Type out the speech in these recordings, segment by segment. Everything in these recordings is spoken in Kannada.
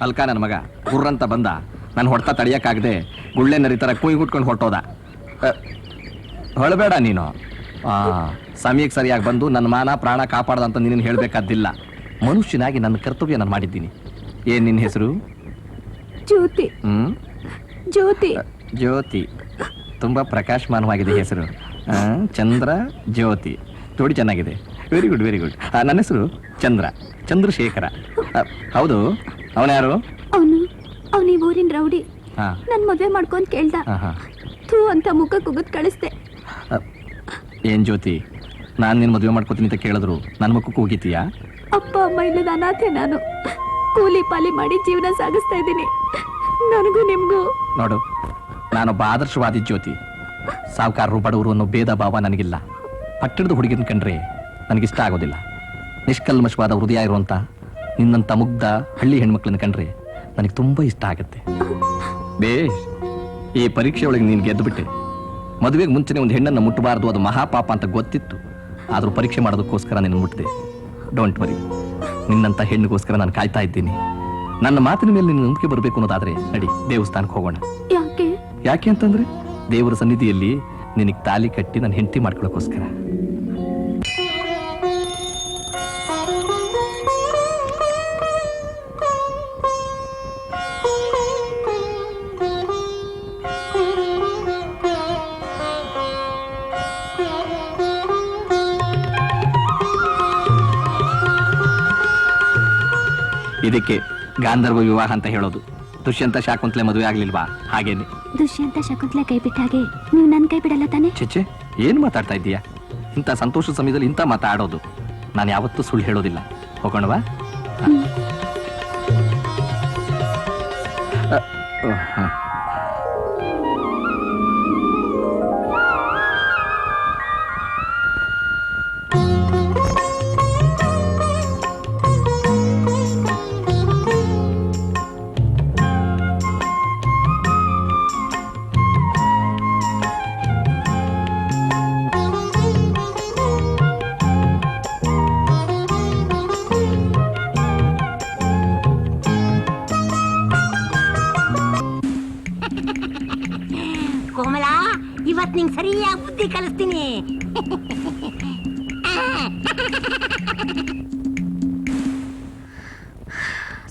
ಅಲ್ಕ ನನ್ನ ಮಗ ಗುರ್ರಂತ ಬಂದ ನಾನು ಹೊಡ್ತಾ ತಡಿಯಕ್ಕಾಗದೆ ಗುಳ್ಳೆ ನರಿತರ ಕುಯ್ ಗುಟ್ಕೊಂಡು ಹೊಟ್ಟೋದ. ಹೊಳಬೇಡ ನೀನು. ಸಮಯಕ್ಕೆ ಸರಿಯಾಗಿ ಬಂದು ನನ್ನ ಮಾನ ಪ್ರಾಣ ಕಾಪಾಡ್ದಂತ ನೀನು ಹೇಳಬೇಕಾದ್ದಿಲ್ಲ. ಮನುಷ್ಯನಾಗಿ ನನ್ನ ಕರ್ತವ್ಯ ನಾನು ಮಾಡಿದ್ದೀನಿ. ಏನ್ ನಿನ್ನ ಹೆಸರು? ಜ್ಯೋತಿ. ಜ್ಯೋತಿ. ಜ್ಯೋತಿ ತುಂಬಾ ಪ್ರಕಾಶಮಾನವಾಗಿದೆ ಹೆಸರು. ಚಂದ್ರ ಜ್ಯೋತಿ ನೋಡಿ ಚೆನ್ನಾಗಿದೆ. Very good very good. ನನ್ನ ಹೆಸರು ಚಂದ್ರಶೇಖರ. ಹೌದು, ಅವನ್ಯಾರು? ಅವನು ಈ ಊರಿನ ರೌಡಿ. ನನ್ ಮದ್ವೆ ಮಾಡ್ಕೊಂಡ್ ಕೇಳ್ದ. ಥೂ ಅಂತ ಮುಖ ಕುಗದ್ ಕಳಿಸ್ದೆ. ಏನ್ ಜ್ಯೋತಿ, ನಾನ್ ನಿನ್ ಮದ್ವೆ ಮಾಡ್ಕೋತೀನಿ ಅಂತ ಕೇಳಿದ್ರು ನನ್ ಮುಖಕ್ಕೆ ಹೋಗಿತೀಯಾ? ಅಪ್ಪ ಅಮ್ಮ ಇಲ್ಲದ ಅನಾಥೆ ನಾನು. ಕೂಲಿ ಪಾಲಿ ಮಾಡಿ ಜೀವನ ಸಾಗಿಸ್ತಾ ಇದ್ದೀನಿ. ನನಗೂ ನಿಮ್ಗೂ. ನೋಡು, ನಾನೊಬ್ಬ ಆದರ್ಶವಾದಿ ಜ್ಯೋತಿ. ಸಾವುಕಾರರು ಬಡವರು ಅನ್ನೋ ಭೇದ ಭಾವ ನನಗಿಲ್ಲ. ಪಟ್ಟಣದ ಹುಡುಗಿನ ಕಂಡ್ರೆ ನನಗಿಷ್ಟ ಆಗೋದಿಲ್ಲ. ನಿಷ್ಕಲ್ಮಶವಾದ ಹೃದಯ ಇರುವಂತ ನಿನ್ನಂತ ಮುಗ್ಧ ಹಳ್ಳಿ ಹೆಣ್ಮಕ್ಳನ್ನ ಕಂಡ್ರೆ ನನಗೆ ತುಂಬಾ ಇಷ್ಟ ಆಗತ್ತೆ. ಬೇಷ್, ಈ ಪರೀಕ್ಷೆ ಒಳಗೆ ನೀನು ಗೆದ್ದು ಬಿಟ್ಟೆ. ಮದುವೆಗೆ ಮುಂಚೆನೆ ಒಂದು ಹೆಣ್ಣನ್ನು ಮುಟ್ಟಬಾರದು, ಅದು ಮಹಾಪಾಪ ಅಂತ ಗೊತ್ತಿತ್ತು. ಆದ್ರೂ ಪರೀಕ್ಷೆ ಮಾಡೋದಕ್ಕೋಸ್ಕರ ನೀನು ಮುಟ್ಟಿದೆ. ಡೋಂಟ್ ವರಿ, ನಿನ್ನಂತ ಹೆಣ್ಣಿಗೋಸ್ಕರ ನಾನು ಕಾಯ್ತಾ ಇದ್ದೀನಿ. ನನ್ನ ಮಾತಿನ ಮೇಲೆ ನಿನ್ನ ನಂಬಿಕೆ ಬರಬೇಕು ಅನ್ನೋದಾದ್ರೆ ನಡಿ, ದೇವಸ್ಥಾನಕ್ಕೆ ಹೋಗೋಣ. ಯಾಕೆ ಅಂತಂದ್ರೆ ದೇವರ ಸನ್ನಿಧಿಯಲ್ಲಿ ನಿನಗೆ ತಾಲಿ ಕಟ್ಟಿ ನನ್ನ ಹೆಂಡತಿ ಮಾಡ್ಕೊಳ್ಳೋಕ್ಕೋಸ್ಕರ. ಇದಕ್ಕೆ ಗಾಂಧರ್ವ ವಿವಾಹ ಅಂತ ಹೇಳೋದು. ದುಷ್ಯಂತ ಶಾಕುಂತಲೆ ಮದುವೆ ಆಗ್ಲಿಲ್ವಾ? ಹಾಗೇನೆ ದುಷ್ಯಂತ ಶಾಕುಂತಲೆ ಕೈ ಬಿಟ್ಟಾಗೆ ನೀವು ನನ್ ಕೈ ಬಿಡಲ್ಲ ತಾನೆ? ಚೆಚ್ಚೆ, ಏನ್ ಮಾತಾಡ್ತಾ ಇದ್ದೀಯಾ? ಇಂಥ ಸಂತೋಷ ಸಮಯದಲ್ಲಿ ಇಂಥ ಮಾತಾಡೋದು. ನಾನು ಯಾವತ್ತೂ ಸುಳ್ಳು ಹೇಳೋದಿಲ್ಲ. ಹೋಗೋಣವಾ? ಇವತ್ತು ನಿಂಗೆ ಸರಿಯಾಗಿ ಬುದ್ಧಿ ಕಲಿಸ್ತೀನಿ.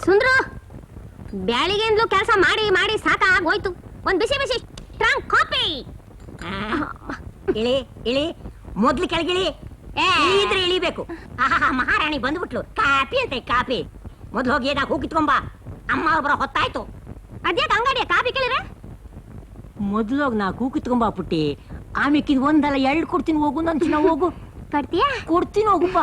ಸುಂದ್ರು, ಬ್ಯಾಳಿಗೆಂದ್ಲು ಕೆಲಸ ಮಾಡಿ ಮಾಡಿ ಸಾಕಾಗೋಯ್ತು. ಒಂದ್ ಬಿಸಿ ಬಿಸಿ ಸ್ಟ್ರಾಂಗ್ ಕಾಫಿ. ಇಳಿ ಇಳಿ, ಮೊದ್ಲು ಕೆಳಗಿಳಿ. ಇದ್ರೆ ಇಳಿಬೇಕು. ಮಹಾರಾಣಿ ಬಂದ್ಬಿಟ್ಲು. ಕಾಫಿ ಅಂತೆ ಕಾಫಿ. ಮೊದ್ಲು ಹೋಗಿ ಏನಾಗ ಹೋಗಿತ್ಕೊಂಬ. ಅಮ್ಮ ಒಬ್ಬರ ಹೊತ್ತಾಯ್ತು. ಅದ್ಯಾಕ ಅಂಗಡಿಯ ಕಾಫಿ ಕೇಳಿದ್ರೆ? ಮೊದ್ಲೋಗ್ ನಾ ಕೂಕಿತ್ಕೊಂಬ ಪುಟ್ಟಿ. ಆಮೇಕಿದ್ ಒಂದಲ್ಲ 2 ಕೊಡ್ತೀನಿ. ಹೋಗು ನನ್ ಹೋಗು. ಕೊಡ್ತೀಯಾ? ಕೊಡ್ತೀನಿ, ಹೋಗುಪ್ಪ.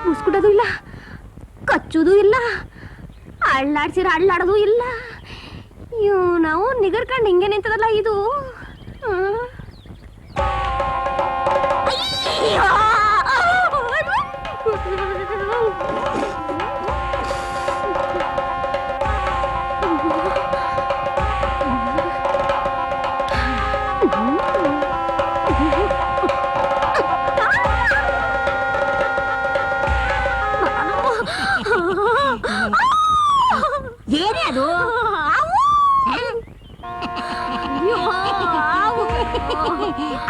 ಮುಸ್ಕುಡೋದು ಇಲ್ಲ, ಕಚ್ಚುದು ಇಲ್ಲ, ಅಳ್ಳಾಡ್ಸಿರ ಅಳ್ಳಾಡೋದು ಇಲ್ಲ. ನಾವು ನಿಗರ್ಕಂಡು ಹಿಂಗೆ ನಿಂತದಲ್ಲ ಇದು. ಏನೇ ಅದು?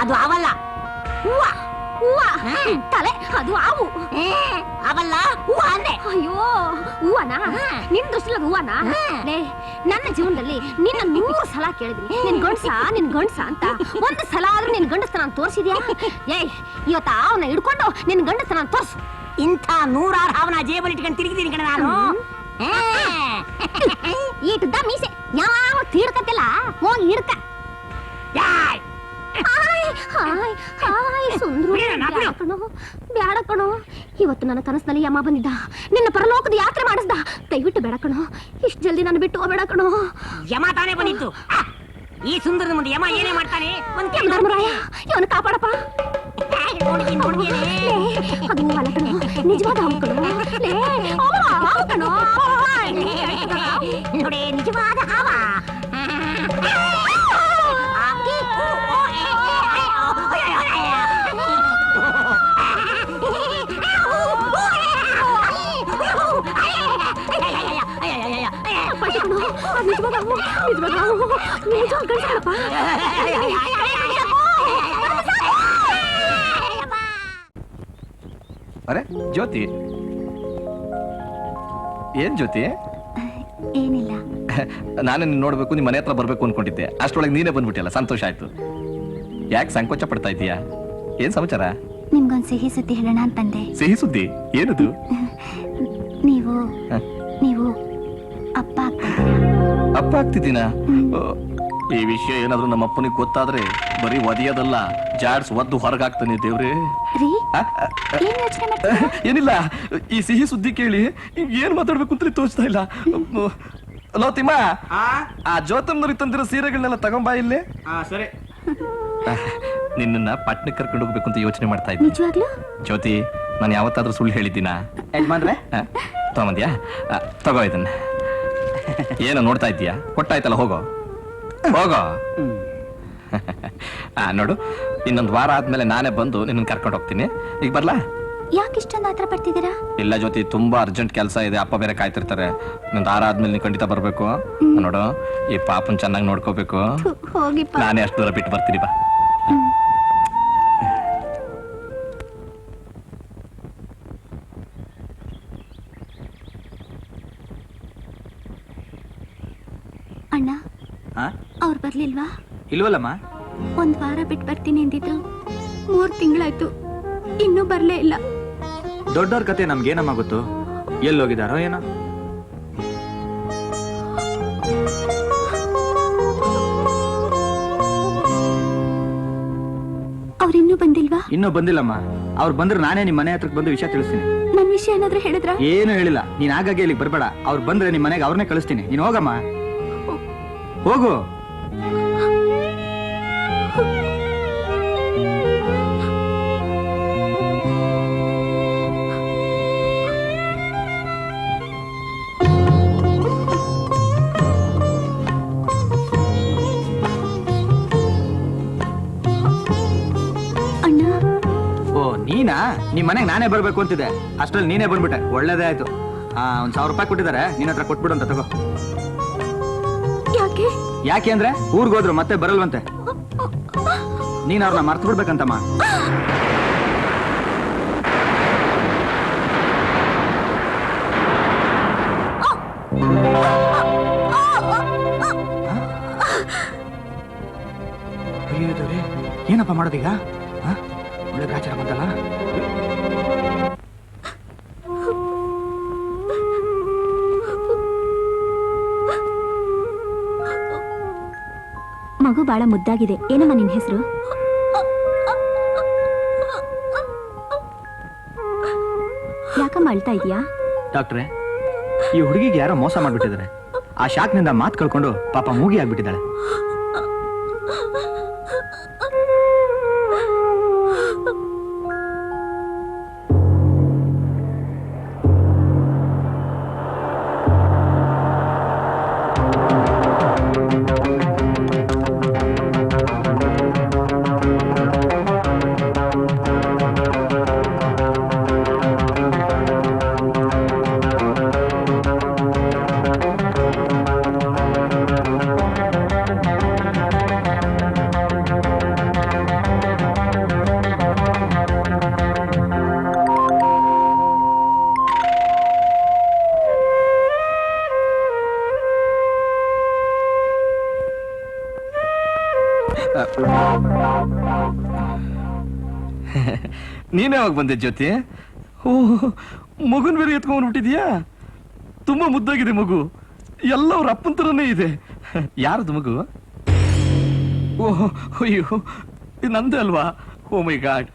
ಅದು ಅವಲ್ಲ, ಹೂವ. ಹೂವ ತಲೆ, ಅದು ಹಾವು. ಅವಲ್ಲ, ಹೂವ ಅಂದೆ. ಅಯ್ಯೋ, ಹೂವನಾ? ನಿನ್ ದೃಷ್ಟಿಲದ ಹೂವನಾ? ನನ್ನ ಜೀವನದಲ್ಲಿ ನಿನ್ನ 100 ಸಲ ಕೇಳಿದೀನಿ, ನಿನ್ ಗಂಡ್ಸ ಅಂತ. ಒಂದು ಸಲ ಆದ್ರೂ ನಿನ್ ಗಂಡಸ್ತನ ತೋರಿಸಿದ್ಯಾ? ಏಯ್, ಇವತ್ತ ಅವನ್ನ ಹಿಡ್ಕೊಂಡು ನಿನ್ ಗಂಡಸ್ತನ ತೋರ್ಸು. ಇಂಥ 100 ಹಾವನ ಜೇಬಲ್ಲಿ ಇಟ್ಕೊಂಡು ತಿರುಗಿದ್ದೀನಿ ಕಣ ನಾನು. ಈಟದ ಮೀಸೆ ಯಾವ ತೀಡ್ಕತ್ತಿಲ್ಲ ಹೋಗಿ ಹಿಡ್ಕ. ಯಾಯ್! ಹಾಯ್ ಹಾಯ್ ಹಾಯ್ ಸುಂದ್ರು ಬ್ಯಾಡ ಕಣೋ, ಬ್ಯಾಡ ಕಣೋ. ಇವತ್ತು ನನ್ನ ಕನಸಿನಲ್ಲಿ ಯಮ ಬಂದಿದ್ದ, ನಿನ್ನ ಪರಲೋಕದ ಯಾತ್ರೆ ಮಾಡಿಸ್ದ. ದಯವಿಟ್ಟು ಬೇಡ ಕಣೋ, ಇಷ್ಟು ಜಲ್ದಿ ನಾನು ಬಿಟ್ಟು ಹೋಗ್ಬೇಡ ಕಣೋ. ಯಮ ತಾನೇ ಬಂದಿತ್ತು. ಈ ಸುಂದರದ ಮುಂದೆ ಯಮ ಏನೇ ಮಾಡ್ತಾನೆ? ಒಂದ್ ಧರ್ಮರಾಯ ಇವನು ಕಾಪಾಡಪ್ಪ. ಅದು ಅಲ್ಲ ಕಣೋ, ನಿಜವಾದ ಹಾವು ಕಣೋ. ಲೇ, ಹಾವು ಕಣೋ. ನೋಡಿ ನಿಜವಾದ ಹಾವ. ಪಟ್ಟಿ ಕಣೋ, ಅದು ನಿಜವಾದ ಹಾವು, ನಿಜವಾದ ಹಾವು. ನಿಜ ಗಂಡಸಪ್ಪ. ಅರೆ ಜ್ಯೋತಿ, ಏನ್ ಜ್ಯೋತಿ? ಏನಿಲ್ಲ. ನಾನೇ ನಿನ್ನ ನೋಡ್ಬೇಕು, ನಿಮ್ಮ ಮನೆ ಹತ್ರ ಬರ್ಬೇಕು ಅನ್ಕೊಂಡಿದ್ದೆ. ಅಷ್ಟೊಳಗೆ ನೀನೇ ಬಂದ್ಬಿಟ್ಟಿಲ್ಲ, ಸಂತೋಷ ಆಯ್ತು. ಯಾಕೆ ಸಂಕೋಚ ಪಡ್ತಾ ಇದೀಯಾ? ಏನ್ ಸಮಾಚಾರ? ನಿಮ್ಗೊಂದು ಸಿಹಿ ಸುದ್ದಿ ಹೇಳೋಣ ಅಂತ ಬಂದೆ. ಸಿಹಿ ಸುದ್ದಿ? ಏನದು? ನೀವು ನೀವು ಅಪ್ಪ ಅಪ್ಪ ಆಗ್ತಿದ್ದೀನಾ? ಈ ವಿಷಯ ಏನಾದ್ರೂ ನಮ್ಮ ಅಪ್ಪನಿಗೆ ಗೊತ್ತಾದ್ರೆ ಬರೀ ಒದಿಯೋದಲ್ಲ, ಜಾಡ್ಸ್ ಒದ್ದು ಹೊರಗಾಗ್ತಾನೆ. ದೇವ್ರೆ, ಏನಿಲ್ಲ. ಈ ಸಿಹಿ ಸುದ್ದಿ ಕೇಳಿ ಏನ್ ಮಾತಾಡ್ಬೇಕು ಅಂತ ತೋಚ್ತಾ ಇಲ್ಲ. ಹಲೋ ತಿಮ್ಮ, ಆ ಜ್ಯೋತಮ್ನವ್ರಿಗೆ ತಂದಿರೋ ಸೀರೆಗಳನ್ನೆಲ್ಲ ತಗೊಂಬಾ ಇಲ್ಲಿ. ಸರಿ. ನಿನ್ನ ಪಟ್ನಕ್ಕೆ ಕರ್ಕೊಂಡು ಹೋಗ್ಬೇಕು ಅಂತ ಯೋಚನೆ ಮಾಡ್ತಾ ಇದ್ದೀನಿ. ಜ್ಯೋತಿ, ನಾನು ಯಾವತ್ತಾದ್ರೂ ಸುಳ್ಳು ಹೇಳಿದ್ದೀನಾ? ಯಜಮಾನ್ರೆ, ತಗೊಂಬಂದ್ಯಾ? ತಗೋ ಇದನ್ನ. ಏನೋ ನೋಡ್ತಾ ಇದ್ದೀಯಾ? ಕೊಟ್ಟಾಯ್ತಲ್ಲ, ಹೋಗೋ ಹೋಗೋ. ನೋಡು, ಇನ್ನೊಂದು ವಾರ ಆದ್ಮೇಲೆ ನಾನೇ ಬಂದು ನಿನ್ನ ಕರ್ಕೊಂಡು ಹೋಗ್ತೀನಿ. ಈಗ ಬರ್ಲಾ? ಯಾಕೆ ಇಷ್ಟೊಂದು ಆತರ ಪಡ್ತಿದ್ದೀರಾ? ಇಲ್ಲ ಜ್ಯೋತಿ, ತುಂಬಾ ಅರ್ಜೆಂಟ್ ಕೆಲಸ ಇದೆ. ಅಪ್ಪ ಬೇರೆ ಕಾಯ್ತಿರ್ತಾರೆ. ಇನ್ನೊಂದು ವಾರ ಆದ್ಮೇಲೆ ನೀನು ಖಂಡಿತ ಬರ್ಬೇಕು. ನೋಡು, ಈ ಪಾಪನ್ ಚೆನ್ನಾಗಿ ನೋಡ್ಕೋಬೇಕು. ನಾನೇ ಅಷ್ಟು ದೂರ ಬಿಟ್ಟು ಬರ್ತೀನಿ. ಬಾ. ಅಣ್ಣ, ಅವ್ರು ಬರ್ಲಿಲ್ವಾ? ಇಲ್ವಲ್ಲಮ್ಮ. ಒಂದ್ ವಾರ ಬಿಟ್ಟು ಬರ್ತೀನಿ ಅಂದಿದ್ರು. 3 ತಿಂಗಳಾಯ್ತು, ಇನ್ನೂ ಬರ್ಲೇ ಇಲ್ಲ. ದೊಡ್ಡವ್ರ ಕತೆ ನಮ್ಗೇನಮ್ಮ ಗೊತ್ತು? ಎಲ್ಲೋಗಿದಾರೋ ಏನೋ. ಅವ್ರಿನ್ನೂ ಬಂದಿಲ್ವಾ? ಇನ್ನೂ ಬಂದಿಲ್ಲಮ್ಮ. ಅವ್ರು ಬಂದ್ರೆ ನಾನೇ ನಿಮ್ ಮನೆ ಹತ್ರಕ್ಕೆ ಬಂದು ವಿಷಯ ತಿಳಿಸ್ತೀನಿ. ನನ್ ವಿಷಯ ಏನಾದ್ರೂ ಹೇಳಿದ್ರ? ಏನು ಹೇಳಿಲ್ಲ. ನೀನ್ ಆಗಾಗ್ಗೆ ಇಲ್ಲಿಗೆ ಬರ್ಬೇಡ. ಅವ್ರು ಬಂದ್ರೆ ನಿಮ್ ಮನೆಗೆ ಅವ್ರನ್ನೇ ಕಳಿಸ್ತೀನಿ. ನೀನ್ ಹೋಗಮ್ಮ, ಹೋಗು. ಅಣ್ಣ, ಓ ನೀನಾ? ನಿಮ್ ಮನೆಗೆ ನಾನೇ ಬರ್ಬೇಕು ಅಂತಿದ್ದೆ, ಅಷ್ಟ್ರಲ್ಲಿ ನೀನೇ ಬಂದ್ಬಿಟ್ಟೆ. ಒಳ್ಳೇದೇ ಆಯ್ತು. 1,000 ರೂಪಾಯಿ ಕೊಟ್ಟಿದ್ದಾರೆ, ನಿನ್ನ ಹತ್ರ ಕೊಟ್ಬಿಡು ಅಂತ. ತಗೋ. ಯಾಕೆ? ಯಾಕೆ ಅಂದ್ರೆ ಊರ್ಗೋದ್ರು ಮತ್ತೆ ಬರಲ್ವಂತೆ. ನೀನ್ ಅವ್ರನ್ನ ಮರ್ತು ಬಿಡ್ಬೇಕಂತಮ್ಮ. ಏನಪ್ಪ ಮಾಡೋದೀಗ? ಒಳ್ಳೆ ಗ್ರಾಚಾರ ಬಂತಲ್ಲ. ಮಗು ಬಹಳ ಮುದ್ದಾಗಿದೆ. ಏನಮ್ಮ ನಿನ್ ಹೆಸರು? ಯಾಕಮ್ಮ ಅಳ್ತಾ ಇದೀಯಾ? ಡಾಕ್ಟ್ರೆ, ಈ ಹುಡುಗಿಗೆ ಯಾರೋ ಮೋಸ ಮಾಡ್ಬಿಟ್ಟಿದ್ದಾರೆ. ಆ ಶಾಕ್ನಿಂದ ಮಾತು ಕಳ್ಕೊಂಡು ಪಾಪ ಮೂಗಿ ಆಗ್ಬಿಟ್ಟಿದ್ದಾಳೆ. ನೀನೇ ಯಾವಾಗ ಬಂದೆ ಜ್ಯೋತಿ? ಓ, ಮಗುನ್ ಬೇರೆ ಎತ್ಕೊಂಡ್ಬಿಟ್ಟಿದ್ಯಾ? ತುಂಬಾ ಮುದ್ದಾಗಿದೆ ಮಗು, ಎಲ್ಲ ಅವ್ರ ಅಪ್ಪನ ತರನೇ ಇದೆ. ಯಾರದು ಮಗು? ಓಹ್ ಅಯ್ಯೋ, ಇದು ನಂದೇ ಅಲ್ವಾ? ಓ ಮೈ ಗಾಡ್.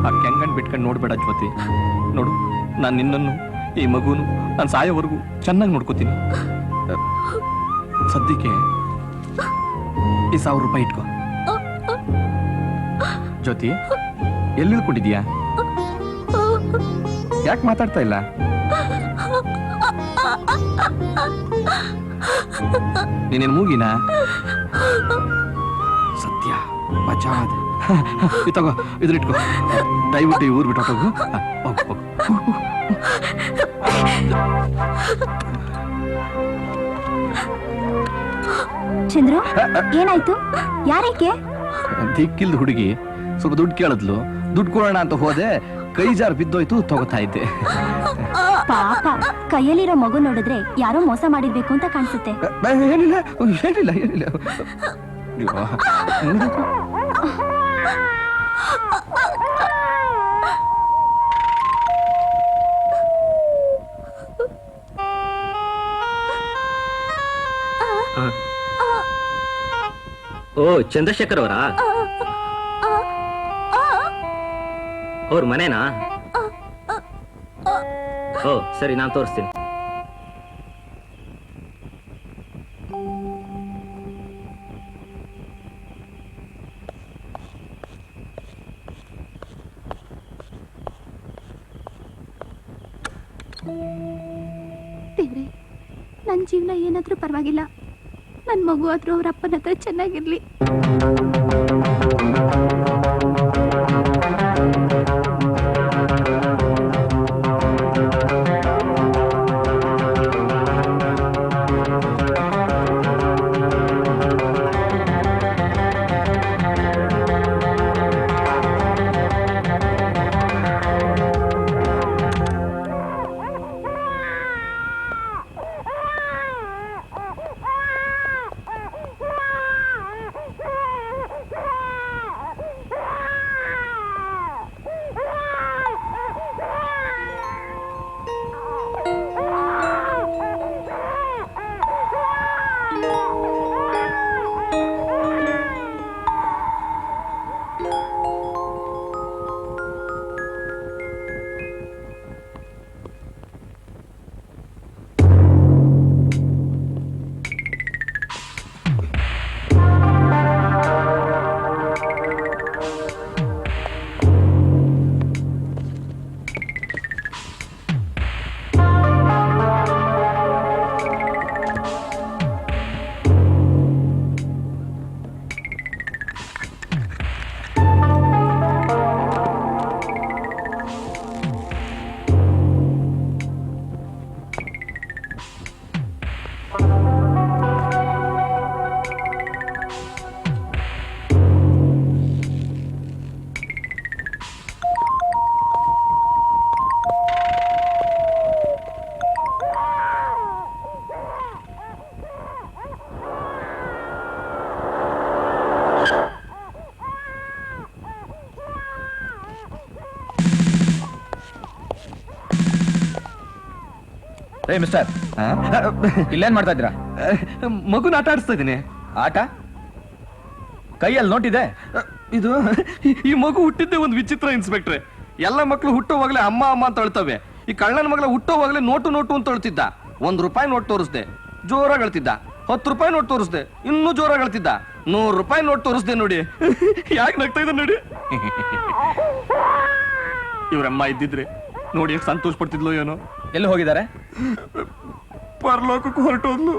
ಆ ಕೆಂಗಣ್ ಬಿಟ್ಕೊಂಡು ನೋಡ್ಬೇಡ ಜ್ಯೋತಿ. ನೋಡು, ನಾನು ನಿನ್ನನ್ನು ಈ ಮಗುನು ನಾನು ಸಾಯೋವರೆಗೂ ಚೆನ್ನಾಗಿ ನೋಡ್ಕೋತೀನಿ. ಸದ್ಯಕ್ಕೆ ಈ 1000 ರೂಪಾಯಿ ಇಟ್ಕೋ. ಜ್ಯೋತಿ, ಎಲ್ಲಿ ಇಳ್ಕೊಂಡಿದ್ಯಾ? ಯಾಕೆ ಮಾತಾಡ್ತಾ ಇಲ್ಲ? ನೀನೇನು ಮೂಗಿನ? ಸತ್ಯ ಬಚಾವಾದ. ತಗೋ, ಇದ್ರಿಟ್ಕೋ. ದಯವಿಟ್ಟು ಈ ಊರು ಬಿಟ್ಟು ಹೋಗು. ಹೋಗು. ಚಂದ್ರು, ಏನಾಯ್ತು? ಯಾರೇಕೆ? ದಿಕ್ಕಿಲ್ದ ಹುಡುಗಿ ಸ್ವಲ್ಪ ದುಡ್ಡು ಕೇಳಿದ್ಲು. ದುಡ್ಡು ಕೊಡೋಣ ಅಂತ ಹೋದೆ, ಕೈ ಜಾರ್ ಬಿದ್ದೋಯ್ತು, ತಗೋತಾ ಇದ್ದೆ. ಪಾಪ, ಕೈಯಲ್ಲಿರೋ ಮಗು ನೋಡಿದ್ರೆ ಯಾರೋ ಮೋಸ ಮಾಡಿರ್ಬೇಕು ಅಂತ ಕಾಣಿಸುತ್ತೆ. ಏನಿಲ್ಲ ಏನಿಲ್ಲ ಏನಿಲ್ಲ. ಅಯ್ಯೋ. ಓ, ಚಂದ್ರಶೇಖರ್ ಅವರಾ? ಅವ್ರ ಮನೆನಾ? ಓ ಸರಿ, ನಾನು ತೋರಿಸ್ತೀನಿ. ದೇವ್ರೆ, ನನ್ನ ಜೀವನ ಏನಾದ್ರೂ ಪರವಾಗಿಲ್ಲ, ನನ್ನ ಮಗು ಆದ್ರೂ ಅವ್ರ ಅಪ್ಪನ ಹತ್ರ ಚೆನ್ನಾಗಿರ್ಲಿ. ಏ ಮಿಸ್ಟರ್, ಇಲ್ಲೇನ್ ಮಾಡ್ತಾ ಇದ್ದೀರಾ? ಮಗುನ ಆಟ ಆಡಿಸ್ತಾ ಇದ್ದೀನಿ. ಆಟ? ಕೈಯಲ್ಲಿ ನೋಟಿದೆ. ಇದು ಈ ಮಗು ಹುಟ್ಟಿದ್ದೆ ಒಂದು ವಿಚಿತ್ರ ಇನ್ಸ್ಪೆಕ್ಟ್ರೆ. ಎಲ್ಲ ಮಕ್ಕಳು ಹುಟ್ಟೋವಾಗ್ಲೇ ಅಮ್ಮ ಅಮ್ಮ ಅಂತ ಅಳ್ತವೆ. ಈ ಕಳ್ಳನ ಮಗಳ ಹುಟ್ಟೋವಾಗ್ಲೇ ನೋಟು ನೋಟು ಅಂತ ಅಳ್ತಿದ್ದ. ₹1 ನೋಟ್ ತೋರಿಸ್ದೆ, ಜೋರಾಗಿ ಅಳ್ತಿದ್ದ. ₹10 ನೋಟ್ ತೋರಿಸ್ದೆ, ಇನ್ನೂ ಜೋರಾಗಿ ಅಳ್ತಿದ್ದ. ₹100 ನೋಟ್ ತೋರಿಸ್ದೆ ನೋಡಿ. ಯಾಕೆ ನಗ್ತಾ ಇದ್ದ ನೋಡಿ. ಇವ್ರಮ್ಮ ಇದ್ದಿದ್ರೆ ನೋಡಿ ಎಷ್ಟು ಸಂತೋಷ ಪಡ್ತಿದ್ಲು ಏನೋ. ಎಲ್ಲಿ ಹೋಗಿದ್ದಾರೆ? ಪರಲೋಕಕ್ಕೆ ಹೊರಟೋದ್ಲು.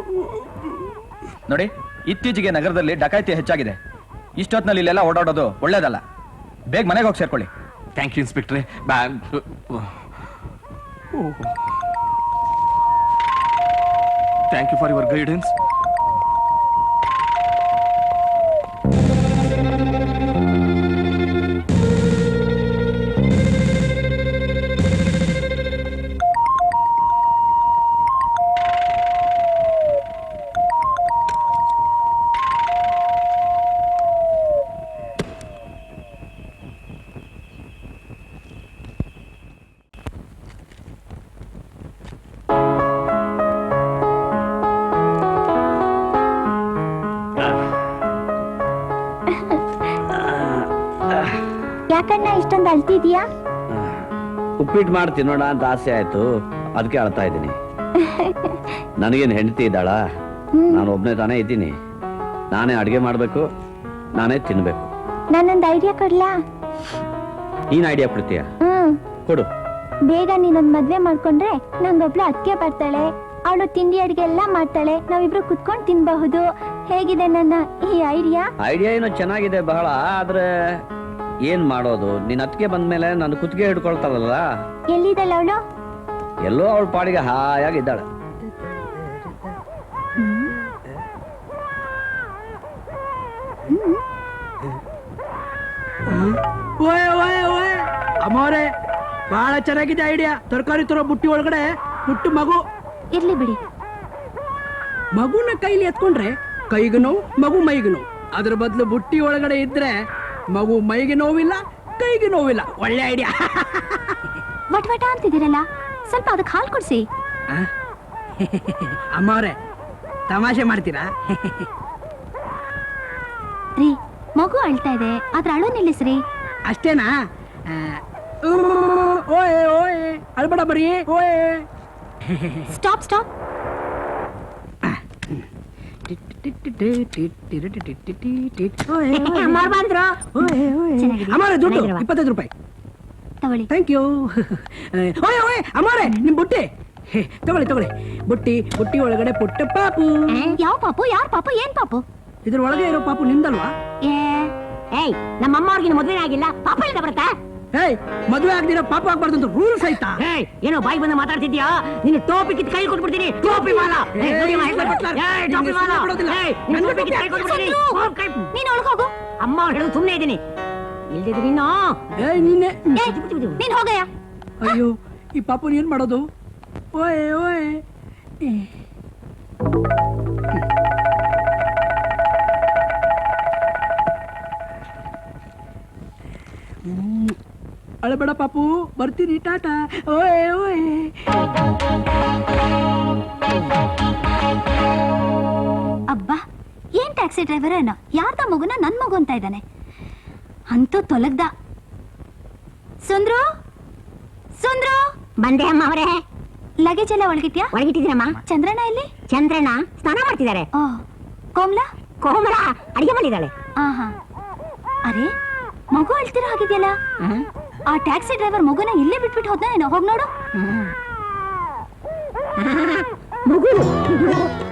ನೋಡಿ, ಇತ್ತೀಚೆಗೆ ನಗರದಲ್ಲಿ ಡಕಾಯಿತಿ ಹೆಚ್ಚಾಗಿದೆ. ಇಷ್ಟೊತ್ತಿನಲ್ಲಿ ಇಲ್ಲೆಲ್ಲ ಓಡಾಡೋದು ಒಳ್ಳೇದಲ್ಲ. ಬೇಗ ಮನೆಗೆ ಹೋಗಿ ಸೇರ್ಕೊಳ್ಳಿ. ಥ್ಯಾಂಕ್ ಯು ಇನ್ಸ್ಪೆಕ್ಟ್ರೆ. Thank you for your guidance. ಯಾಕಣ್ಣ ಇಷ್ಟೊಂದು ಅಳ್ತಿದ್ಯಾ? ಉಪ್ಪಿಟ್ಟು ಮಾಡಿ ತಿನ್ನೋಣ ಅಂತ ಆಸೆ ಆಯ್ತು, ಅದಕ್ಕೆ ಅಳ್ತಾ ಇದ್ದೀನಿ. ನನಗೇನು ಹೆಂಡತಿ ಇದ್ದಾಳ? ನಾನು ಒಬ್ನೇ ತಾನೇ ಇದ್ದೀನಿ. ನಾನೇ ಅಡ್ಗೆ ಮಾಡ್ಬೇಕು, ನಾನೇ ತಿನ್ಬೇಕು. ನಾನೊಂದು ಐಡಿಯಾ ಕೊಡ್ಲಾ? ನೀನ್ ಐಡಿಯಾ ಕೊಡ್ತೀಯ? ಕೊಡು. ಬೇಗ ನೀನೊಂದ್ ಮದ್ವೆ ಮಾಡ್ಕೊಂಡ್ರೆ ನಂಗೊಬ್ಳು ಅದ್ಕೆ ಬರ್ತಾಳೆ, ಅವಳು ತಿಂಡಿ ಅಡ್ಗೆ ಎಲ್ಲ ಮಾಡ್ತಾಳೆ, ನಾವಿಬ್ರು ಕುತ್ಕೊಂಡು ತಿನ್ಬಹುದು. ಹೇಗಿದೆ ನನ್ನ ಈ ಐಡಿಯಾ? ಐಡಿಯಾ ಏನೋ ಚೆನ್ನಾಗಿದೆ ಬಹಳ, ಆದ್ರೆ ಏನ್ ಮಾಡೋದು? ನಿನ್ ಅತ್ತಿಗೆ ಬಂದ್ಮೇಲೆ ನನ್ನ ಕುತ್ತಿಗೆ ಹಿಡ್ಕೊಳ್ತಾಳಲ್ಲ. ಎಲ್ಲಿದ್ದಾಳ ಅವಳು? ಎಲ್ಲೋ ಅವಳ ಪಾಡಿಗೆ ಹಾಯಾಗಿದ್ದಾಳೆ. ಅಮ್ಮವ್ರೆ, ಬಹಳ ಚೆನ್ನಾಗಿದೆ ಐಡಿಯಾ. ತರಕಾರಿ ತರೋ ಬುಟ್ಟಿ ಒಳಗಡೆ ಪುಟ್ಟು ಮಗು. ಇರ್ಲಿ ಬಿಡಿ. ಮಗುನ ಕೈಲಿ ಎತ್ಕೊಂಡ್ರೆ ಕೈಗೆ ನೋವು, ಮಗು ಮೈಗೆ ನೋವು. ಅದ್ರ ಬದಲು ಬುಟ್ಟಿ ಒಳಗಡೆ ಇದ್ರೆ ಮಗು ಮೈಗೆ ನೋವಿಲ್ಲ, ಕೈಗೆ ನೋವಿಲ್ಲ. ಒಳ್ಳೆ ಐಡಿಯಾ. ವಟ ವಟ ಅಂತಿದ್ದೀರಲ್ಲ, ಸ್ವಲ್ಪ ಅದಕ್ಕೆ ಹಾಲು ಕೊಡ್ಸಿ. ಅಮ್ಮವ್ರೆ, ತಮಾಷೆ ಮಾಡ್ತೀರಾ? ರೀ, ಮಗು ಅಳ್ತಾ ಇದೆ, ಅದ್ರ ಅಳು ನಿಲ್ಲಿಸ್ರಿ. ಅಷ್ಟೇನಾ? ಓಯ್ ಓಯ್ ಅಳ್ಬೇಡ ಬರೀ. ಓಯ್ ಸ್ಟಾಪ್ ಸ್ಟಾಪ್. ಅಮ್ಮವ್ರು ಬಂದ್ರು. ಅಮ್ಮವ್ರೆ, ದುಡ್ಡು 25 ರೂಪಾಯಿ. ತಗೊಳ್ಳಿ. Thank you. ಓಯ್ ಓಯ್ ಅಮ್ಮವ್ರೆ, ನಿಮ್ ಬುಟ್ಟಿ ತಗೊಳ್ಳಿ ತಗೊಳ್ಳಿ. ಬುಟ್ಟಿ ಒಳಗಡೆ ಪುಟ್ಟ ಪಾಪು. ಯಾವ ಪಾಪು? ಯಾರ್ ಪಾಪು? ಏನ್ ಪಾಪು? ಇದ್ರ ಒಳಗೆ ಇರೋ ಪಾಪು ನಿಮ್ದಲ್ವಾ? ಏಯ್, ನಮ್ಮ ಅಮ್ಮವ್ರಿಗೆ ಮದ್ವೆ ಆಗಿಲ್ಲ, ಪಾಪ ಇಲ್ದ ಬರುತ್ತಾ? ಏಯ್, ಮದುವೆ ಆಗದಿರೋ ಪಾಪ ಆಗ್ಬಾರ್ದು ಅಂತ ರೂಲ್ಸ್ ಆಯ್ತಾ? ಏಯ್, ಏನೋ ಬಾಯಿ ಬಂದು ಮಾತಾಡ್ತಿದ್ಯಾ? ನಿನ್ನ ಟೋಪಿ ಕಿತ್ತು ಕೈ ಕೊಟ್ಬಿಡ್ತೀನಿ. ಟೋಪಿ ಮಾಲ. ಏಯ್, ನೋಡಿ ಮಾ, ಹೆಂಗ್ ಬರ್ತಾರೆ? ಏಯ್, ಟೋಪಿ ಮಾಲ. ಏಯ್, ನಿನ್ನ ಟೋಪಿ ಕಿತ್ತು ಕೈ ಕೊಟ್ಬಿಡ್ತೀನಿ. ಹೋಗ್ ಕೈ. ನೀನ್ ಒಳಗೋಗು. ಅಮ್ಮ ಅವ್ರು ಹೇಳೋದು ಸುಮ್ಮನೆ ಇದ್ದೀನಿ. ಇಲ್ದಿದ್ರೆ ನೀನು ಏಯ್, ನೀನೆ. ನೀನ್ ಹೋಗಯ್ಯ. ಅಯ್ಯೋ, ಈ ಪಾಪುನ ಏನ್ ಮಾಡೋದು? ಓಯ್ ಓಯ್. ಅಳಬೇಡ ಪಾಪು, ಬರ್ತೀನಿ, ಟಾಟಾ. ಓಯ್ ಓಯ್. ಅಬ್ಬಾ, ಏನ್ ಟ್ಯಾಕ್ಸಿ ಡ್ರೈವರ್ ಏನೋ ಯಾರ್ದ ಮಗುನ ನನ್ ಮಗು ಅಂತ ಇದ್ದಾನೆ. ಅಂತೂ ತೊಲಗ್ದ. ಸುಂದ್ರು, ಸುಂದ್ರು. ಬಂದೆ ಅಮ್ಮ ಅವರೇ. ಲಗೇಜ್ ಎಲ್ಲ ಒಳಗಿಟ್ಯಾ? ಒಳಗಿಟ್ಟಿದ್ದೀರಮ್ಮ. ಚಂದ್ರನ ಇಲ್ಲಿ? ಚಂದ್ರಣ್ಣ ಸ್ನಾನ ಮಾಡ್ತಿದ್ದಾರೆ. ಓ, ಕೋಮ್ಲಾ? ಕೋಮಲ ಅಡಿಗೆ ಮಾಡಿದ್ದಾಳೆ. ಆಹಾ. ಅರೆ, ಮಗು ಅಳ್ತಿರೋ ಹಾಗಿದೆಯಲ್ಲ. ಆ ಟ್ಯಾಕ್ಸಿ ಡ್ರೈವರ್ ಮಗುನ ಇಲ್ಲೇ ಬಿಟ್ಬಿಟ್ಟು ಹೋದ್ನ ಏನೋ. ಹೋಗ್ ನೋಡು. ಮಗು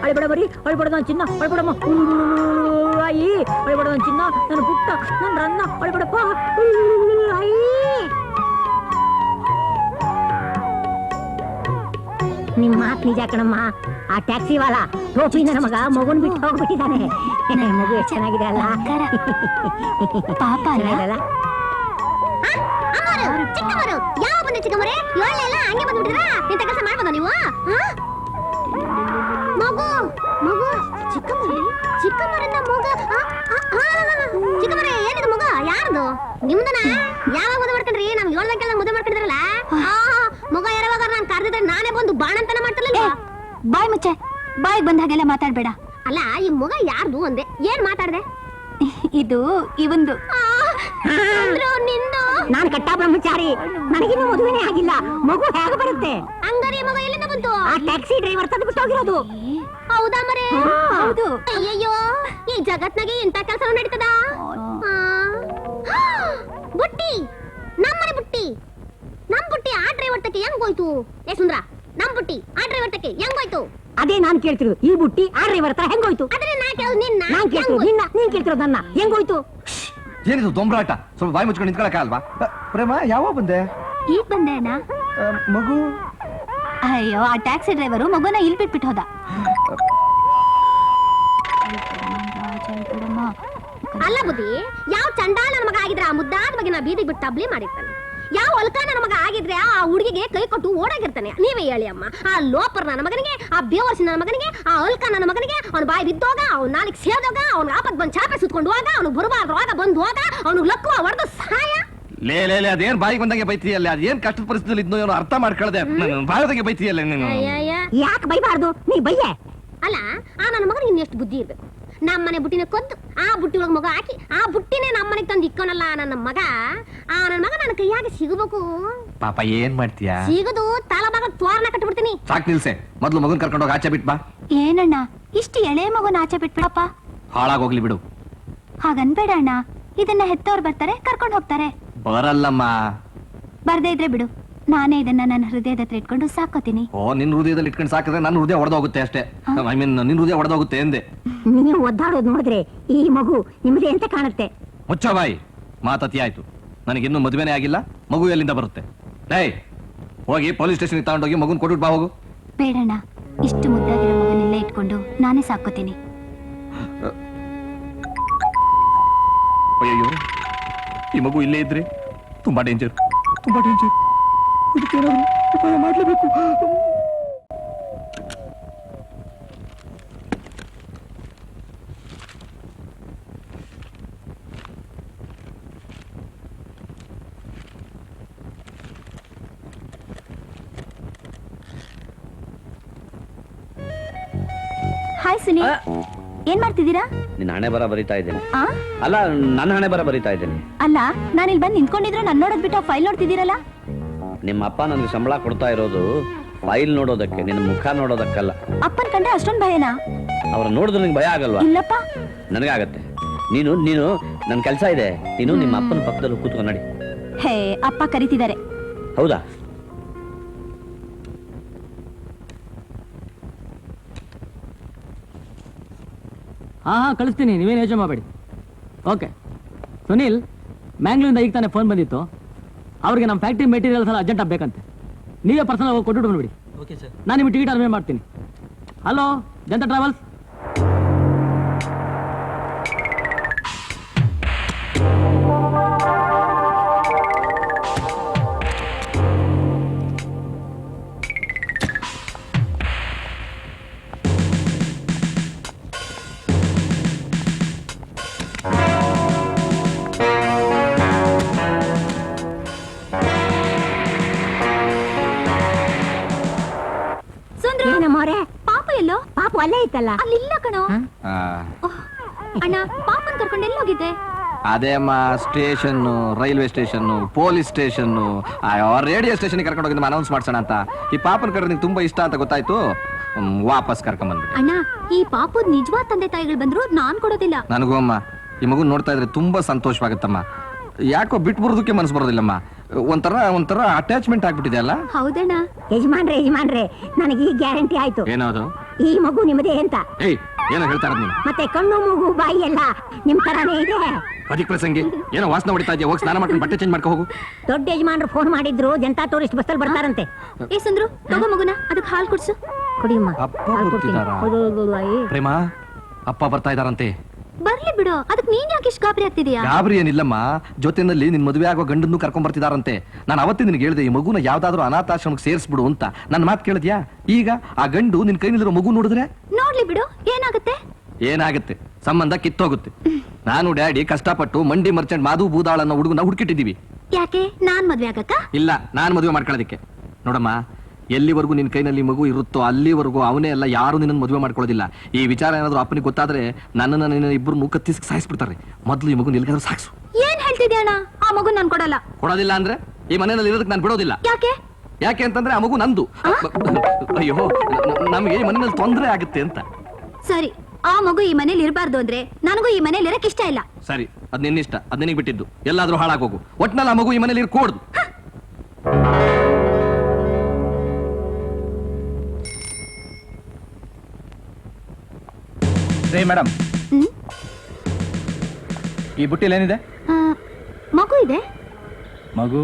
ಅಳಿಬೇಡ ಬರೀ, ಅಳಿಬೇಡ ನನ್ನ ಚಿನ್ನ, ಅಳಿಬೇಡಮ್ಮ. ಅಯ್ಯಿ, ಅಳಿಬೇಡ ನನ್ನ ಚಿನ್ನ, ನನ್ನ ಪುಟ್ಟ, ನನ್ನ ರನ್ನ, ಅಳಿಬೇಡಪ್ಪ. ನಿಮ್ಮ ಮಾತು ನಿಜ ಕಣಮ್ಮ. ಆ ಟ್ಯಾಕ್ಸಿ ವಾಲ ಟೋಪಿ ನನ್ನ ಮಗ ಮಗುನ್ ಬಿಟ್ಟು ಹೋಗ್ಬಿಟ್ಟಿದ್ದಾನೆ. ಮಗು ಎಷ್ಟು ಚೆನ್ನಾಗಿದೆ ಅಲ್ಲ? ಪಾಪ ಅಲ್ಲ? ಚೆನ್ನಾಗಿದೆಯಲ್ಲ? ಚಿಕ್ಕಮರು ಯಾವ ಬಂದೆ? ಚಿಕ್ಕಮರೇ, ಎಲ್ಲ ಹಂಗೆ ಬಂದ್ಬಿಟ್ಟಿದ್ರಾ? ಇಂತ ಕೆಲಸ ಮಾಡ್ಬೋದ ನೀವು? ಮಗು ಮಗು ಚಿಕ್ಕಮರಿ, ಚಿಕ್ಕಮರಿಂದ ಮಗ. ಚಿಕ್ಕಮರೇ, ಏನಿದು ಮಗ? ಯಾರ್ದು? ನಿಮ್ದನ? ಯಾವಾಗ ಮದುವೆ ಮಾಡ್ಕೊಂಡ್ರಿ? ನಮ್ 7 ಮದುವೆ ಮಾಡ್ಕೊಂಡಿದ್ರಲ್ಲ, ಮಗ ಯಾವಾಗ ನಾನು ಕರೆದಿದ್ರೆ ನಾನೇ ಬಂದು ಬಾಣಂತನ ಮಾಡ್ತಿರ್ಲಿಲ್ಲ. ಬಾಯ್ ಮುಚ್ಚೆ, ಬಾಯಿಗೆ ಬಂದ ಹಾಗೆಲ್ಲ ಮಾತಾಡ್ಬೇಡ. ಅಲ್ಲ, ಈ ಮಗ ಯಾರ್ದು ಅಂದೆ, ಏನ್ ಮಾತಾಡ್ದೆ? ಇದು ಇವಂದು. ನಿಂದು? ನಾನು ಕಟ್ಟ ಬ್ರಹ್ಮಚಾರಿ, ನನಗಿನ್ನೂ ಮದುವೆನೇ ಆಗಿಲ್ಲ. ಮಗು ಹೇಗೆ ಬರುತ್ತೆ? ಹಂಗಾರೆ ಮಗ ಎಲ್ಲಿಂದ ಬಂತು? ಆ ಟ್ಯಾಕ್ಸಿ ಡ್ರೈವರ್ ತಂದು ಬಿಟ್ಟು ಹೋಗಿರೋದು. ಹೌದಾ ಮರೇ? ಹೌದು. ಅಯ್ಯಯ್ಯೋ, ಈ ಜಗತ್ನಾಗೆ ಇಂತ ಕೆಲಸ ನಡೀತದ? ಬುಟ್ಟಿ, ನಮ್ಮನೆ ಬುಟ್ಟಿ, ನಮ್ ಬುಟ್ಟಿ ಆ ಡ್ರೈವರ್ ತಕ್ಕೆ ಹೆಂಗ್ ಹೋಯ್ತು? ಏ ಸುಂದ್ರ, ನಮ್ ಬುಟ್ಟಿ ಆ ಡ್ರೈವರ್ ತಕ್ಕೆ ಹೆಂಗ್ ಹೋಯ್ತು? ಅದೇ ನಾನ್ ಕೇಳ್ತಿರೋದು. ಈ ಬುಟ್ಟಿ ಆ ಡ್ರೈವರ್ ಹತ್ರ ಹೆಂಗೋಯ್ತು? ಆದ್ರೆ ನಾ ಕೇಳೋದು ನಿನ್ನ. ನಾನ್ ಕೇಳ್ತಿರೋದು ನಿನ್ನ, ನೀನ್ ಕೇಳ್ತಿರೋದು ನನ್ನ. ಹೆಂಗೋಯ್ತು? ಏನಿದು ದೊಂಬರಾಟ? ಸ್ವಲ್ಪ ಬಾಯಿ ಮುಚ್ಕೊಂಡು ನಿಂತ್ಕೊಳಕ ಅಲ್ವಾ? ಪ್ರೇಮ, ಯಾವಾಗ ಬಂದೆ? ಈಗ ಬಂದೆ ಅಣ್ಣ. ಮಗು? ಅಯ್ಯೋ, ಆ ಟ್ಯಾಕ್ಸಿ ಡ್ರೈವರು ಮಗುನ ಇಲ್ಲಿ ಬಿಟ್ಬಿಟ್ಟು ಹೋದ. ಅಲ್ಲ ಬುದ್ಧಿ, ಯಾವ ಚಂಡಾಲ ನನ್ನ ಮಗ ಆಗಿದ್ರೆ ಆ ಮುದ್ದಾದ ಬಗ್ಗೆ ನಾ ಬೀದಿಗೆ ಬಿಟ್ಟು ತಬ್ಲಿ ಮಾಡಿರ್ತಾನೆ. ಯಾವ ಹೊಲ್ಕ ನನ್ನ ಮಗ ಆಗಿದ್ರೆ ಆ ಹುಡುಗಿಗೆ ಕೈ ಕೊಟ್ಟು ಓಡಾಗಿರ್ತಾನೆ. ನೀವೇ ಹೇಳಿ ಅಮ್ಮ. ಆ ಲೋಪರ್ ನನ್ನ ಮಗನಿಗೆ, ಆ ಬೇವರ್ಸಿ ನನ್ನ ಮಗನಿಗೆ, ಆ ಹೊಲ್ಕ ನನ್ನ ಮಗನಿಗೆ, ಅವ್ನ ಬಾಯಿ ಬಿದ್ದೋಗ, ಅವ್ನ ನಾಲಿಗೆ ಸೇದೋಗ, ಅವ್ನ ಆಪತ್ ಬಂದ್ ಚಾಪೆ ಸುತ್ಕೊಂಡು ಹೋಗ, ಅವ್ನು ಬರಬಾರ್ದ್ರಾಗ ಬಂದು ಹೋಗ, ಅವ್ನು ಲಕ್ಕುವ ಹೊಡೆದು ಸಹಾಯ. ಲೇ ಲೇ ಲೇ, ಅದೇನ್ ಬಾಯಿಗೆ ಬಂದಂಗೆ ಬೈತೀಯಲ್ಲ? ಅದೇನ್ ಕಷ್ಟದ ಪರಿಸ್ಥಿತಿ ಇದ್ನೋ ಏನೋ ಅರ್ಥ ಮಾಡ್ಕೊಳ್ಳದೆ ಬಾಯದಂಗೆ ಬೈತೀಯಲ್ಲ ನೀನು. ಯಾಕೆ ಬೈಬಾರ್ದು? ನೀ ಬೈಯೆ. ಅಲ್ಲ, ಆ ನನ್ನ ಮಗನಿಗೆ ಇನ್ನೆಷ್ಟು ಬುದ್ಧಿ ಇರ್ಬೇಕು. ನಮ್ಮನೆ ಬುಟ್ಟಿನ ಕೊದ್ದು ಆ ಬುಟ್ಟಿ ಒಳಗೆ ಮಗ ಹಾಕಿ ಆ ಬುಟ್ಟಿನೇ ನಮ್ಮನೆಗೆ ತಂದು ಇಕ್ಕೋನಲ್ಲ ನನ್ನ ಮಗ ನನ್ನ ಕೈಯಾಗ ಸಿಗಬೇಕು. ಪಾಪ ಏನ್ ಮಾಡ್ತೀಯಾ? ಸಿಗದು ತಲಭಾಗ ತೋರಣ ಕಟ್ಬಿಡ್ತೀನಿ. ಸಾಕ್ ನಿಲ್ಸೆ, ಮೊದ್ಲು ಮಗನ್ ಕರ್ಕೊಂಡೋಗಿ ಆಚೆ ಬಿಟ್ ಬಾ. ಏನಣ್ಣ ಇಷ್ಟು ಎಳೆ ಮಗುನ ಆಚೆ ಬಿಟ್ಬಿಡಪ್ಪ. ಹಾಳಾಗೋಗ್ಲಿ ಬಿಡು. ಹಾಗನ್ಬೇಡ ಅಣ್ಣ, ಇದನ್ನ ಹೆತ್ತವ್ರು ಬರ್ತಾರೆ ಕರ್ಕೊಂಡು ಹೋಗ್ತಾರೆ. ಬರಲ್ಲಮ್ಮ. ಬರ್ದೇ ಇದ್ರೆ ಬಿಡು, ನಾನೇ ಇದನ್ನ ನನ್ನ ಹೃದಯದ ಹತ್ರ ಇಟ್ಕೊಂಡು ಸಾಕೋತೀನಿ. ಓ, ನಿನ್ ಹೃದಯದಲ್ಲಿ ಇಟ್ಕೊಂಡು ಸಾಕಿದ್ರೆ ನನ್ನ ಹೃದಯ ಹೊಡೆದೋಗುತ್ತೆ ಅಷ್ಟೇ. ಐ ಮೀನ್ ನಿನ್ ಹೃದಯ ಹೊಡೆದೋಗುತ್ತೆ ಎಂದೆ. ನೀವು ಒದ್ದಾಡೋದು ನೋಡಿದ್ರೆ ಈ ಮಗು ನಿಮ್ದೇ ಅಂತ ಕಾಣುತ್ತೆ. ಮುಚ್ಚ ಬಾಯಿ, ಮಾತತಿ ಆಯ್ತು. ನನಗಿನ್ನೂ ಮದುವೆನೇ ಆಗಿಲ್ಲ, ಮಗು ಎಲ್ಲಿಂದ ಬರುತ್ತೆ? ಡೈ, ಹೋಗಿ ಪೊಲೀಸ್ ಸ್ಟೇಷನ್ಗೆ ತಗೊಂಡೋಗಿ ಮಗುನ್ ಕೊಟ್ಬಿಟ್ಟು ಬಾ ಹೋಗು. ಬೇಡಣ್ಣ, ಇಷ್ಟು ಮುದ್ದಾಗಿರೋ ಮಗನೆಲ್ಲ ಇಟ್ಕೊಂಡು ನಾನೇ ಸಾಕೋತೀನಿ. ಅಯ್ಯೋ, ಈ ಮಗು ಇಲ್ಲೇ ಇದ್ರೆ ತುಂಬಾ ಡೇಂಜರ್, ತುಂಬಾ ಡೇಂಜರ್. ಇದಕ್ಕೇನಾದ್ರು ಉಪಾಯ ಮಾಡಲೇಬೇಕು. ಹಾಯ್ ಸುನೀಲ್, ಏನ್ ಮಾಡ್ತಿದ್ದೀರಾ? ನಿನ್ನ ಹಣೆ ಬರ ಬರಿತಾ ಇದ್ದೇನೆ. ಆ? ಅಲ್ಲ, ನನ್ನ ಹಣೆ ಬರ ಬರಿತಾ ಇದ್ದೇನೆ. ಅಲ್ಲ, ನಾನು ಇಲ್ಲಿ ಬಂದು ನಿಂತ್ಕೊಂಡಿದ್ರು ನನ್ನ ನೋಡೋದ್ ಬಿಟ್ಟು ಫೈಲ್ ನೋಡ್ತಿದ್ದೀರಲ್ಲ? ನಿಮ್ಮ ಅಪ್ಪ ನನಗೆ ಸಂಬಳ ಕೊಡ್ತಾ ಇರೋದು ಫೈಲ್ ನೋಡೋದಕ್ಕೆ, ನಿನ್ನ ಮುಖ ನೋಡೋದಕ್ಕಲ್ಲ. ಅಪ್ಪನ್ ಕಂಡ್ರೆ ಅಷ್ಟೊಂದ್ ಭಯನಾ? ಅವ್ರ ನೋಡಿದ್ರೆ ನಿಂಗೆ ಭಯ ಆಗಲ್ವಾ? ಇಲ್ಲಪ್ಪ. ನನಗಾಗತ್ತೆ. ನೀನು ನನ್ನ ಕೆಲಸ ಇದೆ, ನೀನು ನಿಮ್ಮ ಅಪ್ಪನ ಪಕ್ಕದಲ್ಲಿ ಕೂತ್ಕೊಂಡು ನಡಿ. ಹೇ, ಅಪ್ಪ ಕರೀತಿದ್ದಾರೆ. ಹೌದಾ? ಹಾಂ ಕಳಿಸ್ತೀನಿ, ನೀವೇನು ಯೋಚನೆ ಮಾಡಬೇಡಿ. ಓಕೆ ಸುನೀಲ್, ಮ್ಯಾಂಗ್ಳೂರಿಂದ ಈಗ ತಾನೇ ಫೋನ್ ಬಂದಿತ್ತು. ಅವ್ರಿಗೆ ನಮ್ಮ ಫ್ಯಾಕ್ಟ್ರಿ ಮೆಟೀರಿಯಲ್ಸ್ ಎಲ್ಲ ಅರ್ಜೆಂಟ್ ಆಗಬೇಕಂತೆ. ನೀವೇ ಪರ್ಸನಲ್ ಹೋಗಿ ಕೊಟ್ಟು ಬಂದ್ಬಿಡಿ. ಓಕೆ ಸರ್, ನಾನು ನಿಮಗೆ ಟಿಕೆಟ್ ಅರೇಂಜ್ ಮಾಡ್ತೀನಿ. Hello Janata travels. ಏನಮ್ಮೋರೆ, ಪಾಪ ಎಲ್ಲೋ? ಪಾಪು ಅಲ್ಲೇ ಇತ್ತಲ್ಲ. ಅಲ್ಲಿಲ್ಲ ಕಣೋ. ಅಣ್ಣ, ಪಾಪನ್ ಕರ್ಕೊಂಡು ಎಲ್ಲಿ ಹೋಗಿದ್ದೆ? ಅದೇ ಅಮ್ಮ, station, railway station, police station, radio station ಕರ್ಕೊಂಡು ಹೋಗಿದ್ದು ಅನೌನ್ಸ್ ಮಾಡ್ಸೋಣ ಅಂತ. ಈ ಪಾಪನ ಕರೆ ನಿಂಗೆ ತುಂಬಾ ಇಷ್ಟ ಅಂತ ಗೊತ್ತಾಯ್ತು, ವಾಪಸ್ ಕರ್ಕೊಂಡ್ ಬಂದ್ಬಿಟ್ಟೆ. ಅಣ್ಣ, ಈ ಪಾಪದ ನಿಜವಾದ ತಂದೆ ತಾಯಿಗಳು ಬಂದ್ರು ನಾನ್ ಕೊಡೋದಿಲ್ಲ. ನನಗೂ ಅಮ್ಮ, ಈ ಮಗು ನೋಡ್ತಾ ಇದ್ರೆ ತುಂಬಾ ಸಂತೋಷವಾಗುತ್ತಮ್ಮ. ಯಾಕೋ ಬಿಟ್ಟು ಬರೋದಕ್ಕೆ ಮನಸ್ಸು ಬರೋದಿಲ್ಲಮ್ಮ. ಒಂಥರ ಅಟ್ಯಾಚ್ಮೆಂಟ್ ಆಗ್ಬಿಟ್ಟಿದೆ ಅಲ್ಲ? ಹೌದಣ್ಣ. ಯಜಮಾನ್ರೆ, ನನಗೆ ಈ ಗ್ಯಾರಂಟಿ ಆಯ್ತು, ಏನದು? ಈ ಮಗು ನಿಮ್ಮದೇ ಅಂತ. ಏಯ್, ಏನೋ ಹೇಳ್ತಾ ಇರೋದು ನೀನು? ಮತ್ತೆ ಕಣ್ಣು ಮೂಗು ಬಾಯಿ ಎಲ್ಲ ನಿಮ್ ತರಾನೇ ಇದೆ. ಅದಕ್ಕೆ ಪ್ರಸಂಗಿ ಏನೋ ವಾಸನೆ ಹೊಡಿತಾ ಇದೆಯಾ? ಹೋಗಿ ಸ್ನಾನ ಮಾಡ್ಕೊಂಡು ಬಟ್ಟೆ ಚೇಂಜ್ ಮಾಡ್ಕೊ ಹೋಗು. ದೊಡ್ಡ ಯಜಮಾನ್ರು ಫೋನ್ ಮಾಡಿದ್ರು, ಜನತಾ ಟೂರಿಸ್ಟ್ ಬಸ್ಸಲ್ಲಿ ಬರ್ತಾರಂತೆ. ಏ ಸುಂದ್ರು, ತಗೋ ಮಗುನ, ಅದಕ್ಕೆ ಹಾಲು ಕುಡ್ಸು. ಕುಡಿಯಮ್ಮ. ಅಪ್ಪ ಬರ್ತಿದಾರಾ? ಪ್ರೇಮ, ಅಪ್ಪ ಬರ್ತಾ ಇದಾರಂತೆ. ಬರ್ಲಿ ಬಿಡು, ಅದಕ್ಕೆ ನೀನ್ ಯಾಕೆ ಇಷ್ಟು ಗಾಬರಿ ಆಗ್ತಿದೀಯಾ? ಗಾಬರಿ ಏನಿಲ್ಲಮ್ಮ, ಜೊತೆನಲ್ಲಿ ನಿನ್ ಮದುವೆ ಆಗೋ ಗಂಡನ್ನು ಕರ್ಕೊಂಡ್ ಬರ್ತಿದಾರಂತೆ. ನಾನು ಅವತ್ತೇ ನಿನ್ಗೆ ಹೇಳಿದೆ, ಈ ಮಗುನ ಯಾವ್ದಾದ್ರು ಅನಾಥಾಶ್ರಮಕ್ಕೆ ಸೇರಿಸ್ಬಿಡು ಅಂತ. ನನ್ನ ಮಾತು ಕೇಳಿದ್ಯಾ? ಈಗ ಆ ಗಂಡು ನಿನ್ ಕೈನಲ್ಲಿರೋ ಮಗು ನೋಡಿದ್ರೆ ನೋಡ್ಲಿ ಬಿಡು, ಏನಾಗುತ್ತೆ? ಏನಾಗುತ್ತೆ? ಸಂಬಂಧ ಕಿತ್ತೋಗುತ್ತೆ. ನಾನು ಡ್ಯಾಡಿ ಕಷ್ಟಪಟ್ಟು ಮಂಡಿ ಮರ್ಚೆಂಟ್ ಮಾಧು ಬೂದಾಳ ಅನ್ನೋ ಹುಡುಗನ ಹುಡುಕಿಟ್ಟಿದೀವಿ. ಯಾಕೆ? ನಾನ್ ಮದ್ವೆ ಆಗಕ್ಕ? ಇಲ್ಲ, ನಾನ್ ಮದುವೆ ಮಾಡ್ಕೊಳ್ಳೋದಕ್ಕೆ. ನೋಡಮ್ಮ, ಎಲ್ಲಿವರೆಗೂ ನಿನ್ ಕೈನಲ್ಲಿ ಮಗು ಇರುತ್ತೋ ಅಲ್ಲಿವರೆಗೂ ಅವನೇ ಎಲ್ಲ ಯಾರು ನಿನ್ನ ಮದುವೆ ಮಾಡ್ಕೊಳ್ಳೋದಿಲ್ಲ. ಈ ವಿಚಾರ ಏನಾದ್ರು ಅಪ್ಪನಿಗೆ ಗೊತ್ತಾದ್ರೆ ನನ್ನನ್ನ ಇಬ್ಬರು ಕತ್ತಿಸಿ ಸಾಯಿಸ್ಬಿಡ್ತಾರೆ. ಮೊದಲು ಈ ಮಗು ನಿಲ್ಗಾದ್ರೂ ಸಾಕ್ಸು. ಏನ್ ಹೇಳ್ತಿದ್ಯಾ ಅಣ್ಣ? ಆ ಮಗು ನಾನ್ ಕೊಡಲ್ಲ. ಕೊಡೋದಿಲ್ಲ ಅಂದ್ರೆ ಈ ಮನೆಯಲ್ಲಿ ಇರೋದಕ್ಕೆ ನಾನು ಬಿಡೋದಿಲ್ಲ. ಯಾಕೆ? ಯಾಕೆ ಅಂತಂದ್ರೆ ಆ ಮಗು ನಂದು. ಅಯ್ಯೋ, ನಮಗೆ ಈ ಮನೆಯಲ್ಲಿ ತೊಂದರೆ ಆಗುತ್ತೆ ಅಂತ. ಸರಿ, ಆ ಮಗು ಈ ಮನೇಲಿ ಇರಬಾರ್ದು ಅಂದ್ರೆ ನನಗೂ ಈ ಮನೇಲಿ ಇರಕ್ ಇಷ್ಟ ಇಲ್ಲ. ಸರಿ, ಅದ್ ನಿನ್ನ ಇಷ್ಟ, ಅದ್ ನಿನಗೆ ಬಿಟ್ಟಿದ್ದು. ಎಲ್ಲಾದ್ರೂ ಹಾಳಾಗೋಗು, ಒಟ್ನಲ್ಲಿ ಆ ಮಗು ಈ ಮನೇಲಿ ಇರ್ಕೋಡ್ದು. ರೇ ಮೇಡಮ್, ಹ್ಮ್? ಈ ಬುಟ್ಟಿಯಲ್ಲಿ ಏನಿದೆ? ಆ, ಮಗು ಇದೆ. ಮಗು?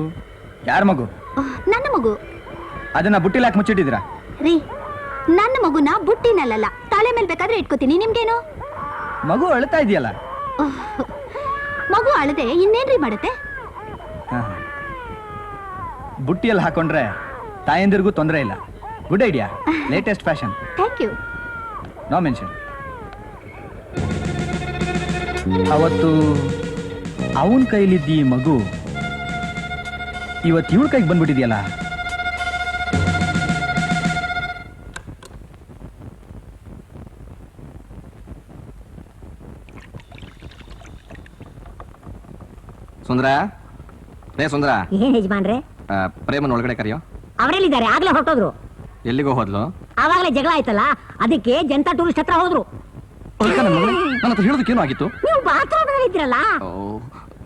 ಯಾರ ಮಗು? ನನ್ನ ಮಗು. ಅದನ್ನ ಬುಟ್ಟಿಲಿ ಯಾಕೆ ಮುಚ್ಚಿಟ್ಟಿದ್ದೀರಾ? ರೀ, ನನ್ನ ಮಗುನ ಬುಟ್ಟಿನಲ್ಲ, ತಲೆ ಮೇಲೆ ಬೇಕಾದ್ರೆ ಇಟ್ಕೋತೀನಿ, ನಿಮ್ಗೇನು? ಮಗು ಅಳ್ತಾ ಇದೆಯಲ್ಲ. ಮಗು ಅಳದೆ ಇನ್ನೇನ್ರಿ ಮಾಡುತ್ತೆ? ಬುಟ್ಟಿಯಲ್ಲಿ ಹಾಕೊಂಡ್ರೆ ತಾಯಂದಿರಿಗೂ ತೊಂದರೆ ಇಲ್ಲ. Good idea, latest fashion. Thank you. No mention. ಅವತ್ತು ಅವನ ಕೈಲಿದ್ದ ಈ ಮಗು ಇವತ್ತು ಇವಳ ಕೈಗೆ ಬಂದ್ಬಿಟ್ಟಿದೆಯಲ್ಲ. ಸುಂದ್ರ ರೇ ಸುಂದ್ರ ಏನ್ ಯಜಮಾನ್ರೆ? ಪ್ರೇಮನ್ ಒಳಗಡೆ ಕರೆಯೋ. ಅವರೆಲ್ಲಿದ್ದಾರೆ? ಆಗ್ಲೇ ಹೊರಟೋದ್ರು. ಎಲ್ಲಿಗೋ ಹೋದ್ಲು? ಆವಾಗಲೇ ಜಗಳ ಆಯ್ತಲ್ಲ, ಅದಕ್ಕೆ ಜನತಾ ಟೂರಿಸ್ಟ್ ಹತ್ರ ಹೋದ್ರು. ನನ್ನ ಹತ್ರ ಹೇಳೋದಕ್ಕೇನು ಆಗಿತ್ತು? ನೀವು ಬಾತ್ರೂಮ್ ಇದ್ರಲ್ಲ.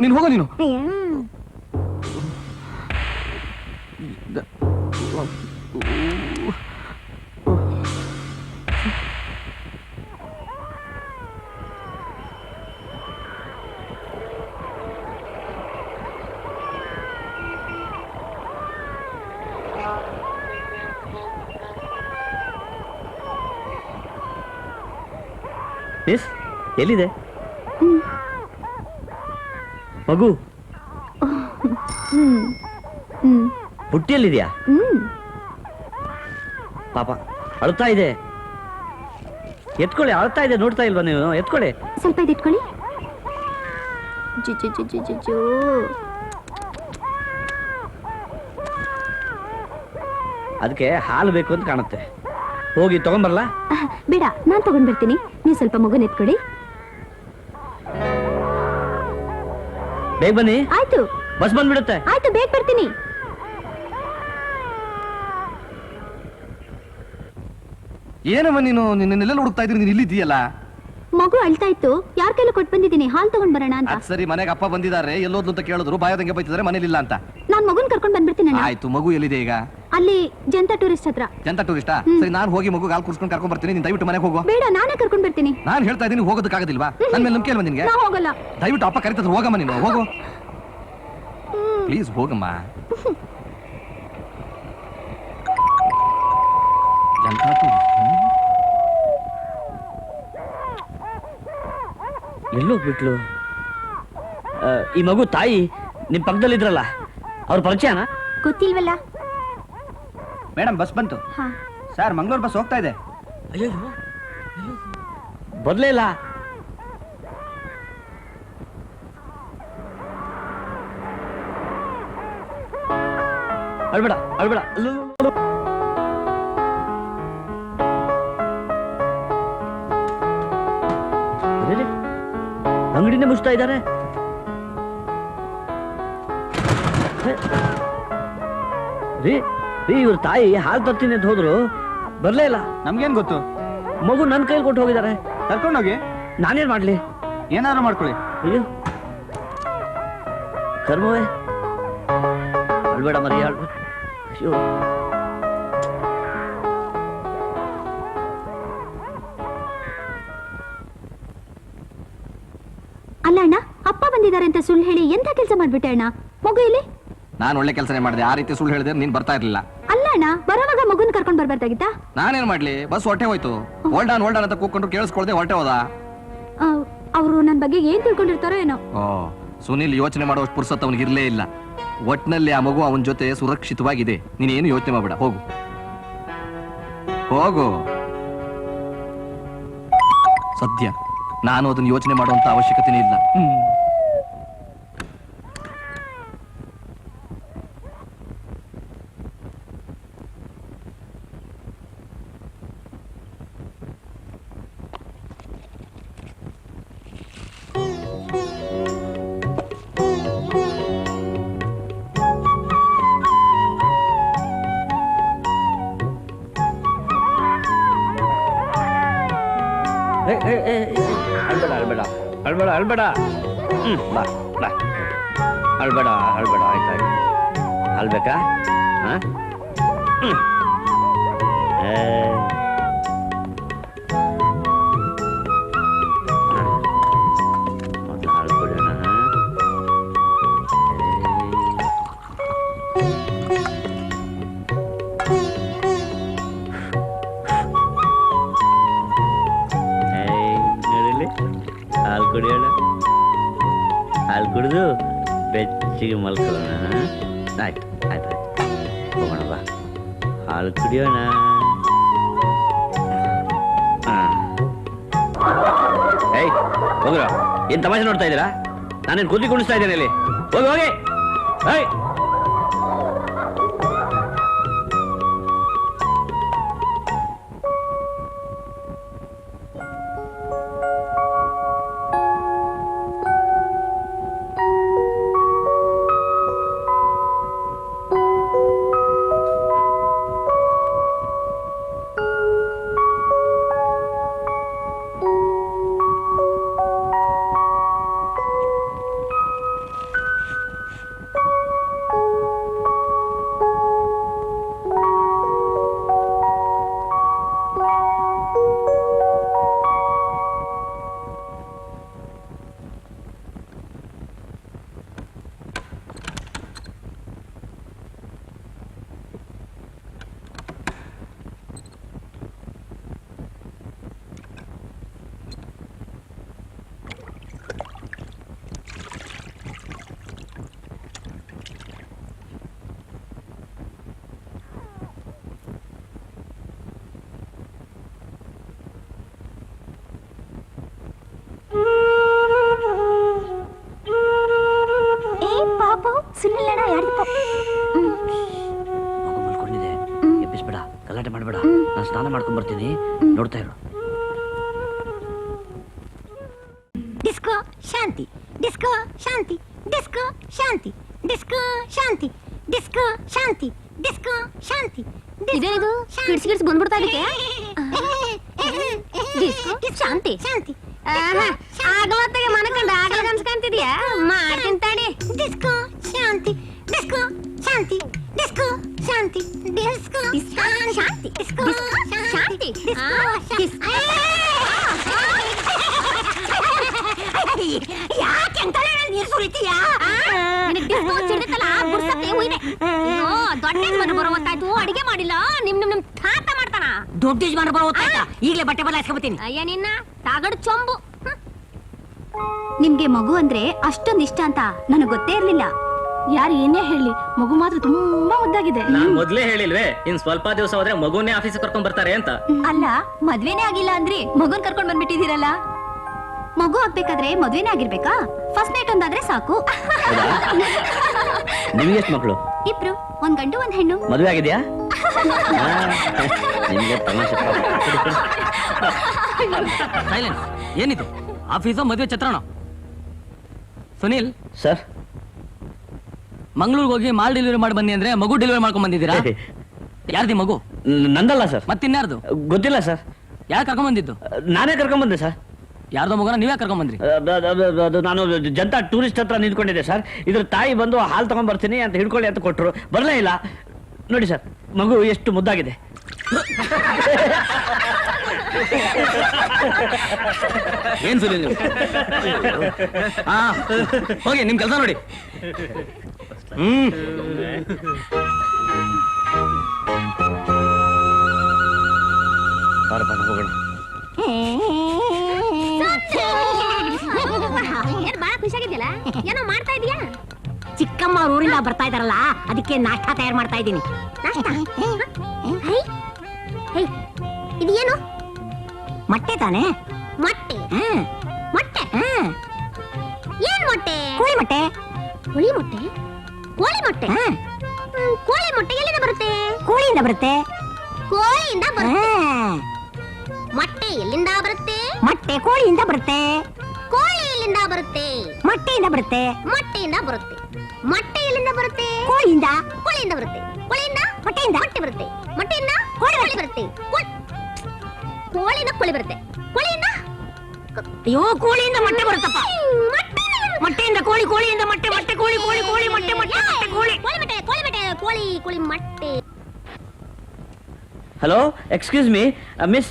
ನೀನು ಹೋಗೋ ನೀನು. ಮಿಸ್ ಎಲ್ಲಿದೆ ಮಗು? ಬುಟ್ಟಿಯಲ್ಲಿದ್ಯಾ? ಪಾಪ ಅಳ್ತಾ ಇದೆ. ಎತ್ಕೊಳ್ಳಿ, ಅಳ್ತಾ ಇದೆ, ನೋಡ್ತಾ ಇಲ್ವಾ ನೀವು? ಎತ್ಕೊಳ್ಳಿ. ಸ್ವಲ್ಪ ಇದಿಟ್ಕೊಳ್ಳಿ. ಜುಜು ಜುಜು ಜುಜು. ಅದಕ್ಕೆ ಹಾಲು ಬೇಕು ಅಂತ ಕಾಣುತ್ತೆ. ಹೋಗಿ ತಗೊಂಬರಲ್ಲ? ಬೇಡ, ನಾನ್ ತಗೊಂಡ್ ಬರ್ತೀನಿ. ನೀವು ಸ್ವಲ್ಪ ಮಗುನ ಎತ್ಕೊಳ್ಳಿ. ಬೇಗ ಬನ್ನಿ. ಆಯ್ತು, ಬಸ್ ಬಂದ್ಬಿಡುತ್ತೆ. ಆಯ್ತು, ಬೇಗ ಬರ್ತೀನಿ. ಏನಮ್ಮ ನೀನು ನಿನ್ನೆಲ್ಲ ಹುಡುಕ್ತಾ ಇದ್ರಿ, ನೀನು ಇಲ್ಲಿದ್ದೀಯಲ್ಲ? ಮಗು ಅಳ್ತಾ ಇತ್ತು, ಯಾರ ಕೈಲಿ ಕೊಟ್ಟು ಬಂದಿದ್ದೀನಿ, ಹಾಲು ತಗೊಂಡ್ ಬರೋಣ ಅಂತ. ಅದ್ ಸರಿ, ಮನೆಗೆ ಅಪ್ಪ ಬಂದಿದ್ದಾರೆ, ಎಲ್ಲೋದ್ಲು ಅಂತ ಕೇಳಿದ್ರು, ಬಾಯೋದಂಗೆ ಬೈತಿದ್ದಾರೆ, ಮನೇಲಿಲ್ಲ ಅಂತ. ನಾನ್ ಮಗುನ್ ಕರ್ಕೊಂಡ್ ಬಂದ್ಬಿಡ್ತೀನಿ. ಆಯ್ತು, ಮಗು ಎಲ್ಲಿದೆ ಈಗ? ಅಲ್ಲಿ ಜನತಾ ಟೂರಿಸ್ಟ್ ಹತ್ರ. ಜನತಾ ಟೂರಿಸ್ಟಾ? ಸರಿ, ನಾನು ಹೋಗಿ ಮಗು ಹಾಲು ಕುಡ್ಸ್ಕೊಂಡು ಕರ್ಕೊಂಡ್ ಬರ್ತೀನಿ. ನೀನು ದಯವಿಟ್ಟು ಮನೆಗೆ ಹೋಗು. ಬೇಡ, ನಾನೇ ಕರ್ಕೊಂಡ್ ಬರ್ತೀನಿ. ನಾನು ಹೇಳ್ತಾ ಇದ್ದೀನಿ, ಹೋಗೋದಕ್ಕಾಗೋದಿಲ್ವಾ? ನನ್ನ ಮೇಲೆ ನಂಬಿಕೆ ಇಲ್ವಾ ನಿನ್ಗೆ? ನಾ ಹೋಗಲ್ಲ. ದಯವಿಟ್ಟು ಅಪ್ಪ ಕರಿತಿದ್ರು, ಹೋಗಮ್ಮ ನೀನು, ಹೋಗು ಪ್ಲೀಸ್, ಹೋಗಮ್ಮ. ಜನತಾ ಟೂರಿಸ್ಟ್ ಎಲ್ಲೋಗ್ಬಿಟ್ಲು? ಈ ಮಗು ತಾಯಿ ನಿಮ್ ಪಕ್ಕದಲ್ಲಿದ್ರಲ್ಲ, ಅವ್ರ ಪರಿಚಯನಾ? ಗೊತ್ತಿಲ್ವಲ್ಲ. ಮೇಡಮ್, ಬಸ್ ಬಂತು. ಹಾ, ಸರ್, ಮಂಗಳೂರು ಬಸ್ ಹೋಗ್ತಾ ಇದೆ. ಅಯ್ಯೋ, ಬರ್ಲೇ ಇಲ್ಲ. ಅಳ್ಬೇಡ, ಅಳ್ಬೇಡ. ಅಂಗಡಿನೇ ಮುಚ್ತಾ ಇದ್ದಾರೆ. ರೀ ರೀ, ಇವ್ರ ತಾಯಿ ಹಾಲು ತರ್ತೀನಿ ಅಂತ ಹೋದ್ರು, ಬರ್ಲೇ ಇಲ್ಲ. ನಮ್ಗೇನ್ ಗೊತ್ತು? ಮಗು ನನ್ನ ಕೈಲಿ ಕೊಟ್ಟು ಹೋಗಿದ್ದಾರೆ. ಕರ್ಕೊಂಡೋಗಿ. ನಾನೇನ್ ಮಾಡ್ಲಿ? ಏನಾದ್ರು ಮಾಡ್ಕೊಳ್ಳಿ. ಅಯ್ಯೋ, ಕರ್ಮವೇ. ಅಳ್ಬೇಡ ಮರಿ, ಅಳ್ಬೇಡ. ಅಯ್ಯೋ, ಅಲ್ಲ ಅಣ್ಣ, ಅಪ್ಪ ಬಂದಿದ್ದಾರೆ ಅಂತ ಸುಳ್ಳು ಹೇಳಿ ಎಂತ ಕೆಲಸ ಮಾಡ್ಬಿಟ್ಟೆ ಅಣ್ಣ? ಮಗು ಇಲ್ಲಿ? ನಾನು ಒಳ್ಳೆ ಕೆಲಸನೇ ಮಾಡಿದೆ. ಆ ರೀತಿ ಸುಳ್ಳು ಹೇಳಿದ್ರೆ ನೀನ್ ಬರ್ತಾ ಇರ್ಲಿಲ್ಲ. ಅಲ್ಲ ಅಣ್ಣ, ಬರೋವಾಗ ಮಗುನ್ ಕರ್ಕೊಂಡ್ ಬರ್ಬಾರ್ದಾಗಿತ್ತಾ? ನಾನೇನ್ ಮಾಡ್ಲಿ, ಬಸ್ ಹೊಟ್ಟೆ ಹೋಯ್ತು. ಓಲ್ಡಾನ್ ಓಲ್ಡಾನ್ ಅಂತ ಕೂತ್ಕೊಂಡು ಕೇಳಿಸ್ಕೊಳ್ದೆ ಹೊಟ್ಟೆ ಹೋದ. ಅವರು ನನ್ ಬಗ್ಗೆ ಏನ್ ತಿಳ್ಕೊಂಡಿರ್ತಾರೋ ಏನೋ. ಓ, ಸುನಿಲ್ ಯೋಚನೆ ಮಾಡುವಷ್ಟು ಪುರ್ಸತ್ ಅವನಿಗೆ ಇರ್ಲೇ ಇಲ್ಲ. ಒಟ್ನಲ್ಲಿ ಆ ಮಗು ಅವನ ಜೊತೆ ಸುರಕ್ಷಿತವಾಗಿದೆ. ನೀನೇನು ಯೋಚನೆ ಮಾಡಬೇಡ, ಹೋಗು ಹೋಗು. ಸದ್ಯ ನಾನು ಅದನ್ನ ಯೋಚನೆ ಮಾಡುವಂತ ಅವಶ್ಯಕತೆನೇ ಇಲ್ಲ. ಅಳ್ಬೇಡ, ಅಳ್ಬೇಡ, ಅಳ್ಬೇಡ, ಅಳ್ಬೇಡ. ಬಾ ಬಾ, ಅಳ್ಬೇಡ, ಅಳ್ಬೇಡ. ಆಯ್ತಾಯ್ತು. ಅಳ್ಬೇಕಾ? ಮೊದಲು ಹಾಲು ಕೊಡೋಣ. ಹಾಲು ಕುಡಿಯೋಣ. ಹಾಲು ಕುಡಿದು ಬೆಚ್ಚಿಗೆ ಮಲ್ಕೊಳ್ಳೋಣ. ಆಯ್ತು ಆಯ್ತು ಆಯ್ತು, ಹೋಗೋಣ ಬಾ, ಹಾಲು ಕುಡಿಯೋಣ. ಏಯ್ ಹೋಗ್ರ, ಏನ್ ತಮಾಷೆ ನೋಡ್ತಾ ಇದ್ದೀರಾ? ನಾನೇನು ಕುದಿ ಕುಣಿಸ್ತಾ ಇದ್ದೇನೆ ಇಲ್ಲಿ? ಹೋಗಿ ಹೋಗಿ. ಏಯ್, ನಾನು ಸ್ನಾನ ಮಾಡ್ಕೊಂಡ್ ಬರ್ತೀನಿ, ನೋಡ್ತಾ ಇರು. ಡಿಸ್ಕೋ ಶಾಂತಿ, ಡಿಸ್ಕೋ ಶಾಂತಿ, ಡಿಸ್ಕೋ ಶಾಂತಿ, ಡಿಸ್ಕೋ ಶಾಂತಿ, ಡಿಸ್ಕೋ ಶಾಂತಿ, ಡಿಸ್ಕೋ ಶಾಂತಿ. ಇದೇನಿದು ಕಿಡ್ಸ್ ಕಿಡ್ಸ್ ಬಂದ್ಬಿಡ್ತಾ ಇದಕ್ಕೆ ಡಿಸ್ಕೋ ಶಾಂತಿ ಶಾಂತಿ ಆಗಲತ್ತಾಗೆ ಮನಕಂಡ ಆಗಲ ಕನ್ಸ್ಕಂತಿದ್ಯಾ ಮಾಡ್ತೀನಿ ತಡಿ ಡಿಸ್ಕೋ ಶಾಂತಿ, ಡಿಸ್ಕೋ ಶಾಂತಿ, ಡಿಸ್ಕೋ ಶಾಂತಿ, ಡಿಸ್ಕೋ ಶಾಂತಿ, ಡಿಸ್ಕೋ ಶಾಂತಿ, ಡಿಸ್ಕೋ ಯಾಕೆ ಅಂತ ನೀರು ಸುರಿತೀಯಾ? ಡಿಸ್ಕೋ ಚಿಡಿತಲ್ಲ ಬುರ್ಸತ್ತೆ ಉಯ್ದೆ ಅಯ್ಯೋ ದೊಡ್ಡ ಮನೆ ಬರೋವತ್ತಾಯ್ತು ಅಡಿಗೆ ಮಾಡಿಲ್ಲ ನಿಮ್ ತಾತ ಮಾಡ್ತಾನ ದೊಡ್ಡ ಯಜಮಾನ ಬರೋ ಹೊತ್ತಾಯ್ತಾ? ಈಗಲೇ ಬಟ್ಟೆ ಬದಲಾಯಿಸ್ಕೊಬತ್ತೀನಿ. ಅಯ್ಯ ನಿನ್ನ ತಾಗಡ್ ಚೊಂಬು ನಿಮ್ಗೆ ಮಗು ಅಂದ್ರೆ ಅಷ್ಟೊಂದ್ ಇಷ್ಟ ಅಂತ ನನಗ್ ಗೊತ್ತೇ ಇರ್ಲಿಲ್ಲ. ಯಾರು ಏನೇ ಹೇಳಿ ಮಗು ಮಾತ್ರ ತುಂಬಾ ಮುದ್ದಾಗಿದೆ. ನಾನ್ ಮೊದ್ಲೇ ಹೇಳಿಲ್ವೇ ಇನ್ ಸ್ವಲ್ಪ ದಿವಸ ಹೋದ್ರೆ ಮಗುನೇ ಆಫೀಸ್ ಕರ್ಕೊಂಡ್ ಬರ್ತಾರೆ ಅಂತ. ಅಲ್ಲ ಮದ್ವೆನೇ ಆಗಿಲ್ಲ ಅಂದ್ರಿ ಮಗುನ್ ಕರ್ಕೊಂಡ್ ಬಂದ್ಬಿಟ್ಟಿದೀರಲ್ಲ. ಮಗು ಆಗ್ಬೇಕಾದ್ರೆ ಮದ್ವೆನೇ ಆಗಿರ್ಬೇಕಾ? ಫಸ್ಟ್ ನೈಟ್ ಒಂದಾದ್ರೆ ಸಾಕು. ನಿಮ್ಗೆ ಎಷ್ಟು ಮಕ್ಕಳು? ಇಬ್ರು, ಒಂದ್ ಗಂಡು ಒಂದ್ ಹೆಣ್ಣು. ಮದುವೆ ಆಗಿದ್ಯಾ? ನಿಮ್ಗೆ ತಮಾಷೆ. ಸೈಲೆನ್ಸ್. ಏನಿದು ಆಫೀಸು ಮದುವೆ ಚಿತ್ರಣ? ಸುನಿಲ್ ಸರ್, ಮಂಗಳೂರಿಗೆ ಹೋಗಿ ಮಾಲ್ ಡೆಲಿವರಿ ಮಾಡಿ ಬನ್ನಿ ಅಂದ್ರೆ ಮಗು ಡೆಲಿವರಿ ಮಾಡ್ಕೊಂಡ್ ಬಂದಿದ್ದೀರಾ? ಯಾರ್ದಿ ಮಗು? ನಂದಲ್ಲ ಸರ್. ಮತ್ತಿನ್ಯಾರ್ದು? ಗೊತ್ತಿಲ್ಲ ಸರ್. ಯಾರು ಕರ್ಕೊಂಡ್ ಬಂದಿದ್ದು? ನಾನೇ ಕರ್ಕೊಂಡ್ ಬಂದೆ ಸರ್. ಯಾರ್ದೋ ಮಗನ ನೀವೇ ಕರ್ಕೊಂಡ್ ಬಂದ್ರಿ? ಅದು ನಾನು ಜನತಾ ಟೂರಿಸ್ಟ್ ಹತ್ರ ನಿಂತ್ಕೊಂಡಿದ್ದೆ ಸರ್. ಇದ್ರ ತಾಯಿ ಬಂದು ಹಾಲು ತಗೊಂಡ್ ಬರ್ತೀನಿ ಅಂತ ಹಿಡ್ಕೊಳ್ಳಿ ಅಂತ ಕೊಟ್ಟರು, ಬರಲೇ ಇಲ್ಲ. ನೋಡಿ ಸರ್, ಮಗು ಎಷ್ಟು ಮುದ್ದಾಗಿದೆ. ಏನ್ ಸುನಿಲ್ ನೀವು? ಹಾ ಹೋಗಿ ನಿಮ್ ಕೆಲಸ ನೋಡಿ. ಬಾರಪ್ಪ ಹೋಗೋಣ. ಏನ್ ಬಾಳ ಖುಷಿಯಾಗಿದ್ಯಲ್ಲ, ಏನೋ ಮಾಡ್ತಾ ಇದೀಯಾ? ಚಿಕ್ಕಮ್ಮ ಅವ್ರ ಊರಿಂದ ಬರ್ತಾ ಇದಾರಲ್ಲ, ಅದಕ್ಕೆ ನಾಷ್ಟ ತಯಾರು ಮಾಡ್ತಾ ಇದ್ದೀನಿ. ಇದು ಏನು? ಮೊಟ್ಟೆ ತಾನೆ? ಮೊಟ್ಟೆ ಹ್ಮ್, ಮೊಟ್ಟೆ ಹ್ಮ್. ಏನ್ ಮೊಟ್ಟೆ? ಕೋಳಿ ಮೊಟ್ಟೆ. ಕೋಳಿ ಮೊಟ್ಟೆ? ಕೋಳಿ ಮೊಟ್ಟೆ? ಹ್ಮ್. ಕೋಳಿ ಮೊಟ್ಟೆ ಎಲ್ಲಿಂದ ಬರುತ್ತೆ? ಕೋಳಿಯಿಂದ ಬರುತ್ತೆ. ಕೋಳಿಯಿಂದ ಬರುತ್ತೆ. ಹ್ಮ್. ಮೊಟ್ಟೆ ಎಲ್ಲಿಂದ ಬರುತ್ತೆ? ಮೊಟ್ಟೆ ಕೋಳಿಯಿಂದ ಬರುತ್ತೆ. ಕೋಳಿ ಎಲ್ಲಿಂದ ಬರುತ್ತೆ? ಮೊಟ್ಟೆಯಿಂದ ಬರುತ್ತೆ. ಮೊಟ್ಟೆಯಿಂದ ಬರುತ್ತೆ. ಮೊಟ್ಟೆ ಎಲ್ಲಿಂದ ಬರುತ್ತೆ? ಕೋಳಿಯಿಂದ. ಕೋಳಿಯಿಂದ ಬರುತ್ತೆ. ಕೋಳಿಯಿಂದ ಮೊಟ್ಟೆಯಿಂದ. ಮೊಟ್ಟೆ ಬರುತ್ತೆ. ಮೊಟ್ಟೆಯಿಂದ ಕೋಳಿ ಕೋಳಿ ಬರುತ್ತೆ. ಕೋಳಿಯಿಂದ ಕೋಳಿ ಬರುತ್ತೆ. ಕೋಳಿಯಿಂದ ಅಯ್ಯೋ, ಕೋಳಿಯಿಂದ ಮೊಟ್ಟೆ ಬರುತ್ತಪ್ಪ. ಮೊಟ್ಟೆ. ಮೊಟ್ಟೆಯಿಂದ ಕೋಳಿ, ಕೋಳಿಯಿಂದ ಮೊಟ್ಟೆ, ಮೊಟ್ಟೆ ಕೋಳಿ, ಕೋಳಿ ಕೋಳಿ ಮೊಟ್ಟೆ, ಮೊಟ್ಟೆ ಮೊಟ್ಟೆ ಕೋಳಿ. ಕೋಳಿ ಮೊಟ್ಟೆ, ಕೋಳಿ ಮೊಟ್ಟೆ, ಕೋಳಿ ಕೋಳಿ ಮೊಟ್ಟೆ. Hello, excuse me miss.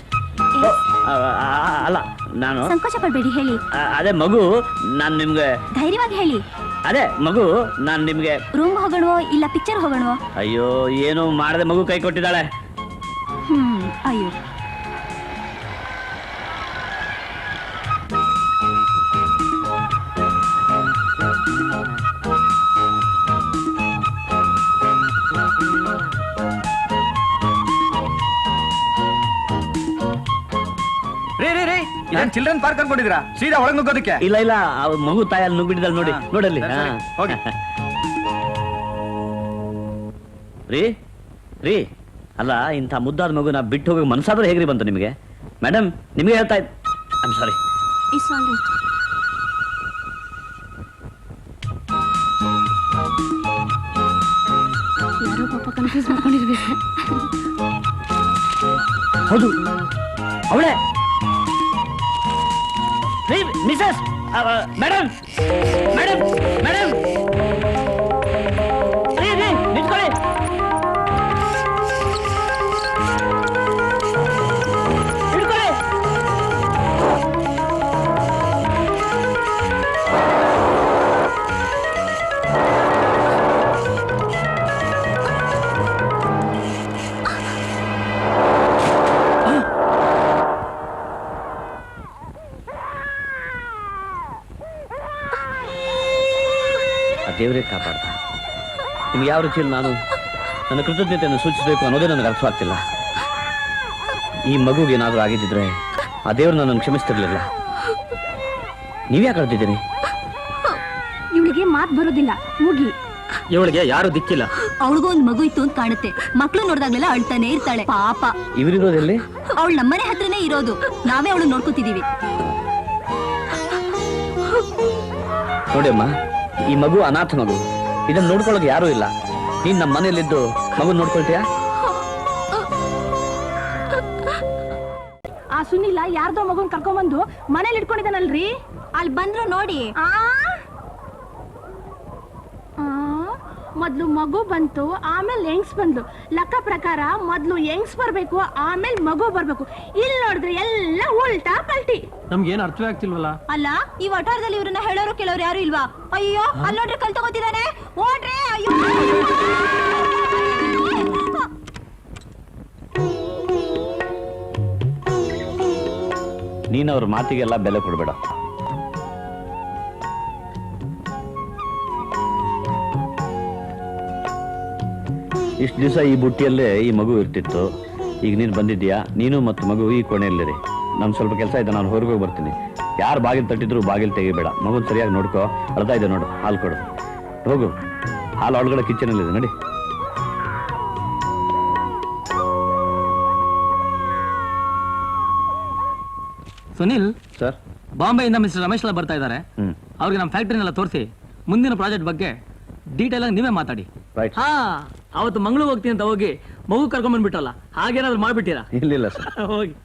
ಅಲ್ಲ, ನಾನು ಸಂಕೋಚ ಪಡ್ಬೇಡಿ, ಹೇಳಿ. ಅದೇ ಮಗು, ನಾನು ನಿಮ್ಗೆ ಧೈರ್ಯವಾಗಿ ಹೇಳಿ. ಅದೇ ಮಗು, ನಾನು ನಿಮ್ಗೆ ರೂಮ್ ಹೋಗೋಣವೋ ಇಲ್ಲ ಪಿಕ್ಚರ್ ಹೋಗೋಣವೋ? ಅಯ್ಯೋ, ಏನು ಮಾಡದೆ ಮಗು ಕೈ ಕೊಟ್ಟಿದ್ದಾಳೆ. ಅಯ್ಯೋ, ಚಿಲ್ಡ್ರನ್ ಪಾರ್ಕ್ ಅನ್ಕೊಂಡಿದ್ದೀರಾ? ಸೀದಾ ಒಳಗ್ ನುಗ್ಗೋದಕ್ಕೆ? ಇಲ್ಲ ಇಲ್ಲ, ಆ ಮಗು ತಾಯಲ್ಲಿ ನುಗ್ಬಿಟ್ಟಿದ್ದಾಳೆ ನೋಡಿ. ನೋಡಲ್ಲಿ. ಹೋಗಿ. ರೀ ರೀ, ಅಲ್ಲ, ಇಂಥ ಮುದ್ದಾದ ಮಗುನ ಬಿಟ್ಟು ಹೋಗಿ ಮನಸ್ಸಾದ್ರೂ ಹೇಗ್ರಿ ಬಂತು ನಿಮಗೆ? ಮೇಡಮ್, ನಿಮಗೆ ಹೇಳ್ತಾ ಇದ್ದೆ. I am sorry. It's all right. ಯಾರೋ ಪಾಪ ಕನ್ಫ್ಯೂಸ್ ಮಾಡ್ಕೊಂಡಿರ್ಬೇಕು. ಹೌದು, ಅವಳೇ. ಮಿಸಸ್ ಮೇಡಮ್, ಮೇಡಮ್, ಮೇಡಮ್, ನಿಂತ್ಕೊಳ್ಳಿ. ಹಿಡ್ಕೊಳ್ಳಿ. ದೇವರೇ ಕಾಪಾಡ್ತಾ. ನಿಮ್ಗೆ ಯಾವ ರೀತಿಯಲ್ಲಿ ನಾನು ನನ್ನ ಕೃತಜ್ಞತೆಯನ್ನು ಸೂಚಿಸಬೇಕು ಅನ್ನೋದೇ ನನಗೆ ಅರ್ಥವಾಗ್ತಿಲ್ಲ. ಈ ಮಗುಗೆ ಏನಾದರೂ ಆಗಿದ್ದಿದ್ರೆ ಆ ದೇವರು ನನ್ನನ್ನು ಕ್ಷಮಿಸ್ತಿರ್ಲಿಲ್ಲ. ನೀವ್ಯಾಕೆ ಅಳ್ತಿದ್ದೀರಿ? ಇವಳಿಗೆ ಮಾತು ಬರೋದಿಲ್ಲ, ಮುಗಿ. ಇವಳಿಗೆ ಯಾರು ದಿಕ್ಕಿಲ್ಲ. ಅವಳಿಗೂ ಒಂದ್ ಮಗು ಇತ್ತು ಅಂತ ಕಾಣುತ್ತೆ. ಮಕ್ಳು ನೋಡ್ದಾಗ್ಲೆಲ್ಲ ಅಳ್ತಾನೆ ಇರ್ತಾಳೆ ಪಾಪ. ಇವರಿರೋದೆಲ್ಲಿ? ಅವಳು ನಮ್ಮನೆ ಹತ್ರನೇ ಇರೋದು, ನಾವೇ ಅವಳು ನೋಡ್ಕೊತಿದೀವಿ. ನೋಡಿ ಅಮ್ಮ, ಈ ಮಗು ಅನಾಥ ಮಗು, ಇದನ್ನ ನೋಡ್ಕೊಳ್ಳೋಕೆ ಯಾರು ಇಲ್ಲ. ನೀನ್ ನಮ್ಮ ಮನೇಲಿದ್ದು ಮಗು ನೋಡ್ಕೊಳ್ತೀಯಾ? ಆ ಸುನಿಲ ಯಾರ್ದೋ ಮಗುನ್ ಕರ್ಕೊಂಬಂದು ಮನೇಲಿ ಇಟ್ಕೊಂಡಿದ್ದಾನಲ್ರಿ. ಅಲ್ಲಿ ಬಂದ್ರು ನೋಡಿ. ಮೊದ್ಲು ಮಗು ಬಂತು, ಆಮೇಲೆ ಯಂಗ್ಸ್ ಬಂದು. ಲೆಕ್ಕ ಪ್ರಕಾರ ಮೊದ್ಲು ಯಂಗ್ಸ್ ಬರ್ಬೇಕು, ಆಮೇಲೆ ಮಗು ಬರ್ಬೇಕು. ಇಲ್ಲಿ ನೋಡಿದ್ರೆ ಎಲ್ಲ ಉಲ್ಟಾ ಪಲ್ಟಿ. ನಮ್ಗೆ ಏನ್ ಅರ್ಥವೇ ಆಗ್ತಿಲ್ವಲ್ಲ. ಅಲ್ಲ, ಈ ವಟಾರದಲ್ಲಿ ಇವ್ರನ್ನ ಹೇಳೋರು ಕೇಳೋರು ಯಾರು ಇಲ್ವಾ? ಅಯ್ಯೋ, ಅಲ್ಲಿ ನೋಡ್ರಿ ಕಲ್ ತಗೋತಿದ್ದಾನೆ, ಓಡ್ರಿ. ಅಯ್ಯೋ, ನೀನ್ ಅವ್ರ ಮಾತಿಗೆಲ್ಲ ಬೆಲೆ ಕೊಡ್ಬೇಡ. ಇಷ್ಟು ದಿವಸ ಈ ಬುಟ್ಟಿಯಲ್ಲೇ ಈ ಮಗು ಇರ್ತಿತ್ತು. ಈಗ ನೀನು ಬಂದಿದ್ಯಾ, ನೀನು ಮತ್ತು ಮಗು ಈ ಕೋಣೆಯಲ್ಲಿರಿ. ನಮ್ಗೆ ಸ್ವಲ್ಪ ಕೆಲಸ ಇದೆ, ನಾನು ಹೊರಗೆ ಹೋಗಿ ಬರ್ತೀನಿ. ಯಾರು ಬಾಗಿಲು ತಟ್ಟಿದ್ರು ಬಾಗಿಲು ತೆಗಿಬೇಡ. ಮಗುನ ಸರಿಯಾಗಿ ನೋಡ್ಕೋ. ಅಳ್ತಾ ಇದೆ ನೋಡು, ಹಾಲು ಕೊಡು. ಹೋಗು, ಹಾಲು ಒಳಗಡೆ ಕಿಚನಲ್ಲಿದೆ ನೋಡಿ. ಸುನಿಲ್ ಸರ್. ಬಾಂಬೆಯಿಂದ ಮಿಸ್ಟರ್ ರಮೇಶ್ ಎಲ್ಲ ಬರ್ತಾ ಇದ್ದಾರೆ. ಹ್ಮ್, ಅವ್ರಿಗೆ ನಮ್ಮ ಫ್ಯಾಕ್ಟ್ರಿನೆಲ್ಲ ತೋರಿಸಿ ಮುಂದಿನ ಪ್ರಾಜೆಕ್ಟ್ ಬಗ್ಗೆ ಡೀಟೇಲ್ ಆಗಿ ನೀವೇ ಮಾತಾಡಿ. ರೈಟ್. ಹಾ, ಅವತ್ತು ಮಂಗಳೂರು ಹೋಗ್ತೀನಿ ಅಂತ ಹೋಗಿ ಮಗು ಕರ್ಕೊಂಡ್ ಬಂದ್ಬಿಟ್ರಲ್ಲ, ಹಾಗೇನಾದ್ರು ಮಾಡ್ಬಿಟ್ಟಿರಾ? ಇಲ್ಲ ಸರ್. ಹೋಗಿ.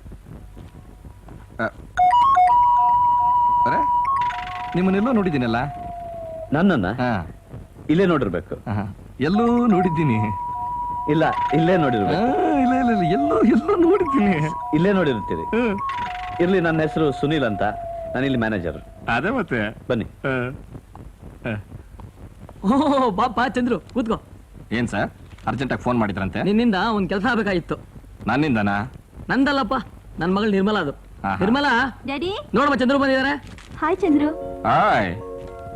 ನಿಮ್ಮನ್ನೆಲ್ಲೋ ನೋಡಿದ್ದೀನಲ್ಲ. ನನ್ನನ್ನ ಹಾ, ಇಲ್ಲೇ ನೋಡಿರ್ಬೇಕು. ಎಲ್ಲೋ ನೋಡಿದ್ದೀನಿ. ಇಲ್ಲ, ಇಲ್ಲೇ ನೋಡಿರ್ಬೇಕು. ಇಲ್ಲ ಇಲ್ಲ ಇಲ್ಲ, ಎಲ್ಲೋ ಎಲ್ಲೋ ನೋಡಿದ್ದೀನಿ. ಇಲ್ಲೇ ನೋಡಿರ್ತೀರಿ. ಇರ್ಲಿ, ನನ್ನ ಹೆಸರು ಸುನೀಲ್ ಅಂತ, ನಾನು ಇಲ್ಲಿ ಮ್ಯಾನೇಜರ್. ಅದೇ ಮತ್ತೆ. ಬನ್ನಿ. ಓಹ್, ಬಾಪಾ ಚಂದ್ರು, ಕೂತ್ಕೋ. ಏನ್ ಸರ್, ಅರ್ಜೆಂಟಾಗಿ ಫೋನ್ ಮಾಡಿದ್ರಂತೆ? ನಿನ್ನಿಂದ ಒಂದ್ ಕೆಲಸ ಆಗ್ಬೇಕಾಗಿತ್ತು. ನನ್ನಿಂದನಾ? ನಂದಲ್ಲಪ್ಪ, ನನ್ ಮಗಳು ನಿರ್ಮಲಾ. ಅದು ನಿರ್ಮಲಾ. ಡ್ಯಾಡಿ. ನೋಡಮ್ಮ, ಚಂದ್ರು ಬಂದಿದ್ದಾರೆ. ಹಾಯ್ ಚಂದ್ರು. ಹಾಯ್.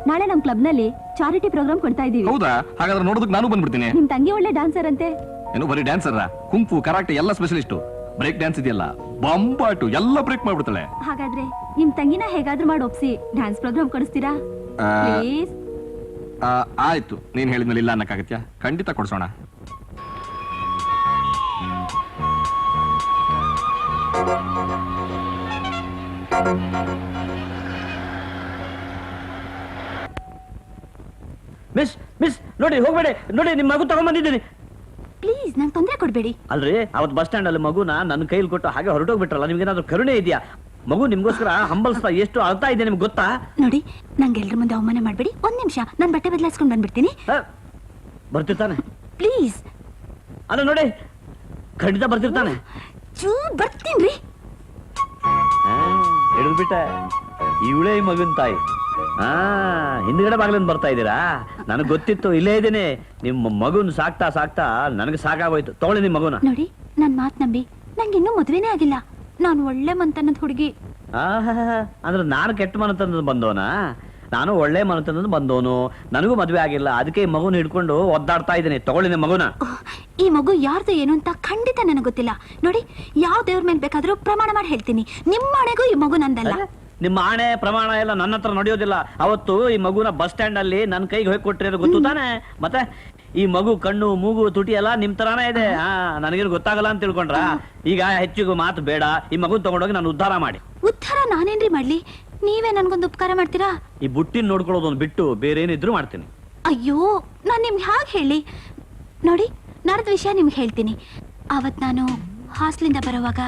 ನಾಳೆ ನಮ್ ಕ್ಲಬ್ ನಲ್ಲಿ ಚಾರಿಟಿ ಪ್ರೋಗ್ರಾಮ್ ಕೊಡ್ತಾ ಇದೀವಿ. ಹೌದಾ? ಹಾಗಾದ್ರೆ ನೋಡೋದಕ್ಕೆ ನಾನು ಬಂದ್ಬಿಡ್ತೀನಿ. ನಿಮ್ ತಂಗಿ ಒಳ್ಳೆ ಡಾನ್ಸರ್ ಅಂತೆ. ಏನು ಬರೀ ಡ್ಯಾನ್ಸರ್? ಕುಂಫು, ಕರಾಟೆ ಎಲ್ಲ ಸ್ಪೆಷಲಿಸ್ಟು. ಬ್ರೇಕ್ ಡ್ಯಾನ್ಸ್ ಇದೆಯಲ್ಲ, ಬಂಬಾಟು ಎಲ್ಲ ಬ್ರೇಕ್ ಮಾಡ್ಬಿಡ್ತಾಳೆ. ಹಾಗಾದ್ರೆ ನಿಮ್ ತಂಗಿನ ಹೇಗಾದ್ರೂ ಮಾಡಿ ಒಪ್ಸಿ ಡ್ಯಾನ್ಸ್ ಪ್ರೋಗ್ರಾಮ್ ಕೊಡಿಸ್ತೀರಾ ಪ್ಲೀಸ್? ಆಯ್ತು, ನೀನ್ ಹೇಳಿದ್ಮೇಲೆ ಇಲ್ಲ ಅನ್ನಕ್ಕಾಗತ್ಯಾ? ಖಂಡಿತ ಕೊಡ್ಸೋಣ. ಮಿಸ್ ಮಿಸ್ ನೋಡಿ, ಹೋಗ್ಬೇಡಿ. ನೋಡಿ, ನಿಮ್ ಮಗು ತಗೊಂಡ್ಬಂದಿದ್ದೀನಿ. ಪ್ಲೀಸ್, ನಂಗೆ ತೊಂದರೆ ಕೊಡ್ಬೇಡಿ. ಅಲ್ರಿ, ಅವತ್ ಬಸ್ ಸ್ಟ್ಯಾಂಡ್ ಅಲ್ಲಿ ಮಗುನ ನನ್ನ ಕೈಲಿ ಕೊಟ್ಟು ಹಾಗೆ ಹೊರಟೋಗ್ಬಿಟ್ರಲ್ಲ. ನಿಮ್ಗೇನಾದ್ರೂ ಕರುಣೆ ಇದೆಯಾ? ಮಗು ನಿಮ್ಗೋಸ್ಕರ ಹಂಬಲ್ಸ್ತಾ ಎಷ್ಟು ಅಳ್ತಾ ಇದೆ ನಿಮ್ಗೆ ಗೊತ್ತಾ? ನೋಡಿ, ನಂಗೆ ಎಲ್ರ ಮುಂದೆ ಅವಮಾನ ಮಾಡ್ಬೇಡಿ. ಒಂದ್ ನಿಮಿಷ, ನಾನ್ ಬಟ್ಟೆ ಬದಲಾಯಿಸ್ಕೊಂಡ್ ಬಂದ್ಬಿಡ್ತೀನಿ. ಬರ್ತಿರ್ತಾನೆ ಪ್ಲೀಸ್. ಅಲ್ಲ ನೋಡಿ, ಖಂಡಿತ ಬರ್ತಿರ್ತಾನೆ. ಬರ್ತೀನ್ರಿ. ಹಿಡಿದ್ಬಿಟ್ಟೆ, ಇವಳೇ ಈ ಮಗನ್ ತಾಯಿ. ಹಿಂದ್ಗಡೆ ಬಾಗ್ಲಿಂದ ಬರ್ತಾ ಇದ್ದೀರಾ? ನನಗ್ ಗೊತ್ತಿತ್ತು, ಇಲ್ಲೇ ಇದ್ದೀನಿ. ನಿಮ್ಮ ಮಗುನ್ ಸಾಕ್ತಾ ಸಾಕ್ತಾ ನನಗೆ ಸಾಕಾಗೋಯ್ತು. ತಗೊಳ್ಳಿ ನಿಮ್ ಮಗುನ. ನೋಡಿ, ನನ್ ಮಾತ್ ನಂಬಿ, ನಂಗೆ ಇನ್ನೂ ಮದ್ವೆನೇ ಆಗಿಲ್ಲ. ನಾನು ಒಳ್ಳೆ ಮನ್ತನದ ಹುಡುಗಿ. ಅಂದ್ರೆ ನಾನು ಕೆಟ್ಟ ಮನತನದ ಬಂದೋನಾ? ನಾನು ಒಳ್ಳೆ ಮನತನದ ಬಂದೋನು. ನನಗೂ ಮದ್ವೆ ಆಗಿಲ್ಲ, ಅದಕ್ಕೆ ಈ ಮಗುನ ಹಿಡ್ಕೊಂಡು ಒದ್ದಾಡ್ತಾ ಇದ್ದೀನಿ. ತಗೊಳ್ಳಿ ನಿಮ್ ಮಗುನ. ಈ ಮಗು ಯಾರ್ದು ಏನು ಅಂತ ಖಂಡಿತ ನನಗೆ ಗೊತ್ತಿಲ್ಲ. ನೋಡಿ, ಯಾವ ದೇವ್ರ ಮೇಲೆ ಬೇಕಾದ್ರೂ ಪ್ರಮಾಣ ಮಾಡಿ ಹೇಳ್ತೀನಿ, ನಿಮ್ಮ ಆಣೆಗೂ ಈ ಮಗು ನಂದಲ್ಲ. ನಿಮ್ಮ ಆಣೆ ಪ್ರಮಾಣ ಎಲ್ಲ ನನ್ನ ಹತ್ರ ನಡೆಯೋದಿಲ್ಲ. ಅವತ್ತು ಈ ಮಗುನ ಬಸ್ ಸ್ಟ್ಯಾಂಡ್ ಅಲ್ಲಿ ನನ್ನ ಕೈಗೆ ಹೋಗಿ ಕೊಟ್ರಿ, ಗೊತ್ತು ತಾನೆ? ಮತ್ತೆ ಈ ಮಗು ಕಣ್ಣು ಮೂಗು ತುಟಿ ಎಲ್ಲ ನಿಮ್ ತರಾನೇ ಇದೆ. ನನಗೇನು ಗೊತ್ತಾಗಲ್ಲ ಅಂತ ತಿಳ್ಕೊಂಡ್ರ? ಈಗ ಹೆಚ್ಚಿಗೂ ಮಾತು ಬೇಡ, ಈ ಮಗುನ್ ತಗೊಂಡೋಗಿ ನಾನು ಉದ್ಧಾರ ಮಾಡಿ. ಉದ್ಧಾರ ನಾನೇನ್ರಿ ಮಾಡ್ಲಿ? ನೀವೇ ನನ್ಗೊಂದು ಉಪಕಾರ ಮಾಡ್ತೀರಾ? ಈ ಬುಟ್ಟಿನ ನೋಡ್ಕೊಳ್ಳೋದೊಂದು ಬಿಟ್ಟು ಬೇರೆ ಏನಿದ್ರು ಮಾಡ್ತೀನಿ. ಅಯ್ಯೋ, ನಾನ್ ನಿಮ್ಗೆ ಹಾಗೆ ಹೇಳಿ. ನೋಡಿ, ನಡೆದ ವಿಷಯ ನಿಮ್ಗೆ ಹೇಳ್ತೀನಿ. ಅವತ್ ನಾನು ಹಾಸ್ಟ್ಲಿಂದ ಬರುವಾಗ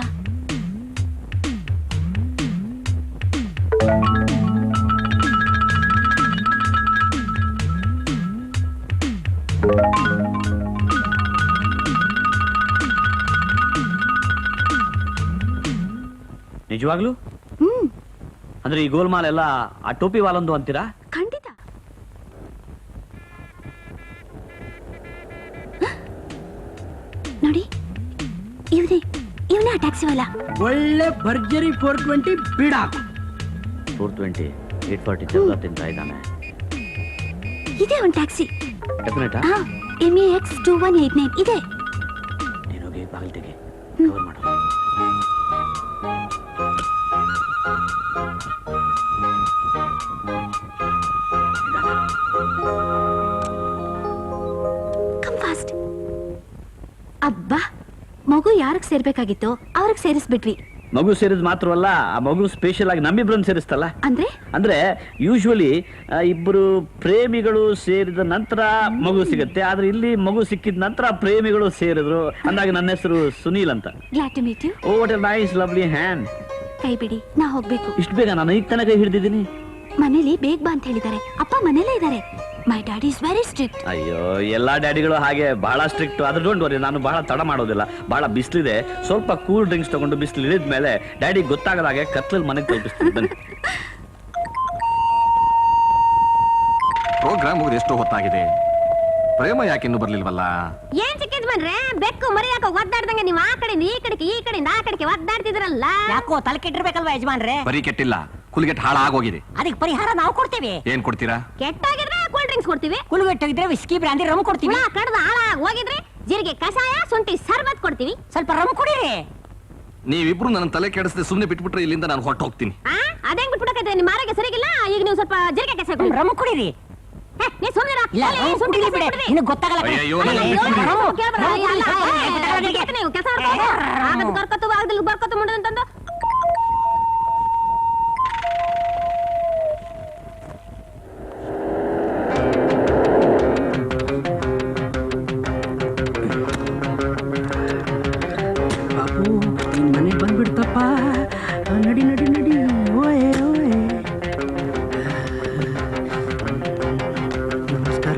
ನಿಜವಾಗ್ಲು? ಅಂದ್ರೆ ಈ ಗೋಲ್ಮಾಲ್ ಎಲ್ಲ ಆ ಟೋಪಿ ವಾಲಂದು ಅಂತೀರಾ? ಖಂಡಿತ. ನೋಡಿ, ಇವನೇ ಆ ಟ್ಯಾಕ್ಸಿ ವಾಲ. ಒಳ್ಳೆ ಭರ್ಜರಿ 420 ಬೀಡ. 420 840 ಚೌದ ತಿಂತಾ ಇದ್ದಾನೆ. ಇದೇ ಒಂದು ಟ್ಯಾಕ್ಸಿ. ಡೆಫಿನೆಟ್. MEX 2189 ಇದೆ. ನೀನು ಹೋಗಿ ಬಾಗಿಲು ತೆಗಿ, ಕವರ್ ಮಾಡು. Come fast. ಅಬ್ಬಾ ಮಗು ಯಾರಿಗೆ ಸೇರ್ಬೇಕಾಗಿತ್ತು ಅವ್ರಿಗೆ ಸೇರಿಸ್ಬಿಟ್ವಿ. ಮಗು ಸೇರಿದ್ ಮಾತ್ರವಲ್ಲ, ಆ ಮಗು ಸ್ಪೆಷಲ್ ಆಗಿ ನಮ್ಮಿಬ್ರನ್ನ ಸೇರಿಸ್ತಲ್ಲ. ಅಂದ್ರೆ ಅಂದ್ರೆ ಯೂಶುವಲಿ ಇಬ್ಬರು ಪ್ರೇಮಿಗಳು ಸೇರಿದ ನಂತರ ಮಗು ಸಿಗುತ್ತೆ, ಆದ್ರೆ ಇಲ್ಲಿ ಮಗು ಸಿಕ್ಕಿದ ನಂತರ ಪ್ರೇಮಿಗಳು ಸೇರಿದ್ರು. ಅಂದಾಗ ನನ್ನ ಹೆಸರು ಸುನೀಲ್ ಅಂತ. Glad to meet you. Oh what a nice lovely hand. ಕೈ ಬಿಡಿ, ನಾ ಹೋಗ್ಬೇಕು. ಇಷ್ಟು ಬೇಗ ನಾನು ಈಗ ತನಕ ಹಿಡಿದಿದ್ದೀನಿ. ಮನೇಲಿ ಬೇಗ ಬಾ ಅಂತ ಹೇಳಿದ್ದಾರೆ. ಅಪ್ಪ ಮನೇಲೇ ಇದ್ದಾರೆ. ಮೈ ಡ್ಯಾಡಿ ಇಸ್ ವೆರಿ ಸ್ಟ್ರಿಕ್ಟ್. ಅಯ್ಯೋ, ಎಲ್ಲಾ ಡ್ಯಾಡಿಗಳು ಹಾಗೆ ಬಹಳ ಸ್ಟ್ರಿಕ್ಟ್. ಆದ್ರೆ ಡೋಂಟ್ ವರಿ, ನಾನು ಬಹಳ ತಡ ಮಾಡೋದಿಲ್ಲ. ಬಹಳ ಬಿಸಿಲಿದೆ, ಸ್ವಲ್ಪ ಕೂಲ್ ಡ್ರಿಂಕ್ಸ್ ತಗೊಂಡು ಬಿಸಿಲು ಇಳಿದ ಮೇಲೆ ಡ್ಯಾಡಿ ಗೊತ್ತಾಗದ ಹಾಗೆ ಕತ್ಲಲ್ಲಿ ಮನೆಗೆ ತಲುಪಿಸ್ತೀನಿ. ಬನ್ನಿ. ಪ್ರೋಗ್ರಾಮ್ ಮುಗಿದು ಎಷ್ಟು ಹೊತ್ತಾಗಿದೆ, ಪ್ರೇಮ ಯಾಕೆ ಇನ್ನೂ ಬರ್ಲಿಲ್ವಲ್ಲ? ಏನ್ ಸಿಕ್ಕಿದ್ ಬನ್ರೆ ಬೆಕ್ಕು ಮರಿ ಯಾಕೋ ಒದ್ದಾಡ್ದಂಗ ನೀವ್ ಆ ಕಡೆಯಿಂದ ಈ ಕಡೆಗೆ ಈ ಕಡೆಯಿಂದ ಆ ಕಡೆಗೆ ಒದ್ದಾಡ್ತಿದ್ರಲ್ಲ. ಯಾಕೋ ತಲೆ ಕೆಟ್ಟಿರ್ಬೇಕಲ್ವಾ ಯಜಮಾನ್ರೆ? ಬರೀ ಕೆಟ್ಟಿಲ್ಲ, ಕುಲ್ಗೆಟ್ ಹಾಳಾಗೋಗಿದೆ. ಅದಕ್ಕೆ ಪರಿಹಾರ ನಾವು ಕೊಡ್ತೇವೆ. ಏನ್ ಕೊಡ್ತೀರಾ? ಕೆಟ್ಟಾಗಿದ್ರೆ ಕೂಲ್ ಡ್ರಿಂಕ್ಸ್ ಕೊಡ್ತೀವಿ. ಕುಲುಗೆಟ್ಟೋಗಿದ್ರೆ ವಿಸ್ಕಿ ಬ್ರಾಂದಿ ರಮ್ ಕೊಡ್ತೀವಿ. ಹುಳ ಕಡ್ದು ಹಾಳಾಗಿ ಹೋಗಿದ್ರೆ ಜೀರಿಗೆ ಕಷಾಯ ಶುಂಠಿ ಸರ್ಬತ್ ಕೊಡ್ತೀವಿ. ಸ್ವಲ್ಪ ರಮ್ ಕುಡೀರಿ. ನೀವಿಬ್ರು ನನ್ನ ತಲೆ ಕೆಡಿಸದೆ ಸುಮ್ಮನೆ ಬಿಟ್ಬಿಟ್ರೆ ಇಲ್ಲಿಂದ ನಾನು ಹೊರಟು ಹೋಗ್ತೀನಿ. ಅದೇಂಗ್ ಬಿಟ್ಬಿಡಕೈತೆ, ನಿಮ್ಮ ಆರೋಗ್ಯ ಸರಿಗಿಲ್ಲ. ಈಗ ನೀವು ಸ್ವಲ್ಪ ಜೀರಿಗೆ ಕಷಾಯ ಕೊಡಿ. ರಮ್ ಕುಡೀರಿ. ನೀ ಸುಮ್ಮನೆ ಇಲ್ಲ, ರಮ್ ಕುಡೀರಿ ಬಿಡಿ. ನಿನಗೆ ಗೊತ್ತಾಗಲ್ಲ. ಅಯ್ಯಯ್ಯೋ, ನನ್ನ ಬಿಟ್ಬಿಡಿ. ಬರ್ಕೊತು ಆಗದಲ್ಲಿ ಬರ್ಕೊತು ಮುಂಡಂತಂದು ಬಾಬು ನಿನ್ ಮನೆಗೆ ಬಂದ್ಬಿಡ್ತಪ್ಪ. ನಡಿ ನಡಿ ನಡಿ. ಓಯ್ ಓಯ್. ನಮಸ್ಕಾರ.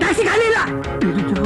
ಟ್ಯಾಕ್ಸಿ ಖಾಲಿ ಇಲ್ಲ. ಅಯ್ಯೋ.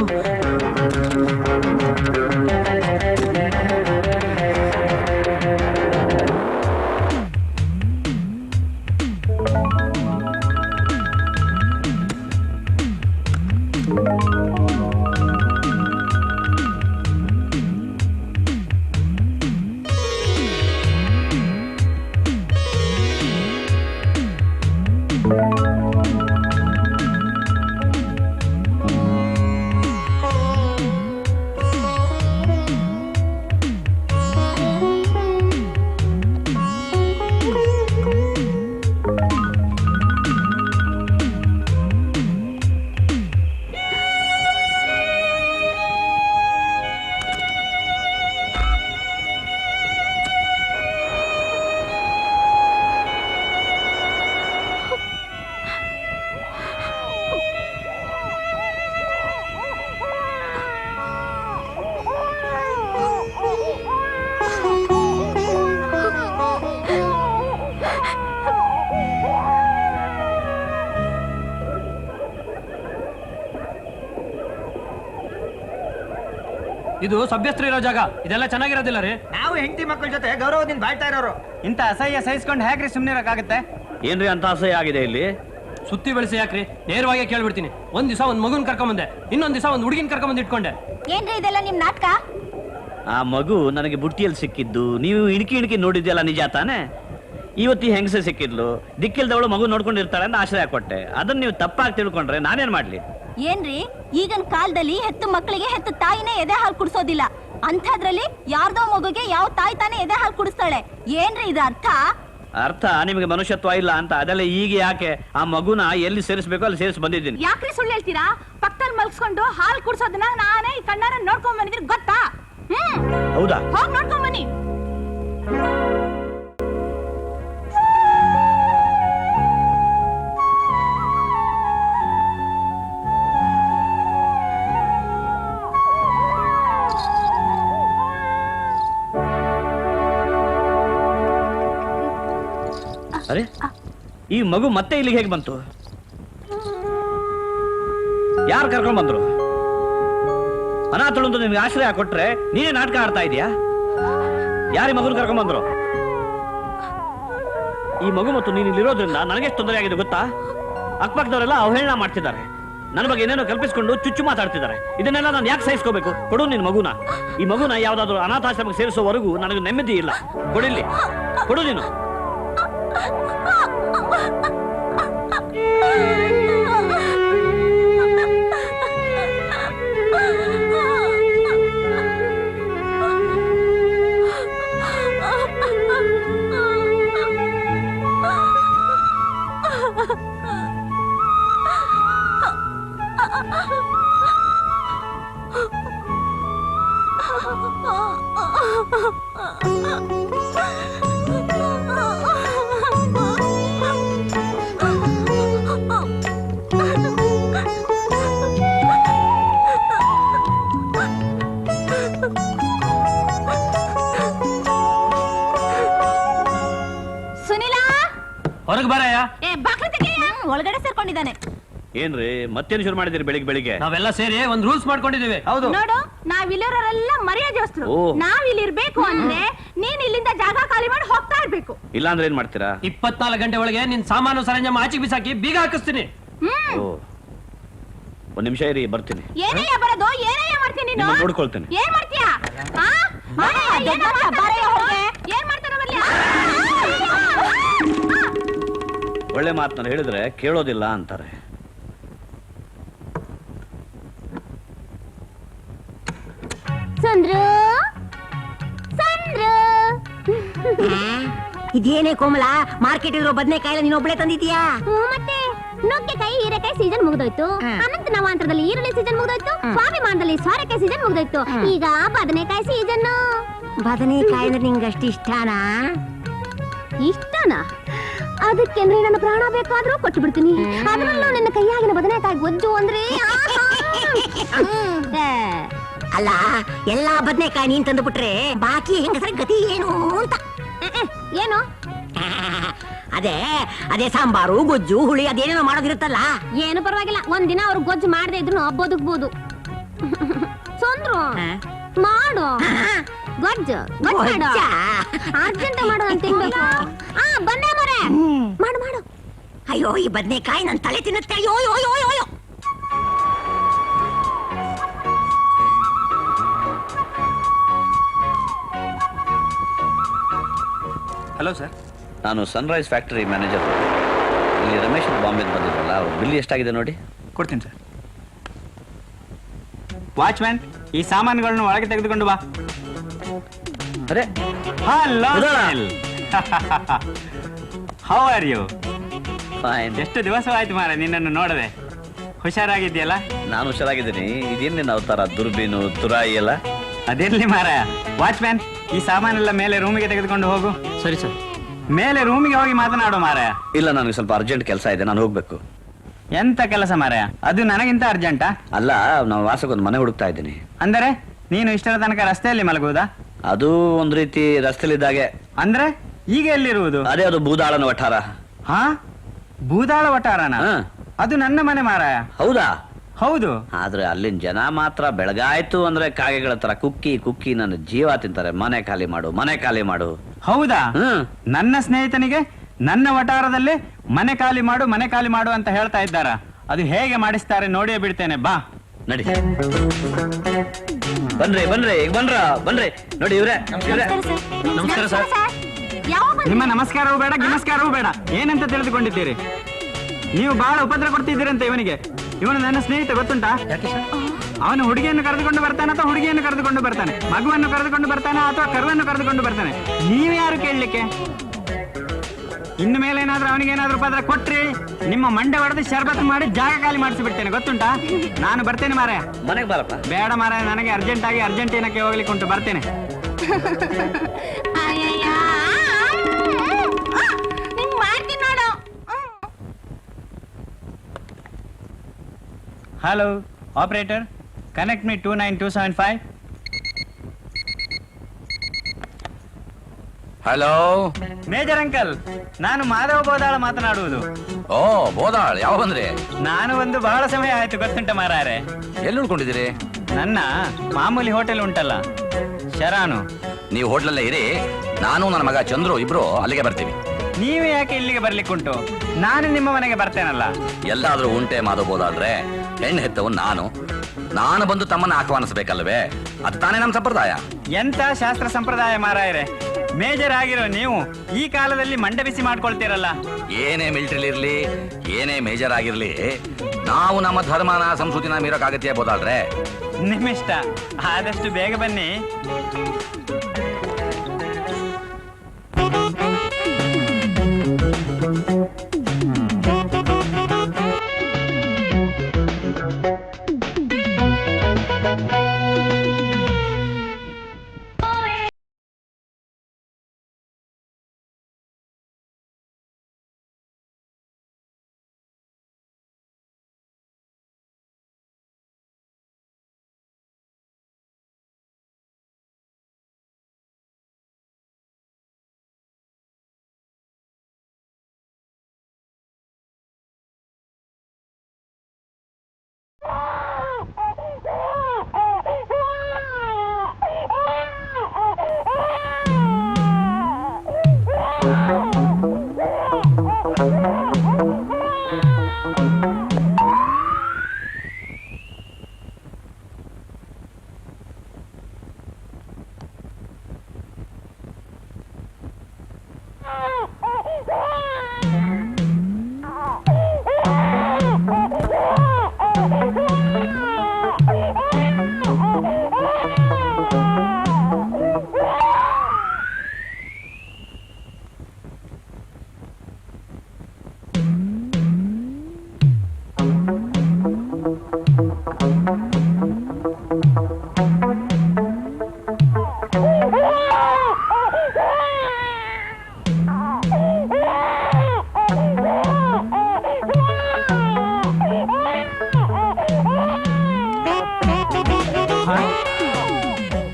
ಇದು ಸಭ್ಯಸ್ತ್ರ ಇರೋ ಜಾಗ, ಇದೆಲ್ಲ ಚೆನ್ನಾಗಿರೋದಿಲ್ಲ ರೀ. ನಾವು ಹೆಂಡತಿ ಮಕ್ಕಳ ಜೊತೆ ಗೌರವದಿಂದ ಬಾಳ್ತಾ ಇರೋರು. ಇಂಥ ಅಸಹ್ಯ ಸಹಿಸ್ಕೊಂಡು ಹೇಗ್ರಿ ಸುಮ್ಮನೆ ಇರಕ್ಕಾಗತ್ತೆ? ಏನ್ರಿ ಅಂತ ಅಸಹ್ಯ ಆಗಿದೆ ಇಲ್ಲಿ? ಸುತ್ತಿ ಬೆಳೆಸಿ ಯಾಕ್ರಿ, ನೇರವಾಗಿ ಕೇಳ್ಬಿಡ್ತೀನಿ. ಒಂದ್ ದಿವಸ ಒಂದ್ ಮಗುನ್ ಕರ್ಕೊಂಬಂದೆ, ಇನ್ನೊಂದ್ ದಿವಸ ಒಂದ್ ಹುಡುಗಿನ ಕರ್ಕೊಂಬಂದು ಇಟ್ಕೊಂಡೆ. ಏನ್ರಿ ಇದೆಲ್ಲ ನಿಮ್ ನಾಟಕ? ಆ ಮಗು ನನಗೆ ಬುಟ್ಟಿಯಲ್ಲಿ ಸಿಕ್ಕಿದ್ದು ನೀವು ಇಣಕಿ ನೋಡಿದ್ಯಲ್ಲ, ನಿಜ ತಾನೆ? ಇವತ್ತಿ ಹೆಂಗಸೆ ಸಿಕ್ಕಿದ್ಲು, ದಿಕ್ಕಿಲ್ದವಳು ಮಗು ನೋಡ್ಕೊಂಡಿರ್ತಾಳೆ ಅಂತ ಆಶ್ರಯ ಕೊಟ್ಟೆ. ಅದನ್ನ ನೀವು ತಪ್ಪಾಗಿ ತಿಳ್ಕೊಂಡ್ರೆ ನಾನೇನ್ ಮಾಡ್ಲಿ? ಏನ್ರಿ ಈಗಿನ ಕಾಲದಲ್ಲಿ ಹೆತ್ತ ಮಕ್ಕಳಿಗೆ ಹೆತ್ತ ತಾಯಿನೇ ಎದೆ ಹಾಲು ಕುಡಿಸೋದಿಲ್ಲ, ಅಂಥದ್ರಲ್ಲಿ ಯಾರ್ದೋ ಮಗುಗೆ ಯಾವ ತಾಯಿ ತಾನೇ ಎದೆ ಹಾಲು ಕುಡಿಸ್ತಾಳೆ. ಏನ್ರಿ ಇದು ಅರ್ಥ? ಅರ್ಥ ನಿಮಗೆ ಮನುಷ್ಯತ್ವ ಇಲ್ಲ ಅಂತ. ಅದೆಲ್ಲ ಈಗ ಯಾಕೆ? ಆ ಮಗುನ ಎಲ್ಲಿ ಸೇರಿಸ್ಬೇಕು ಅಲ್ಲಿ ಸೇರಿಸಿ ಬಂದಿದ್ದೀನಿ. ಯಾಕ್ರಿ ಸುಳ್ಳು ಹೇಳ್ತೀರಾ? ಪಕ್ಕದಲ್ಲಿ ಮಲ್ಸ್ಕೊಂಡು ಹಾಲು ಕುಡಿಸೋದನ್ನ ನಾನೇ ಈ ಕಣ್ಣಾರ ನೋಡ್ಕೊಂಡ್ ಬಂದಿದ್ರೆ ಗೊತ್ತಾ? ಹೌದಾ? ಹೋಗ್ ನೋಡ್ಕೊಂಡ್ ಬನ್ನಿ. ಅರೆ, ಈ ಮಗು ಮತ್ತೆ ಇಲ್ಲಿಗೆ ಹೇಗೆ ಬಂತು? ಯಾರು ಕರ್ಕೊಂಡ್ ಬಂದ್ರು? ಅನಾಥಳು ಅಂತ ನಿಮ್ಗೆ ಆಶ್ರಯ ಕೊಟ್ರೆ ನೀನೇ ನಾಟಕ ಆಡ್ತಾ ಇದೀಯಾ? ಯಾರಿ ಮಗುನ ಕರ್ಕೊಂಡ್ ಬಂದ್ರು? ಈ ಮಗು ಮತ್ತು ನೀನು ಇಲ್ಲಿರೋದ್ರಿಂದ ನನಗೆಷ್ಟು ತೊಂದರೆ ಆಗಿದೆ ಗೊತ್ತಾ? ಅಕ್ಕಪಕ್ಕದವರೆಲ್ಲ ಅವಹೇಳನ ಮಾಡ್ತಿದ್ದಾರೆ, ನನ್ನ ಬಗ್ಗೆ ಏನೇನೋ ಕಲ್ಪಿಸ್ಕೊಂಡು ಚುಚ್ಚು ಮಾತಾಡ್ತಿದ್ದಾರೆ. ಇದನ್ನೆಲ್ಲ ನಾನು ಯಾಕೆ ಸಹಿಸ್ಕೋಬೇಕು? ಕೊಡು ನಿನ್ ಮಗುನ. ಈ ಮಗುನ ಯಾವ್ದಾದ್ರು ಅನಾಥಾಶ್ರಮಕ್ಕೆ ಸೇರಿಸೋವರೆಗೂ ನನಗೆ ನೆಮ್ಮದಿ ಇಲ್ಲ. ಕೊಡಿಲ್ಲಿ, ಕೊಡು ನೀನು. ಸುನಿಲಾ, ಹೊರಗೆ ಬರಯ್ಯ. ಬಾಕ್ಲ ತೆಗೆಯ. ಒಳಗಡೆ ಸೇರ್ಕೊಂಡಿದ್ದಾನೆ. ಏನ್ರಿ ಮತ್ತೇನು ಶುರು ಮಾಡಿದಿರಿ ಬೆಳಿಗ್ಗೆ ನಾವೆಲ್ಲ ಸೇರಿ ಒಂದ್ ರೂಲ್ಸ್ ಮಾಡ್ಕೊಂಡಿದೀವಿ. ಹೌದು. ನೋಡು, ನಾವಿಲ್ಲಿರೋರೆಲ್ಲ ಮರ್ಯಾದೆಸ್ತರು. ಓ. ನಾವಿಲ್ಲಿರ್ಬೇಕು ಅಂದ್ರೆ ನೀನ್ ಇಲ್ಲಿಂದ ಜಾಗ ಖಾಲಿ ಮಾಡಿ ಹೋಗ್ತಾ ಇರ್ಬೇಕು. ಇಲ್ಲ ಅಂದ್ರೆ ಏನ್ ಮಾಡ್ತೀರಾ? 24 ಗಂಟೆ ಒಳಗೆ ನಿನ್ ಸಾಮಾನು ಸರಂಜಾಮ ಆಚೆಗೆ ಬಿಸಾಕಿ ಬೀಗ ಹಾಕಿಸ್ತೀನಿ. ಓ ಒಂದ್ ನಿಮಿಷ ಇರಿ, ಬರ್ತೀನಿ. ಏನಯ್ಯ ಬರೋದು? ಏನಯ್ಯ ಮಾಡ್ತೀನಿ ನೀನು? ನಿಮ್ಮನ್ನ ನೋಡ್ಕೊಳ್ತೇನೆ. ಏನ್ ಮಾಡ್ತೀಯ? ಏನ್ ಮಾಡ್ತಾನ ಬರ್ಲಿ? ಒಳ್ಳೆ ಮಾತನ್ನ ಹೇಳಿದ್ರೆ ಕೇಳೋದಿಲ್ಲ ಅಂತಾರೆ. ಸಂದ್ರು ಸಂದ್ರು ಇದೇನೇ ಕೋಮಲ, ಮಾರ್ಕೆಟ್ ಇರೋ ಬದನೆಕಾಯಿ ನೀನ್ ಒಬ್ಳೆ ತಂದಿದ್ಯಾ? ಮತ್ತೆ ನುಗ್ಗೆಕಾಯಿ ಹೀರೆಕಾಯಿ ಸೀಸನ್ ಮುಗ್ದೋಯ್ತು. ಅನಂತ ನವಾಂತರದಲ್ಲಿ ಈರುಳ್ಳಿ ಸೀಸನ್ ಮುಗ್ದೋಯ್ತು. ಸ್ವಾಭಿಮಾನದಲ್ಲಿ ಸೋರೆಕಾಯಿ ಸೀಸನ್ ಮುಗ್ದೋಯ್ತು. ಈಗ ಬದನೆಕಾಯಿ ಸೀಸನ್. ಬದನೆಕಾಯಿ ಅಂದ್ರೆ ನಿಂಗೆ ಅಷ್ಟು ಇಷ್ಟನಾ? ಇಷ್ಟನಾ? ಅದಕ್ಕೆ ನನ್ನ ಪ್ರಾಣ ಬೇಕಾದ್ರೂ ಕೊಟ್ಟು ಬಿಡ್ತೀನಿ. ಅದರಲ್ಲೂ ನಿನ್ನ ಕೈಯಾಗಿನ ಬದನೆಕಾಯಿ ಗೊಜ್ಜು ಅಂದ್ರೆ ಅಲ್ಲ, ಎಲ್ಲಾ ಬದನೆಕಾಯಿ ನೀನ್ ತಂದು ಬಿಟ್ರೆ ಬಾಕಿ ಹೆಂಗಸರ ಗತಿ ಏನು ಅಂತ. ಏನು? ಅದೇ ಅದೇ ಸಾಂಬಾರು, ಗೊಜ್ಜು, ಹುಳಿ ಅದೇನೇನೋ ಮಾಡೋದಿರುತ್ತಲ್ಲ. ಏನು ಪರವಾಗಿಲ್ಲ, ಒಂದಿನ ಅವ್ರು ಗೊಜ್ಜು ಮಾಡದೆ ಇದ್ರು ಬದುಕ್ಬೋದು. ಸಂದ್ರು ಮಾಡು ಗೊಜ್ಜು ಮಾಡು. ಅರ್ಜೆಂಟ್ ಮಾಡು ಅಂತ ತಿನ್ಬೇಕು. ಬಂದೆ ಮರೆ ಮಾಡು ಮಾಡು. ಅಯ್ಯೋ, ಈ ಬದನೆಕಾಯಿ ನನ್ ತಲೆ ತಿನ್ನುತ್ತೆ. ಅಯ್ಯೋ ಅಯ್ಯೋ ಅಯ್ಯೋ ಅಯ್ಯೋ. Hello sir. ನಾನು ಸನ್ರೈಸ್ ಫ್ಯಾಕ್ಟರಿ ಮ್ಯಾನೇಜರ್. ಇಲ್ಲಿ ರಮೇಶ್ ಬಾಂಬೆ ಬಂದಿದ್ರಲ್ಲ, ಅವ್ರ ಬಿಲ್ ಎಷ್ಟಾಗಿದೆ ನೋಡಿ. ಕೊಡ್ತೀನಿ ಸರ್. ವಾಚ್ಮ್ಯಾನ್, ಈ ಸಾಮಾನುಗಳನ್ನು ಒಳಗೆ ತೆಗೆದುಕೊಂಡು ಬಾ. ಅರೆ hello, how are you? Fine. ಎಷ್ಟು ದಿವಸವಾಯ್ತು ಮಾರ ನಿನ್ನನ್ನು ನೋಡದೆ. ಹುಷಾರಾಗಿದ್ಯಲ್ಲ? ನಾನು ಹುಷಾರಾಗಿದ್ದೀನಿ. ಇದೇನು ನಿನ್ನ ಅವತಾರ, ದುರ್ಬೀನು ತುರಾಯಿ ಎಲ್ಲ? ಅದಿರ್ಲಿ ಮಾರ. ವಾಚ್ಮ್ಯಾನ್, ಈ ಸಾಮಾನೆಲ್ಲ ಮೇಲೆ ರೂಮಿಗೆ ತೆಗೆದುಕೊಂಡು ಹೋಗು. ಸರಿ ಸರ್. ಮೇಲೆ ರೂಮಿಗೆ ಹೋಗಿ ಮಾತನಾಡೋ ಮಾರಾಯ. ಇಲ್ಲ, ನನಗೆ ಸ್ವಲ್ಪ ಅರ್ಜೆಂಟ್ ಕೆಲಸ ಇದೆ, ನಾನು ಹೋಗ್ಬೇಕು. ಎಂತ ಕೆಲಸ ಮಾರಾಯ? ಅದು ನನಗಿಂತ ಅರ್ಜೆಂಟಾ? ಅಲ್ಲ, ನಾವು ವಾಸಕ್ಕೊಂದು ಮನೆ ಹುಡುಕ್ತಾ ಇದ್ದೀನಿ. ಅಂದರೆ ನೀನು ಇಷ್ಟರ ತನಕ ರಸ್ತೆಯಲ್ಲಿ ಮಲಗುವುದಾ? ಅದು ಒಂದ್ ರೀತಿ ರಸ್ತೆಲಿದ್ದಾಗೆ. ಅಂದ್ರೆ ಈಗ ಎಲ್ಲಿರುವುದು? ಅದೇ ಅದು ಬೂದಾಳನ ವಠಾರ. ಹಾ, ಬೂದಾಳ ವಠಾರನ? ಹಾ. ಅದು ನನ್ನ ಮನೆ ಮಾರಾಯ. ಹೌದಾ? ಹೌದು. ಆದ್ರೆ ಅಲ್ಲಿನ ಜನ ಮಾತ್ರ ಬೆಳಗಾಯ್ತು ಅಂದ್ರೆ ಕಾಗೆಗಳ ತರ ಕುಕ್ಕಿ ಕುಕ್ಕಿ ನನ್ನ ಜೀವ ತಿಂತಾರೆ. ಮನೆ ಖಾಲಿ ಮಾಡು, ಮನೆ ಖಾಲಿ ಮಾಡು. ಹೌದಾ? ಹ್ಮ್. ನನ್ನ ಸ್ನೇಹಿತನಿಗೆ ನನ್ನ ವಠಾರದಲ್ಲಿ ಮನೆ ಖಾಲಿ ಮಾಡು, ಮನೆ ಖಾಲಿ ಮಾಡು ಅಂತ ಹೇಳ್ತಾ ಇದ್ದಾರ. ಅದು ಹೇಗೆ ಮಾಡಿಸ್ತಾರೆ ನೋಡಿಯೇ ಬಿಡ್ತೇನೆ. ಬಾ ನಡಿ. ಬನ್ರಿ ಬನ್ರಿ, ಈಗ ಬನ್ರಿ ನೋಡಿ ಇವ್ರೆ. ನಮಸ್ಕಾರ ಸರ್. ನಿಮ್ಮ ನಮಸ್ಕಾರವೂ ಬೇಡ, ಗಿಮಸ್ಕಾರವೂ ಬೇಡ. ಏನಂತ ತಿಳಿದುಕೊಂಡಿದ್ದೀರಿ? ನೀವು ಬಹಳ ಉಪದ್ರ ಕೊಡ್ತಿದ್ದೀರಂತೆ ಇವನಿಗೆ. ಇವನು ನನ್ನ ಸ್ನೇಹಿತ, ಗೊತ್ತುಂಟಾ? ಅವನು ಹುಡುಗಿಯನ್ನು ಕರೆದುಕೊಂಡು ಬರ್ತಾನೆ ಅಥವಾ ಹುಡುಗಿಯನ್ನು ಕರೆದುಕೊಂಡು ಬರ್ತಾನೆ, ಮಗುವನ್ನು ಕರೆದುಕೊಂಡು ಬರ್ತಾನೆ ಅಥವಾ ಕರುವನ್ನು ಕರೆದುಕೊಂಡು ಬರ್ತಾನೆ. ನೀವ್ಯಾರು ಕೇಳಲಿಕ್ಕೆ? ಇನ್ನು ಮೇಲೆ ಏನಾದ್ರೂ ಅವನಿಗೇನಾದ್ರೂ ಉಪದ್ರ ಕೊಟ್ರಿ ನಿಮ್ಮ ಮಂಡೆ ಹೊಡೆದು ಶರ್ಬತ್ ಮಾಡಿ ಜಾಗ ಖಾಲಿ ಮಾಡಿಸಿ ಬಿಡ್ತೇನೆ, ಗೊತ್ತುಂಟಾ? ನಾನು ಬರ್ತೇನೆ ಮಾರಾಯ. ಮನೆಗೆ ಬಾರಪ್ಪ. ಬೇಡ ಮಾರಾಯ, ನನಗೆ ಅರ್ಜೆಂಟ್ ಆಗಿ ಅರ್ಜೆಂಟೀನಕ್ಕೆ ಹೋಗ್ಲಿಕ್ಕೆ ಉಂಟು, ಬರ್ತೇನೆ. ಮಾಡ್ತೀನಿ ನೋಡು. Hello operator, connect me 29275. Hello. Major uncle, ನಾನು ಮಾಧವ ಬೋದಾಳ ಮಾತನಾಡುವುದು. ಓ ಬೋದಾಳ್, ಯಾವ ಬಂದ್ರಿ? ನಾನು ಒಂದು ಬಹಳ ಸಮಯ ಆಯ್ತು, ಗೊತ್ತುಂಟ ಮಾರಾರೆ. ಎಲ್ಲಿ ಉಳ್ಕೊಂಡಿದ್ದೀರಿ? ನನ್ನ ಮಾಮೂಲಿ ಹೋಟೆಲ್ ಉಂಟಲ್ಲ, ಶರಾನು. ನೀವು ಹೋಟ್ಲಲ್ಲೇ ಇರಿ, ನಾನು ನನ್ನ ಮಗ ಚಂದ್ರು ಇಬ್ರು ಅಲ್ಲಿಗೆ ಬರ್ತೀವಿ. ನೀವೇ ಯಾಕೆ ಇಲ್ಲಿಗೆ ಬರ್ಲಿಕ್ಕುಂಟು? ನಾನು ನಿಮ್ಮ ಮನೆಗೆ ಬರ್ತೇನಲ್ಲ. ಎಲ್ಲಾದ್ರೂ ಉಂಟೆ ಮಾಧವಬೋದಾಳ್ರೆ, ಹೆಣ್ಣು ಹೆತ್ತವನ್ ನಾನು ಬಂದು ತಮ್ಮನ್ನ ಆಹ್ವಾನಿಸಬೇಕಲ್ವೇ? ಅದು ತಾನೇ ನಮ್ಮ ಸಂಪ್ರದಾಯ. ಎಂತ ಶಾಸ್ತ್ರ ಸಂಪ್ರದಾಯ ಮಾರಾಯರೆ. ಮೇಜರ್ ಆಗಿರೋ ನೀವು ಈ ಕಾಲದಲ್ಲಿ ಮಂಡೆ ಬಿಸಿ ಮಾಡ್ಕೊಳ್ತೀರಲ್ಲ. ಏನೇ ಮಿಲಿಟರಿ ಇರ್ಲಿ, ಏನೇ ಮೇಜರ್ ಆಗಿರ್ಲಿ, ನಾವು ನಮ್ಮ ಧರ್ಮನ ಸಂಸ್ಕೃತಿನ ಮೀರೋಕ್ಕಾಗತ್ಯ ಬೋದಾಳ್ರೆ? ನಿಮ್ಮಿಷ್ಟ. ಆದಷ್ಟು ಬೇಗ ಬನ್ನಿ.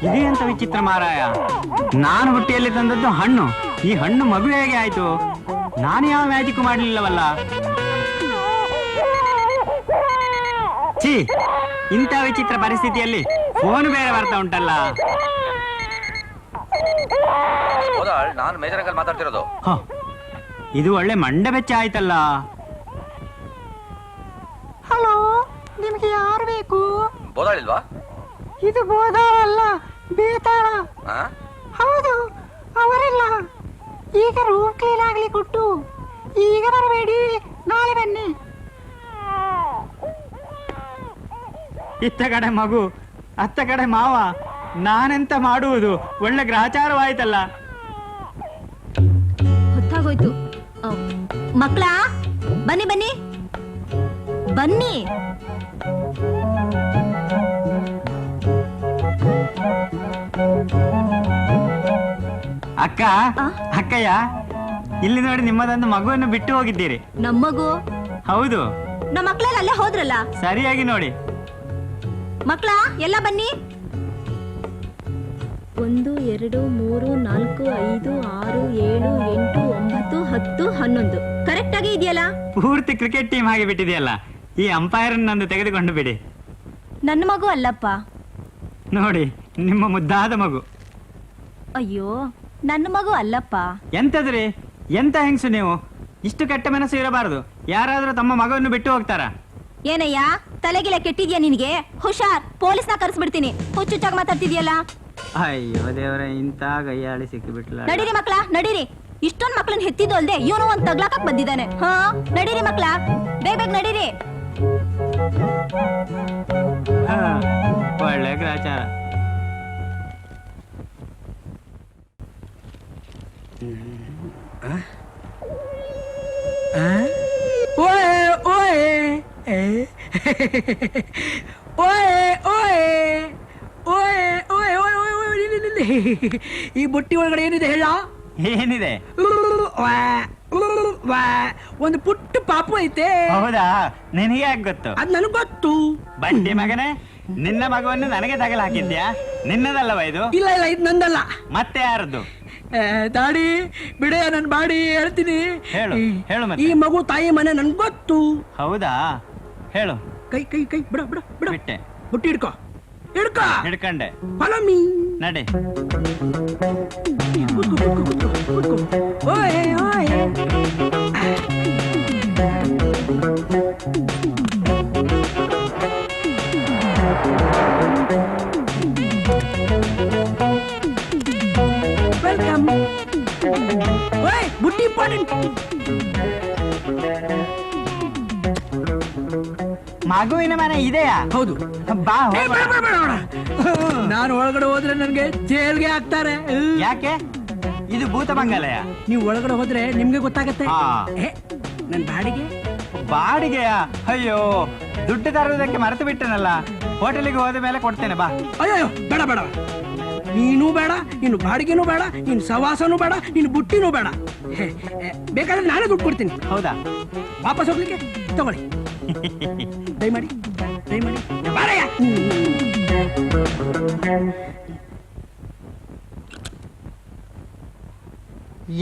ಇದೇ ಅಂತ ವಿಚಿತ್ರ ಮಾರಾಯ. ನಾನು ಹುಟ್ಟಿಯಲ್ಲಿ ತಂದದ್ದು ಹಣ್ಣು, ಈ ಹಣ್ಣು ಮಗು ಹೇಗೆ ಆಯ್ತು? ನಾನು ಯಾವ ಮ್ಯಾಜಿಕ್ ಮಾಡಲಿಲ್ಲವಲ್ಲ. ಛೀ, ಇಂಥ ವಿಚಿತ್ರ ಪರಿಸ್ಥಿತಿಯಲ್ಲಿ ಫೋನ್ ಬೇರೆ ಬರ್ತಾ ಉಂಟಲ್ಲ. ನಾನು ಮೇಜರ್ ಅಂಕಲ್ ಮಾತಾಡ್ತಿರೋದು. ಇದು ಒಳ್ಳೆ ಮಂಡ ಬೆಚ್ಚ ಆಯ್ತಲ್ಲ. ಹಲೋ, ನಿಮ್ಗೆ ಯಾರು ಬೇಕು? ಬೋದಾಳಿಲ್ವಾ? ಇದು ಬೋದಾಳ ಅಲ್ಲ, ಬೇತಾಳ. ಹೌದು, ಅವರಿಲ್ಲ. ಈಗ ರೂಮ್ ಕ್ಲೀನ್ ಆಗ್ಲಿ ಕೊಟ್ಟು, ಈಗ ಬರಬೇಡಿ, ನಾಳೆ ಬನ್ನಿ. ಇತ್ತ ಕಡೆ ಮಗು, ಅತ್ತ ಕಡೆ ಮಾವ, ನಾನೆಂತ ಮಾಡುವುದು? ಒಳ್ಳೆ ಗ್ರಹಚಾರವಾಯ್ತಲ್ಲ. ಹೊತ್ತಾಗೋಯ್ತು. ಮಕ್ಕಳ ಬನ್ನಿ ಬನ್ನಿ ಬನ್ನಿ. ಅಕ್ಕ, ಅಕ್ಕಯ್ಯ, ಇಲ್ಲಿ ನೋಡಿ, ನಿಮ್ಮದೊಂದು ಮಗುವನ್ನು ಬಿಟ್ಟು ಹೋಗಿದ್ದೀರಿ. ನಮ್ಮಗು? ಹೌದು. ನಮ್ಮ ಮಕ್ಕಳೆಲ್ಲ ಅಲ್ಲೇ ಹೋದ್ರಲ್ಲ. ಸರಿಯಾಗಿ ನೋಡಿ. ಮಕ್ಕಳ ಎಲ್ಲ ಬನ್ನಿ. 1 2 3 4 5 6 7 8 9 10 11 ಕರೆಕ್ಟ್ ಆಗಿ ಇದೆಯಲ್ಲ? ಪೂರ್ತಿ ಕ್ರಿಕೆಟ್ ಟೀಮ್ ಆಗಿ ಬಿಟ್ಟಿದೆಯಲ್ಲ. ಈ ಅಂಪೈರ್ ನಂದು ತೆಗೆದುಕೊಂಡು ಬಿಡಿ. ನನ್ನ ಮಗು ಅಲ್ಲಪ್ಪ. ನೋಡಿ, ನಿಮ್ಮ ಮುದ್ದಾದ ಮಗು. ಅಯ್ಯೋ, ನನ್ನ ಮಗು ಅಲ್ಲಪ್ಪ. ಎಂತದ್ರಿ, ಎಂತ ಹೆಂಗಸು ನೀವು? ಇಷ್ಟು ಕೆಟ್ಟ ಮನಸ್ಸು ಇರಬಾರದು. ಯಾರಾದ್ರೂ ತಮ್ಮ ಮಗವನ್ನು ಬಿಟ್ಟು ಹೋಗ್ತಾರ? ಏನಯ್ಯ, ತಲೆಗಿಲ್ಲ ಕೆಟ್ಟಿದ್ಯಾ ನಿನ್ಗೆ? ಹುಷಾರ್, ಪೊಲೀಸ್ನ ಕರೆಸ್ಬಿಡ್ತೀನಿ. ಹುಚ್ಚುಚ್ಚಾಗಿ ಮಾತಾಡ್ತಿದ್ಯಲ್ಲ. ಅಯ್ಯೋ ದೇವರ, ಇಂತ ಗಯ್ಯಾಳಿ ಸಿಕ್ಕಿಬಿಟ್ಲ. ನಡೀರಿ ಮಕ್ಳ, ನಡೀರಿ. ಇಷ್ಟೊಂದ್ ಮಕ್ಳನ್ನ ಹೆತ್ತಿದ್ದು ಅಲ್ದೆ ಇವನು ಒಂದ್ ತಗ್ಲಾಕಕ್ ಬಂದಿದ್ದಾನೆ. ಹಾ, ನಡೀರಿ ಮಕ್ಳ, ಬೇಗ ಬೇಗ ನಡೀರಿ. ಒಳ್ಳೆ ಗ್ರಾಚಾರ. ಈ ಬುಟ್ಟಿ ಒಳಗಡೆ ಏನಿದೆ ಹೇಳ? ಏನಿದೆ? ಒಂದು ಪುಟ್ಟ ಪಾಪು ಐತೆ. ಹೌದಾ? ನಿನಗೆ ಯಾಕೆ ಗೊತ್ತು? ಅದ್ ನನಗ್ ಗೊತ್ತು. ಬಂಡಿ ಮಗನೇ, ನಿನ್ನ ಮಗುವನ್ನು ನನಗೆ ತಗಲು ಹಾಕಿದ್ಯಾ? ನಿನ್ನದಲ್ಲವ ಇದು? ಇಲ್ಲ ಇಲ್ಲ, ಇದು ನಂದಲ್ಲ. ಮತ್ತೆ ಯಾರದ್ದು? ದಾಡಿ ಬಿಡೆ, ನನ್ ಬಾಡಿ ಹೇಳ್ತೀನಿ. ಹೇಳು, ಹೇಳು ಮತ್ತೆ. ಈ ಮಗು ತಾಯಿ ಮನೆ ನನ್ ಗೊತ್ತು. ಹೌದಾ? ಹೇಳು. ಕೈ ಕೈ ಕೈ ಬಿಡ ಬಿಡ ಬಿಡ. ಬಿಟ್ಟೆ. ಬುಟ್ಟಿ ಹಿಡ್ಕೋ, ಹಿಡ್ಕೋ. ಹಿಡ್ಕಂಡೆ. Follow me. ನಡೆ. ಕೂತ್ಕೋ, ಕೂತ್ಕೋ, ಕೂತ್ಕೋ, ಕೂತ್ಕೋ. ಓಯ್ ಓಯ್. ವೆಲ್ಕಮ್. ಓಯ್, ಬುಟ್ಟಿ ಇಂಪಾರ್ಟೆಂಟ್. ಮಗುವಿನ ಮನೆ ಇದೆಯಾ? ಹೌದು. ಬಾ. ನಾನು ಒಳಗಡೆ ಹೋದ್ರೆ ನನ್ಗೆ ಜೈಲ್ಗೆ ಹಾಕ್ತಾರೆ. ಯಾಕೆ? ಇದು ಭೂತ ಬಂಗಲೆಯ? ನೀವು ಒಳಗಡೆ ಹೋದ್ರೆ ನಿಮ್ಗೆ ಗೊತ್ತಾಗತ್ತೆ. ನನ್ ಬಾಡಿಗೆ? ಬಾಡಿಗೆಯ? ಅಯ್ಯೋ, ದುಡ್ಡು ತರುವುದಕ್ಕೆ ಮರೆತು ಬಿಟ್ಟನಲ್ಲ. ಹೋಟೆಲಿಗೆ ಹೋದ ಮೇಲೆ ಕೊಡ್ತೇನೆ, ಬಾ. ಅಯ್ಯೋ, ಬೇಡ ಬೇಡ. ನೀನು ಬೇಡ, ನೀನು ಬಾಡಿಗೆನೂ ಬೇಡ, ನೀನು ಸವಾಸನೂ ಬೇಡ, ನೀನು ಬುಟ್ಟಿನೂ ಬೇಡ. ಬೇಕಾದ್ರೆ ನಾನೇ ದುಡ್ಡು ಕೊಡ್ತೀನಿ. ಹೌದಾ? ವಾಪಸ್ ಹೋಗ್ಲಿಕ್ಕೆ ತಗೊಳ್ಳಿ. ದಯಮಾಡಿ, ದಯಮಾಡಿ. ಬಾರಯ್ಯ.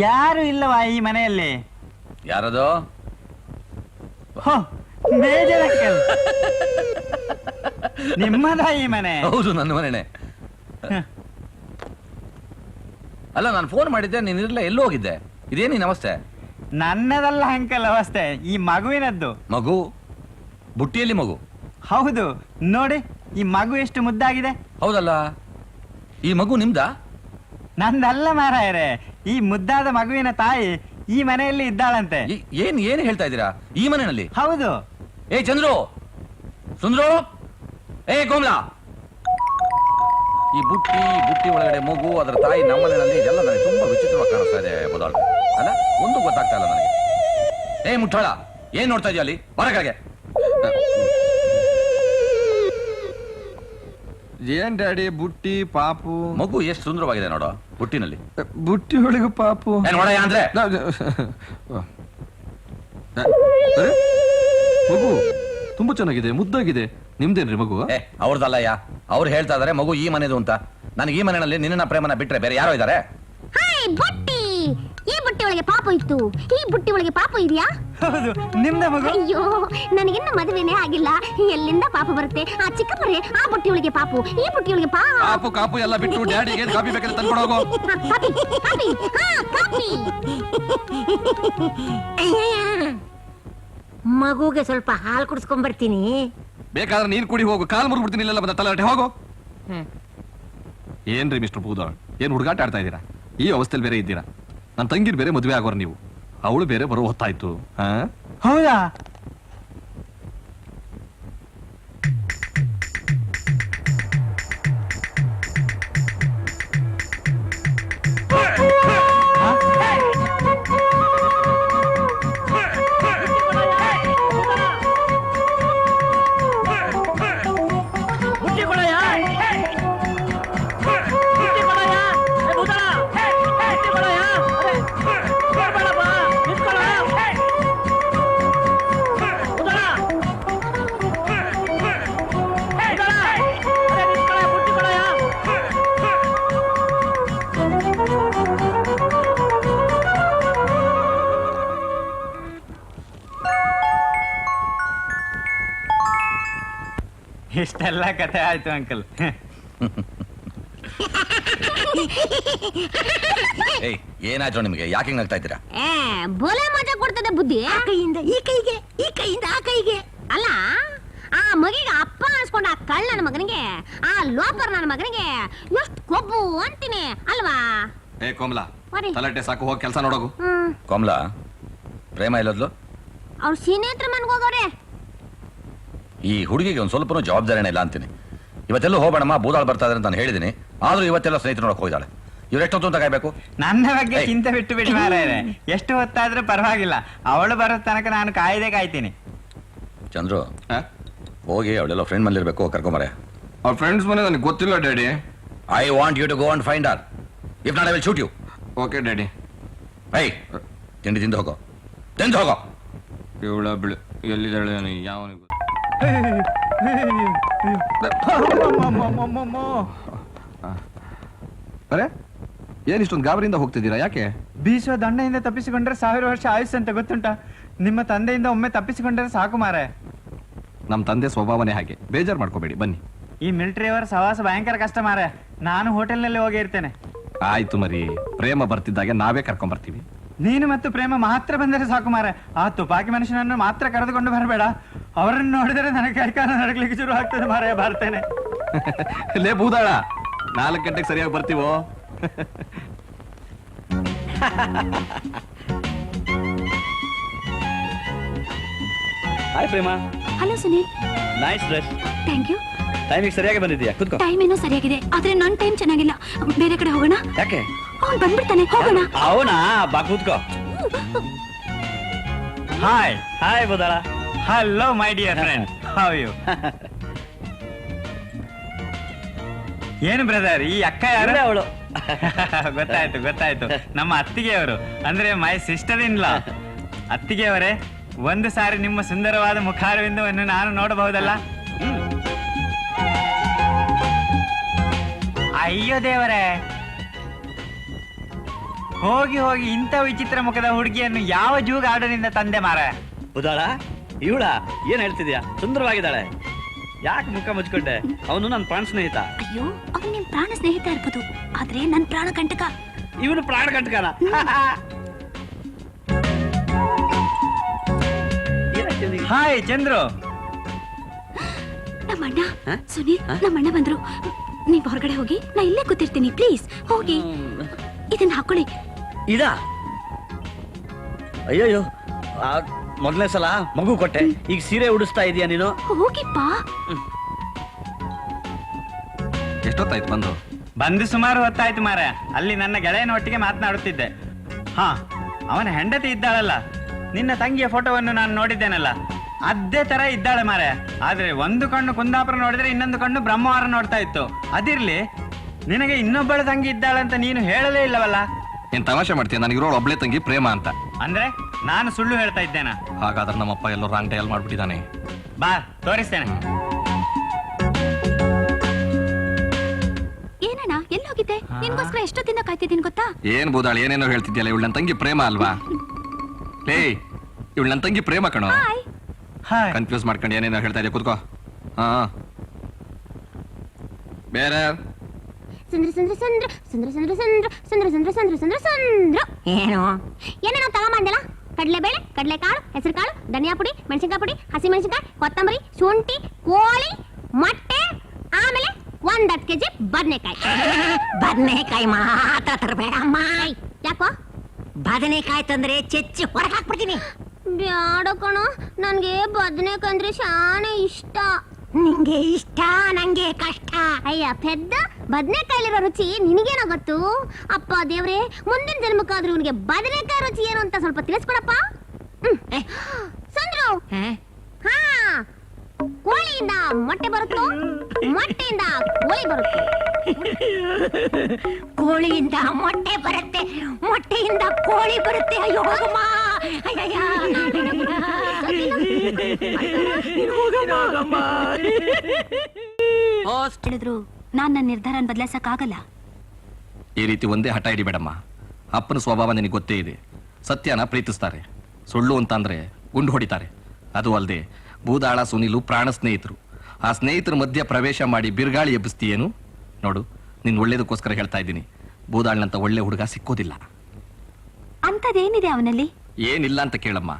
ಯಾರು ಇಲ್ಲವಾ ಈ ಮನೆಯಲ್ಲಿ? ಯಾರದು? Major uncle. ನಿಮ್ಮದ ಈ ಮನೆ? ಹೌದು, ನನ್ನ ಮನೆನೆ. ಅಲ್ಲ, ನಾನು ಫೋನ್ ಮಾಡಿದ್ದೆ, ನೀನಿರಲ್ಲ, ಎಲ್ಲೋ ಹೋಗಿದ್ದೆ? ಇದೇನಿ ನಮಸ್ತೆ? ನನ್ನದಲ್ಲ ಅಂಕಲ್ ಅವಸ್ಥೆ, ಈ ಮಗುವಿನದ್ದು. ಮಗು? ಬುಟ್ಟಿಯಲ್ಲಿ ಮಗು? ಹೌದು, ನೋಡಿ ಈ ಮಗು ಎಷ್ಟು ಮುದ್ದಾಗಿದೆ. ಹೌದಲ್ಲ, ಈ ಮಗು ನಿಮ್ದಾ? ನಂದಲ್ಲ ಮಾರಾಯರೇ, ಈ ಮುದ್ದಾದ ಮಗುವಿನ ತಾಯಿ ಈ ಮನೆಯಲ್ಲಿ ಇದ್ದಾಳಂತೆ. ಏನ್ ಏನ್ ಹೇಳ್ತಾ ಇದ್ದೀರಾ? ಈ ಮನೆಯಲ್ಲಿ? ಹೌದು. ಏ ಚಂದ್ರು, ಸುಂದ್ರು, ಏ ಕೋಮ್ಲಾ, ಈ ಬುಟ್ಟಿ ಒಳಗಡೆ ಮಗು, ಅದರ ತಾಯಿ ನಮ್ಮನೆಯಲ್ಲಿ, ಇದೆಲ್ಲ ನನಗೆ ತುಂಬಾ ವಿಚಿತ್ರವಾಗಿ ಕಾಣಿಸ್ತಾ ಇದೆ. ಬದಲು ಅಲ್ಲ, ಒಂದು ಗೊತ್ತಾಗ್ತಾ ಇಲ್ಲ ನನಗೆ. ಏ ಮುಟ್ಟಾಳ, ಏನ್ ನೋಡ್ತಾ ಇದೆಯಾ ಅಲ್ಲಿ? ಹೊರಗೆ. ಏನ್ ಡ್ಯಾಡಿ, ಬುಟ್ಟಿ ಪಾಪು? ಮಗು ಎಷ್ಟು ಸುಂದರವಾಗಿದೆ ನೋಡೋ ಬುಟ್ಟಿನಲ್ಲಿ. ಬುಟ್ಟಿ ಒಳಗೆ ಪಾಪು ನೋಡಯ್ಯ ಅಂದ್ರೆ ಮಗು ತುಂಬಾ ಚೆನ್ನಾಗಿದೆ, ಮುದ್ದಾಗಿದೆ. ನಿಮ್ದೇನ್ರಿ ಮಗು? ಅವ್ರದಲ್ಲಯ್ಯ, ಅವ್ರು ಹೇಳ್ತಾ ಇದಾರೆ ಮಗು ಈ ಮನೆದು ಅಂತ. ನನಗೆ ಈ ಮನೆಯಲ್ಲಿ ನಿನ್ನ ಪ್ರೇಮನ ಬಿಟ್ರೆ ಬೇರೆ ಯಾರೋ ಇದ್ದಾರೆ? ಹಾಯ್ ಬುಟ್ಟಿ, ಈ ಬುಟ್ಟಿ ಒಳಗೆ ಪಾಪು ಇತ್ತು, ಈ ಬುಟ್ಟಿ ಒಳಗೆ ಪಾಪು ಇದೆಯಾ? ಹೌದು, ನಿಮ್ದ ಮಗು. ಅಯ್ಯೋ, ನನಗಿನ್ನ ಮದುವೆನೇ ಆಗಿಲ್ಲ, ಎಲ್ಲಿಂದ ಪಾಪು ಬರುತ್ತೆ? ಆ ಚಿಕ್ಕಪ್ಪರೇ, ಆ ಬುಟ್ಟಿ ಒಳಗೆ ಪಾಪು, ಈ ಬುಟ್ಟಿ ಒಳಗೆ ಕಾಪು ಕಾಪು ಎಲ್ಲ ಬಿಟ್ಟು ಡ್ಯಾಡಿಗೆ ಕಾಪಿ ಬೇಕಾದ್ರೆ ತಂದ್ಕೊಂಡು ಹೋಗು. ಕಾಪಿ ಕಾಪಿ, ಹಾ ಕಾಪಿ. ಮಗುಗೆ ಸ್ವಲ್ಪ ಹಾಲು ಕುಡಿಸ್ಕೊಂಡ್ ಬರ್ತೀನಿ. ಬೇಕಾದ್ರೆ ನೀನ್ ಕುಡಿ ಹೋಗು, ಕಾಲ್ ಮುರ್ಬಿಡ್ತೀನಿ. ಇಲ್ಲೆಲ್ಲ ಬಂದ ತಲಾಟೆ ಹೋಗು. ಏನ್ರಿ ಮಿಸ್ಟರ್ ಭೂದಾ, ಏನ್ ಹುಡುಗಾಟ ಆಡ್ತಾ ಇದ್ದೀರಾ? ಈ ಅವಸ್ಥೆಯಲ್ಲಿ ಬೇರೆ ಇದ್ದೀರಾ. ನನ್ನ ತಂಗಿರ್ ಬೇರೆ ಮದುವೆ ಆಗೋರು ನೀವು, ಅವಳು ಬೇರೆ ಬರೋ ಹೊತ್ತಾಯ್ತು. ಹೌದಾ? ಇಷ್ಟೆಲ್ಲ ಕಥೆ ಆಯ್ತು ಅಂಕಲ್. ಏನಾಯ್ತು ನಿಮಗೆ? ಯಾಕೆ ಹಿಂಗ್ ಆಗ್ತಾ ಇದ್ದೀರಾ? ಬೋಲೆ ಮಜಾ ಕೊಡ್ತದೆ ಬುದ್ಧಿ. ಆ ಕೈಯಿಂದ ಈ ಕೈಗೆ, ಈ ಕೈಯಿಂದ ಆ ಕೈಗೆ. ಅಲ್ಲ, ಆ ಮಗಿಗೆ ಅಪ್ಪ ಅನ್ಸ್ಕೊಂಡ ಆ ಕಳ್ಳ ನನ್ನ ಮಗನಿಗೆ, ಆ ಲೋಪರ್ ನನ್ನ ಮಗನಿಗೆ ಎಷ್ಟು ಕೊಬ್ಬು ಅಂತೀನಿ ಅಲ್ವಾ? ಕೋಮಲಾ, ಬರೀ. ತಲಾಟೆ ಸಾಕು, ಹೋಗಿ ಕೆಲಸ ನೋಡೋಗು. ಹ್ಮ್, ಕೋಮಲಾ, ಪ್ರೇಮ ಇಲ್ಲದ್ಲು? ಅವ್ರು ಸೀನೆ ಹತ್ರ ಮನ್ಗ್ ಹೋಗವ್ರೆ. ಈ ಹುಡುಗಿಗೆ ಒಂದು ಸ್ವಲ್ಪನೂ ಜವಾಬ್ದಾರಿನೇ ಇಲ್ಲ ಅಂತೀನಿ. ಇವತ್ತೆಲ್ಲೂ ಹೋಗೋಣಮ್ಮ, ಬೂದಾಳ್ ಬರ್ತಾ ಇದ್ರೆ ಅಂತ ನಾನು ಹೇಳಿದ್ದೀನಿ. ಆದ್ರೂ ಇವತ್ತೆಲ್ಲ ಸ್ನೇಹಿತರು ನೋಡಕ್ ಹೋಗಿದ್ದಾಳೆ. ಇವ್ರು ಎಷ್ಟೊತ್ತು ಅಂತ ಕಾಯ್ಬೇಕು? ನನ್ನ ಬಗ್ಗೆ ಚಿಂತೆ ಬಿಟ್ಟು ಬಿಟ್ಟು ಮಾರಾಯರೆ, ಎಷ್ಟು ಹೊತ್ತಾದ್ರೂ ಪರವಾಗಿಲ್ಲ, ಅವಳು ಬರೋ ತನಕ ನಾನು ಕಾಯ್ತೀನಿ. ಚಂದ್ರು, ಹೋಗಿ ಅವಳೆಲ್ಲ ಫ್ರೆಂಡ್ ಮನೇಲಿರ್ಬೇಕು, ಕರ್ಕೊಂಬರೆ. ಅವ್ರ ಫ್ರೆಂಡ್ಸ್ ಮನೆ ನನಗೆ ಗೊತ್ತಿಲ್ಲ daddy. I want you to go and find her. If not I will shoot you. Okay daddy. ಐ ತಿಂಡಿ ತಿಂದು ಹೋಗೋ, ತಿಂದು ಹೋಗೋ. ಇವಳ ಬಿಳು, ಎಲ್ಲಿದ್ದಾಳೆ ನನಗೆ ಯಾವನಿಗೂ. ಅರೆ, ಏನ್ ಇಷ್ಟೊಂದು ಗಾಬರಿಯಿಂದ ಹೋಗ್ತಿದ್ದೀರಾ? ಯಾಕೆ? ಬೀಸುವ ದಂಡೆಯಿಂದ ತಪ್ಪಿಸಿಕೊಂಡ್ರೆ 1000 ವರ್ಷ ಆಯುಸ್ ಅಂತ ಗೊತ್ತುಂಟ? ನಿಮ್ಮ ತಂದೆಯಿಂದ ಒಮ್ಮೆ ತಪ್ಪಿಸಿಕೊಂಡ್ರೆ ಸಾಕು ಮಾರೆ. ನಮ್ಮ ತಂದೆ ಸ್ವಭಾವನೆ ಹಾಗೆ, ಬೇಜಾರು ಮಾಡ್ಕೋಬೇಡಿ, ಬನ್ನಿ. ಈ ಮಿಲಿಟರಿ ಅವರ ಸವಾಸ ಭಯಂಕರ ಕಷ್ಟ ಮಾರೆ. ನಾನು ಹೋಟೆಲ್ನಲ್ಲಿ ಹೋಗಿ ಇರ್ತೇನೆ. ಆಯ್ತು ಮರಿ, ಪ್ರೇಮ ಬರ್ತಿದ್ದಾಗೆ ನಾವೇ ಕರ್ಕೊಂಡ್ ಬರ್ತೀವಿ. ನೀನು ಮತ್ತು ಪ್ರೇಮ ಮಾತ್ರ ಬಂದರೆ ಸಾಕು ಮಾರೆ. ಆ ತುಪಾಕಿ ಮನುಷ್ಯನನ್ನು ಮಾತ್ರ ಕರೆದುಕೊಂಡು ಬರಬೇಡ. ಅವರನ್ನು ನೋಡಿದರೆ ನನಗೆ ಕೈಕಾಲ ನಡಗಲಿಕ್ಕೆ ಶುರು ಆಗ್ತದೆ ಮಾರೆ. ಬರ್ತೇನೆ. ಲೇ ಬೂದಾಳ, 4 ಗಂಟೆಗೆ ಸರಿಯಾಗಿ ಬರ್ತೀವೋ? Hi Prema. Hello Sunil. Nice dress. Thank you. ಟೈಮಿಗೆ ಸರಿಯಾಗಿ ಬಂದಿದ್ದೀಯಾ, ಕುತ್ಕೋ. ಟೈಮ್ ಏನೋ ಸರಿಯಾಗಿದೆ, ಆದ್ರೆ ನನ್ನ ಟೈಮ್ ಚೆನ್ನಾಗಿಲ್ಲ. ಬೇರೆ ಕಡೆ ಹೋಗೋಣ? ಯಾಕೆ? ಅವ್ನು ಬಂದ್ಬಿಡ್ತಾನೆ, ಹೋಗೋಣ. ಅವನಾ? ಬಾ ಕೂತ್ಕೋ. Hi hi Budala. Hello my dear friend, how you? ಏನು ಬ್ರದರ್, ಈ ಅಕ್ಕ ಯಾರು? ಅವಳು. ಗೊತ್ತಾಯ್ತು ಗೊತ್ತಾಯ್ತು, ನಮ್ಮ ಅತ್ತಿಗೆಯವರು, ಅಂದ್ರೆ ಮೈ ಸಿಸ್ಟರ್ ಇನ್ ಲಾ. ಅತ್ತಿಗೆಯವರೇ, ಒಂದು ಸಾರಿ ನಿಮ್ಮ ಸುಂದರವಾದ ಮುಖಾರವಿಂದವನ್ನು ನಾನು ನೋಡಬಹುದಲ್ಲ? ಅಯ್ಯೋ ದೇವರೇ, ಹೋಗಿ ಹೋಗಿ ಇಂಥ ವಿಚಿತ್ರ ಮುಖದ ಹುಡುಗಿಯನ್ನು ಯಾವ ಜೂಗ ಆರ್ಡರ್ನಿಂದ ತಂದೆ ಮಾರ? ಬುದಾಳ, ಇವಳ ಏನ್ ಹೇಳ್ತಿದ್ಯಾ? ಸುಂದರವಾಗಿದ್ದಾಳೆ. ಯಾಕೆ ಮುಖ ಮುಚ್ಕೊಂಡೆ? ಅವನು ನನ್ನ ಪ್ರಾಣ ಸ್ನೇಹಿತ. ಅಯ್ಯೋ, ಅವ್ನು ನಿಮ್ ಪ್ರಾಣ ಸ್ನೇಹಿತ ಇರ್ಬೋದು, ಆದ್ರೆ ನನ್ ಪ್ರಾಣ ಕಂಟಕ. ಇವನು ಪ್ರಾಣ ಕಂಟಕನ? ಹಾಯ್ ಚಂದ್ರು. ನಮ್ಮಣ್ಣ ಸುನೀಲ್, ನಮ್ಮಣ್ಣ ಬಂದ್ರು. ನೀವ್ ಹೊರಗಡೆ ಹೋಗಿ, ನಾ ಇಲ್ಲೇ ಕೂತಿರ್ತೀನಿ, ಪ್ಲೀಸ್ ಹೋಗಿ. ಇದನ್ನ ಹಾಕೊಳ್ಳಿ. ಇದಾ? ಅಯ್ಯಯ್ಯೋ, ಮೊದಲನೇ ಸಲ ಮಗು ಕೊಟ್ಟೆ, ಈಗ ಸೀರೆ ಉಡಿಸ್ತಾ ಇದೀಯ ನೀನು? ಹೋಗಿಪ್ಪ. ಎಷ್ಟೊತ್ತಾಯ್ತು ಬಂದು? ಬಂದು ಸುಮಾರು ಹೊತ್ತಾಯ್ತು ಮಾರ. ಅಲ್ಲಿ ನನ್ನ ಗೆಳೆಯನೊಟ್ಟಿಗೆ ಮಾತನಾಡುತ್ತಿದ್ದೆ. ಹಾ, ಅವನ ಹೆಂಡತಿ ಇದ್ದಾಳಲ್ಲ, ನಿನ್ನ ತಂಗಿಯ ಫೋಟೋವನ್ನು ನಾನು ನೋಡಿದ್ದೇನಲ್ಲ, ಅದೇ ತರ ಇದ್ದಾಳೆ ಮಾರೆ. ಆದ್ರೆ ಒಂದು ಕಣ್ಣು ಕುಂದಾಪುರ ನೋಡಿದ್ರೆ ಇನ್ನೊಂದು ಕಣ್ಣು ಬ್ರಹ್ಮವಾರ ನೋಡ್ತಾ ಇತ್ತು. ಅದಿರ್ಲಿ, ನಿನಗೆ ಇನ್ನೊಬ್ಬಳ ತಂಗಿ ಇದ್ದಾಳೆ ಅಂತ ನೀನು ಹೇಳಲೇ ಇಲ್ಲವಲ್ಲ? ಏನ್ ತಮಾಷೆ ಮಾಡ್ತೀಯ? ನನಗಿರೋಳು ಒಬ್ಳೆ ತಂಗಿ ಪ್ರೇಮ ಅಂತ. ಅಂದ್ರೆ ನಾನು ಸುಳ್ಳು ಹೇಳ್ತಾ ಇದ್ದೇನಾ? ಹಾಗಾದ್ರೆ ನಮ್ಮಪ್ಪ ಎಲ್ಲೋ ರಾಂಗ್ ಡಯಲ್ ಮಾಡ್ಬಿಟ್ಟಿದ್ದಾನೆ. ಬಾ ತೋರಿಸ್ತೇನೆ. ಏನಣ್ಣ ನಿನ್ಗೋಸ್ಕರ ಎಷ್ಟೊತ್ತಿಂದ ಕಾಯ್ತಿದ್ದೀನಿ ಗೊತ್ತಾ? ಏನ್ ಬೂದಾಳ ಏನೇನೋ ಹೇಳ್ತಿದ್ಯಲ್ಲ, ಇವಳು ನನ್ನ ತಂಗಿ ಪ್ರೇಮ ಅಲ್ವಾ? ಲೇ, ಇವಳು ನನ್ನ ತಂಗಿ ಪ್ರೇಮ ಕಣೋ. ಕನ್ಫ್ಯೂಸ್ ಮಾಡ್ಕೊಂಡು ಏನೇನೋ ಹೇಳ್ತಾ ಇದೆಯಾ, ಕೂತ್ಕೋ. ಹಾ ಬೇರೆ ಸುಂದ್ರ ಸುಂದ್ರ ಸುಂದ್ರ ಸುಂದ್ರ ಸುಂದ್ರ ಸುಂದ್ರ ಸುಂದ್ರ ಸುಂದ್ರ ಸುಂದ್ರ ಸುಂದ್ರ ಸುಂದ್ರ ಏನು ಏನೇನೋ ತಗೊಂಬಂದಲ್ಲ, ಕಡಲೆಬೇಳೆ, ಕಡಲೆಕಾಳು, ಹೆಸರು ಕಾಳು, ಧನಿಯಾ ಪುಡಿ, ಮೆಣಸಿನಕಾಯಿ ಪುಡಿ, ಹಸಿ ಮೆಣಸಿನಕಾಯಿ, ಕೊತ್ತಂಬರಿ, ಶುಂಠಿ, ಕೋಳಿ, ಮೊಟ್ಟೆ, ಆಮೇಲೆ 1 ಕೆಜಿ ಬದನೆಕಾಯಿ. ಬದನೆಕಾಯಿ ಮಾತ್ರ ತರಬೇಡಮ್ಮ. ಯಾಕೋ? ಬದನೆಕಾಯಿ ತಂದ್ರೆ ಚೆಚ್ಚಿ ಹೊರಗೆ ಹಾಕ್ಬಿಡ್ತೀನಿ. ಬ್ಯಾಡ ಕಣೋ, ನನ್ಗೆ ಬದನೆಕಾಯಿ ಅಂದ್ರೆ ಶಾನೆ ಇಷ್ಟ. ನಿಂಗೆ ಇಷ್ಟ, ನಂಗೆ ಕಷ್ಟ. ಅಯ್ಯ ಪೆದ್ದ, ಬದನೆಕಾಯಿಲಿರೋ ರುಚಿ ನಿನಗೇನೋ ಗೊತ್ತು? ಅಪ್ಪ ದೇವ್ರೆ, ಮುಂದಿನ ಜನ್ಮಕ್ಕಾದ್ರೂ ಇವನಿಗೆ ಬದನೆಕಾಯಿ ರುಚಿ ಏನು ಅಂತ ಸ್ವಲ್ಪ ತಿಳಿಸ್ಕೊಡಪ್ಪ. ಸಂದ್ರು, ಹಾ, ಕೋಳಿಯಿಂದ ಮೊಟ್ಟೆ ಬರುತ್ತೋ, ಮೊಟ್ಟೆಯಿಂದ ಕೋಳಿ ಬರುತ್ತೋ? ಕೋಳಿಯಿಂದ ಮೊಟ್ಟೆ ಬರುತ್ತೆ, ಮೊಟ್ಟೆಯಿಂದ ಕೋಳಿ ಬರುತ್ತೆ. ಅಯ್ಯೋ ಹೋಗಮ್ಮ, ಹೇಳಿದ್ರು ನಾನ್ ನನ್ನ ನಿರ್ಧಾರನ ಬದಲಾಯಿಸಕ್ ಆಗಲ್ಲ. ಈ ರೀತಿ ಒಂದೇ ಹಠ ಹಿಡಿಬೇಡಮ್ಮ. ಅಪ್ಪನ ಸ್ವಭಾವ ನಿನಗೆ ಗೊತ್ತೇ ಇದೆ. ಸತ್ಯನ ಪ್ರೀತಿಸ್ತಾರೆ, ಸುಳ್ಳು ಅಂತ ಅಂದ್ರೆ ಗುಂಡು ಹೊಡಿತಾರೆ. ಅದು ಅಲ್ಲದೆ ಬೂದಾಳ ಸುನಿಲು ಪ್ರಾಣ ಸ್ನೇಹಿತರು. ಆ ಸ್ನೇಹಿತರ ಮಧ್ಯ ಪ್ರವೇಶ ಮಾಡಿ ಬಿರುಗಾಳಿ ಎಬ್ಬಿಸ್ತೀಯೇನು? ನೋಡು, ನಿನ್ ಒಳ್ಳೇದಕ್ಕೋಸ್ಕರ ಹೇಳ್ತಾ ಇದ್ದೀನಿ, ಬೂದಾಳ್ನಂತ ಒಳ್ಳೆ ಹುಡುಗ ಸಿಕ್ಕೋದಿಲ್ಲ. ಅಂತದೇನಿದೆ ಅವನಲ್ಲಿ? ಏನಿಲ್ಲ ಅಂತ ಕೇಳಮ್ಮ.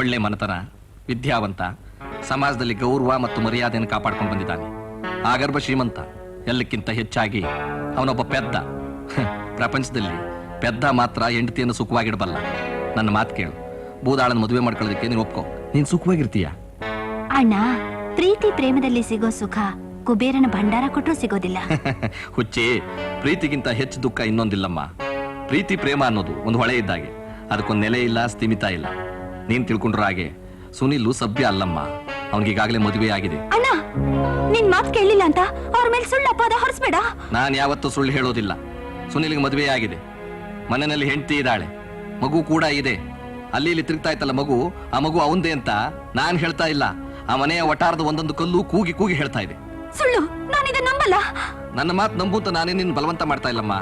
ಒಳ್ಳೆ ಮನತನ, ವಿದ್ಯಾವಂತ, ಸಮಾಜದಲ್ಲಿ ಗೌರವ ಮತ್ತು ಮರ್ಯಾದೆಯನ್ನು ಕಾಪಾಡ್ಕೊಂಡು ಬಂದಿದ್ದಾನೆ. ಆಗರ್ಭ ಶ್ರೀಮಂತ, ಎಲ್ಲಕ್ಕಿಂತ ಹೆಚ್ಚಾಗಿ ಅವನೊಬ್ಬ ಪೆದ್ದ. ಪ್ರಪಂಚದಲ್ಲಿ ಪೆದ್ದ ಮಾತ್ರ ಹೆಂಡತಿಯನ್ನು ಸುಖವಾಗಿಡಬಲ್ಲ. ನನ್ನ ಮಾತು ಕೇಳು, ಬೂದಾಳನ ಮದುವೆ ಮಾಡ್ಕೊಳ್ಳೋದಕ್ಕೆ ನೀನು ಒಪ್ಕೋ, ನೀನು ಸುಖವಾಗಿರ್ತೀಯ. ಅಣ್ಣ, ಪ್ರೀತಿ ಪ್ರೇಮದಲ್ಲಿ ಸಿಗೋ ಸುಖ ಕುಬೇರನ ಭಂಡಾರ ಕೊಟ್ಟರು ಸಿಗೋದಿಲ್ಲ. ಹುಚ್ಚಿ, ಪ್ರೀತಿಗಿಂತ ಹೆಚ್ಚು ದುಃಖ ಇನ್ನೊಂದಿಲ್ಲಮ್ಮ. ಪ್ರೀತಿ ಪ್ರೇಮ ಅನ್ನೋದು ಒಂದು ಹೊಳೆ ಇದ್ದಾಗೆ, ಅದಕ್ಕೊಂದು ನೆಲೆ ಇಲ್ಲ, ಸ್ಥಿಮಿತ ಇಲ್ಲ. ನೀನ್ ತಿಳ್ಕೊಂಡ್ರ ಹಾಗೆ ಸುನಿಲು ಸಭ್ಯ ಅಲ್ಲಮ್ಮ. ಅವನಿಗೀಗಾಗಲೇ ಮದುವೆ ಆಗಿದೆ. ಅಣ್ಣ, ನಿನ್ ಮಾತು ಕೇಳಿಲ್ಲ ಅಂತ ಅವ್ರ ಮೇಲೆ ಸುಳ್ಳು ಅಪವಾದ ಹೊರಿಸ್ಬೇಡ. ನಾನು ಯಾವತ್ತೂ ಸುಳ್ಳು ಹೇಳೋದಿಲ್ಲ. ಸುನಿಲ್ಗೆ ಮದುವೆ ಆಗಿದೆ, ಮನೆಯಲ್ಲಿ ಹೆಂಡತಿ ಇದ್ದಾಳೆ, ಮಗು ಕೂಡ ಇದೆ. ಅಲ್ಲಿ ಇಲ್ಲಿ ತಿರುಗ್ತಾ ಇತ್ತಲ್ಲ ಮಗು, ಆ ಮಗು ಅವಂದೇ ಅಂತ ನಾನ್ ಹೇಳ್ತಾ ಇಲ್ಲ. ಆ ಮನೆಯ ಒಟಾರದ ಒಂದೊಂದು ಕಲ್ಲು ಕೂಗಿ ಕೂಗಿ ಹೇಳ್ತಾ ಇದೆ. ಸುಳ್ಳು, ನಾನು ಇದನ್ನ ನಂಬಲ್ಲ. ನನ್ನ ಮಾತು ನಂಬುತ್ತ ನಾನೇ ನಿನ್ನ ಬಲವಂತ ಮಾಡ್ತಾ ಇಲ್ಲಮ್ಮ.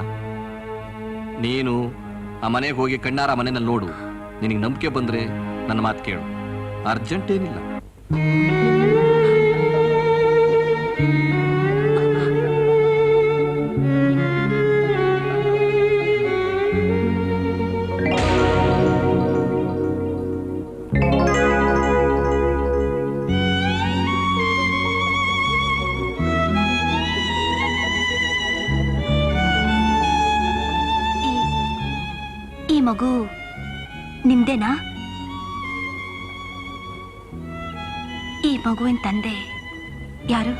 ನೀನು ಆ ಮನೆಗೆ ಹೋಗಿ ಕಣ್ಣಾರ ಮನೆಯಲ್ಲಿ ನೋಡು. ನಿನಗೆ ನಂಬಿಕೆ ಬಂದ್ರೆ ನನ್ನ ಮಾತು ಕೇಳು, ಅರ್ಜೆಂಟ್ ಏನಿಲ್ಲ. ಈ ಮಗು ನಿಮ್ದೇನಾ? ಈ ಮಗುವಿನ ತಂದೆ ಯಾರು?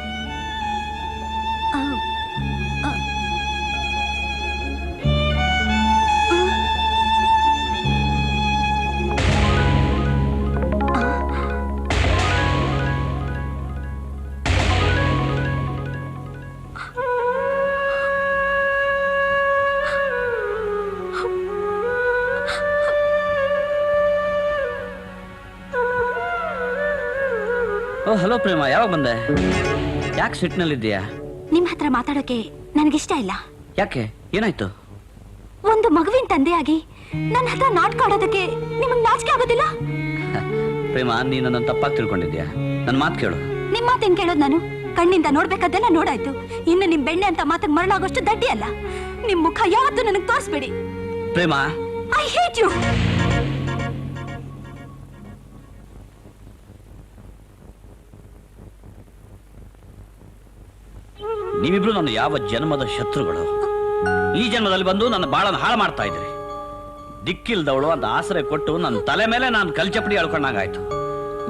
ಓ ಹಲೋ ಪ್ರೇಮ, ಯಾವಾಗ ಬಂದೆ? ಯಾಕೆ ಸಿಟ್ನಲ್ಲಿದ್ದೀಯಾ? ನಿಮ್ ಹತ್ರ ಮಾತಾಡೋಕೆ ನನಗಿಷ್ಟ ಇಲ್ಲ. ಯಾಕೆ, ಏನಾಯ್ತು? ಒಂದು ಮಗುವಿನ ತಂದೆಯಾಗಿ ನನ್ನ ಹತ್ರ ನಾಟಕ ಆಡೋದಕ್ಕೆ ನಿಮಗ್ ನಾಚಿಕೆ ಆಗೋದಿಲ್ಲ? ಪ್ರೇಮ, ನೀನು ನನ್ನ ತಪ್ಪಾಗಿ ತಿಳ್ಕೊಂಡಿದ್ಯಾ. ನನ್ನ ಮಾತು ಕೇಳು. ನಿಮ್ ಮಾತೇನ್ ಕೇಳೋದ್ ನಾನು? ಕಣ್ಣಿಂದ ನೋಡ್ಬೇಕಾದ್ದೆಲ್ಲ ನೋಡಾಯ್ತು. ಇನ್ನು ನಿಮ್ ಬೆಣ್ಣೆ ಅಂತ ಮಾತಿಗೆ ಮರಳಾಗೋಷ್ಟು ದಡ್ಡಿ ಅಲ್ಲ. ನಿಮ್ ಮುಖ ಯಾವತ್ತೂ ನನಗೆ ತೋರಿಸ್ಬೇಡಿ. ಪ್ರೇಮ, ಐ ಹೇಟ್ ಯು. ನೀವಿಬ್ರು ನನ್ನ ಯಾವ ಜನ್ಮದ ಶತ್ರುಗಳು. ಈ ಜನ್ಮದಲ್ಲಿ ಬಂದು ನನ್ನ ಬಾಳನ್ನ ಹಾಳು ಮಾಡ್ತಾ ಇದ್ದೀರಿ. ದಿಕ್ಕಿಲ್ದವಳು ಅಂತ ಆಸರೆ ಕೊಟ್ಟು ನನ್ನ ತಲೆ ಮೇಲೆ ನಾನು ಕಲ್ಚಪಡಿ ಹೇಳ್ಕೊಂಡಾಗಾಯ್ತು.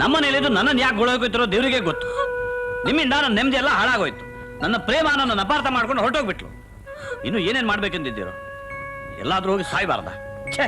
ನಮ್ಮನೇಲಿದ್ದು ನನ್ನನ್ನು ಯಾಕೆ ಗುಳೋಗೋಯ್ತಿರೋ ದೇವರಿಗೆ ಗೊತ್ತು. ನಿಮ್ಮಿಂದ ನನ್ನ ನೆಮ್ಮದಿ ಎಲ್ಲ ಹಾಳಾಗೋಯ್ತು. ನನ್ನ ಪ್ರೇಮ ನನ್ನ ಅಪಾರ್ಥ ಮಾಡ್ಕೊಂಡು ಹೊರಟೋಗ್ಬಿಟ್ಲು. ಇನ್ನು ಏನೇನ್ ಮಾಡ್ಬೇಕೆಂದಿದ್ದೀರೋ? ಎಲ್ಲಾದ್ರೂ ಹೋಗಿ ಸಾಯ್ಬಾರ್ದ? ಛೇ,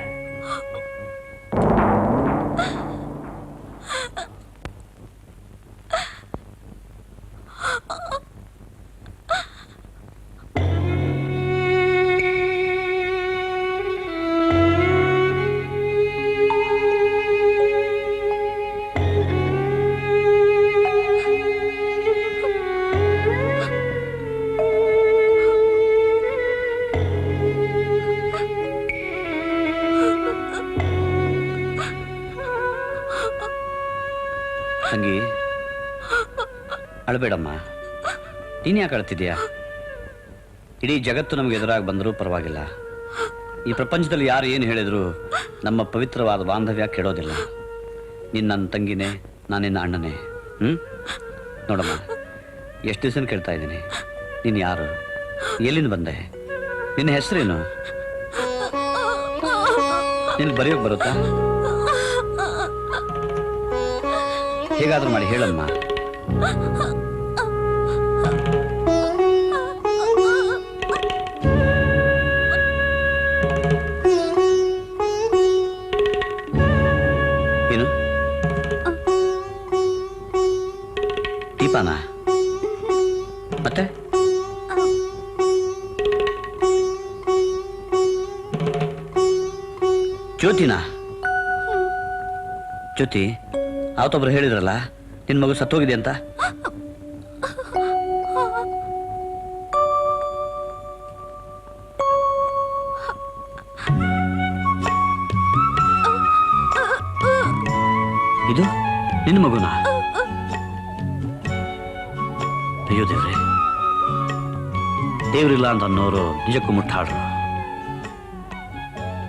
ಅಳಬೇಡಮ್ಮ. ನೀನು ಯಾಕೆ ಅಳ್ತಿದ್ಯಾ? ಇಡೀ ಜಗತ್ತು ನಮಗೆ ಎದುರಾಗಿ ಬಂದರೂ ಪರವಾಗಿಲ್ಲ. ಈ ಪ್ರಪಂಚದಲ್ಲಿ ಯಾರು ಏನು ಹೇಳಿದ್ರು ನಮ್ಮ ಪವಿತ್ರವಾದ ಬಾಂಧವ್ಯ ಕೆಡೋದಿಲ್ಲ. ನಿನ್ನ ನನ್ನ ತಂಗಿನೇ, ನಾನು ನಿನ್ನ ಅಣ್ಣನೇ. ನೋಡಮ್ಮ, ಎಷ್ಟು ದಿವಸ ಕೇಳ್ತಾ ಇದ್ದೀನಿ, ನೀನು ಯಾರು, ಎಲ್ಲಿಂದ ಬಂದೆ, ನಿನ್ನ ಹೆಸರೇನು, ನಿನ್ಗೆ ಬರೆಯೋಕೆ ಬರುತ್ತಾ? ಹೇಗಾದ್ರೂ ಮಾಡಿ ಹೇಳಮ್ಮ. ಏನು ದೀಪಾನ? ಮತ್ತೆ ಜ್ಯೋತಿನಾ? ಜ್ಯೋತಿ, ಅವತ್ತೊಬ್ರು ಹೇಳಿದ್ರಲ್ಲ ನಿನ್ ಮಗು ಸತ್ತೋಗಿದೆ ಅಂತ. ಇದು ನಿನ್ನ ಮಗುನ? ಅಯ್ಯೋ ದೇವ್ರೆ, ದೇವ್ರಿಲ್ಲ ಅಂತ ಅನ್ನೋರು ನಿಜಕ್ಕೂ ಮುಟ್ಟಾಡ್ರು.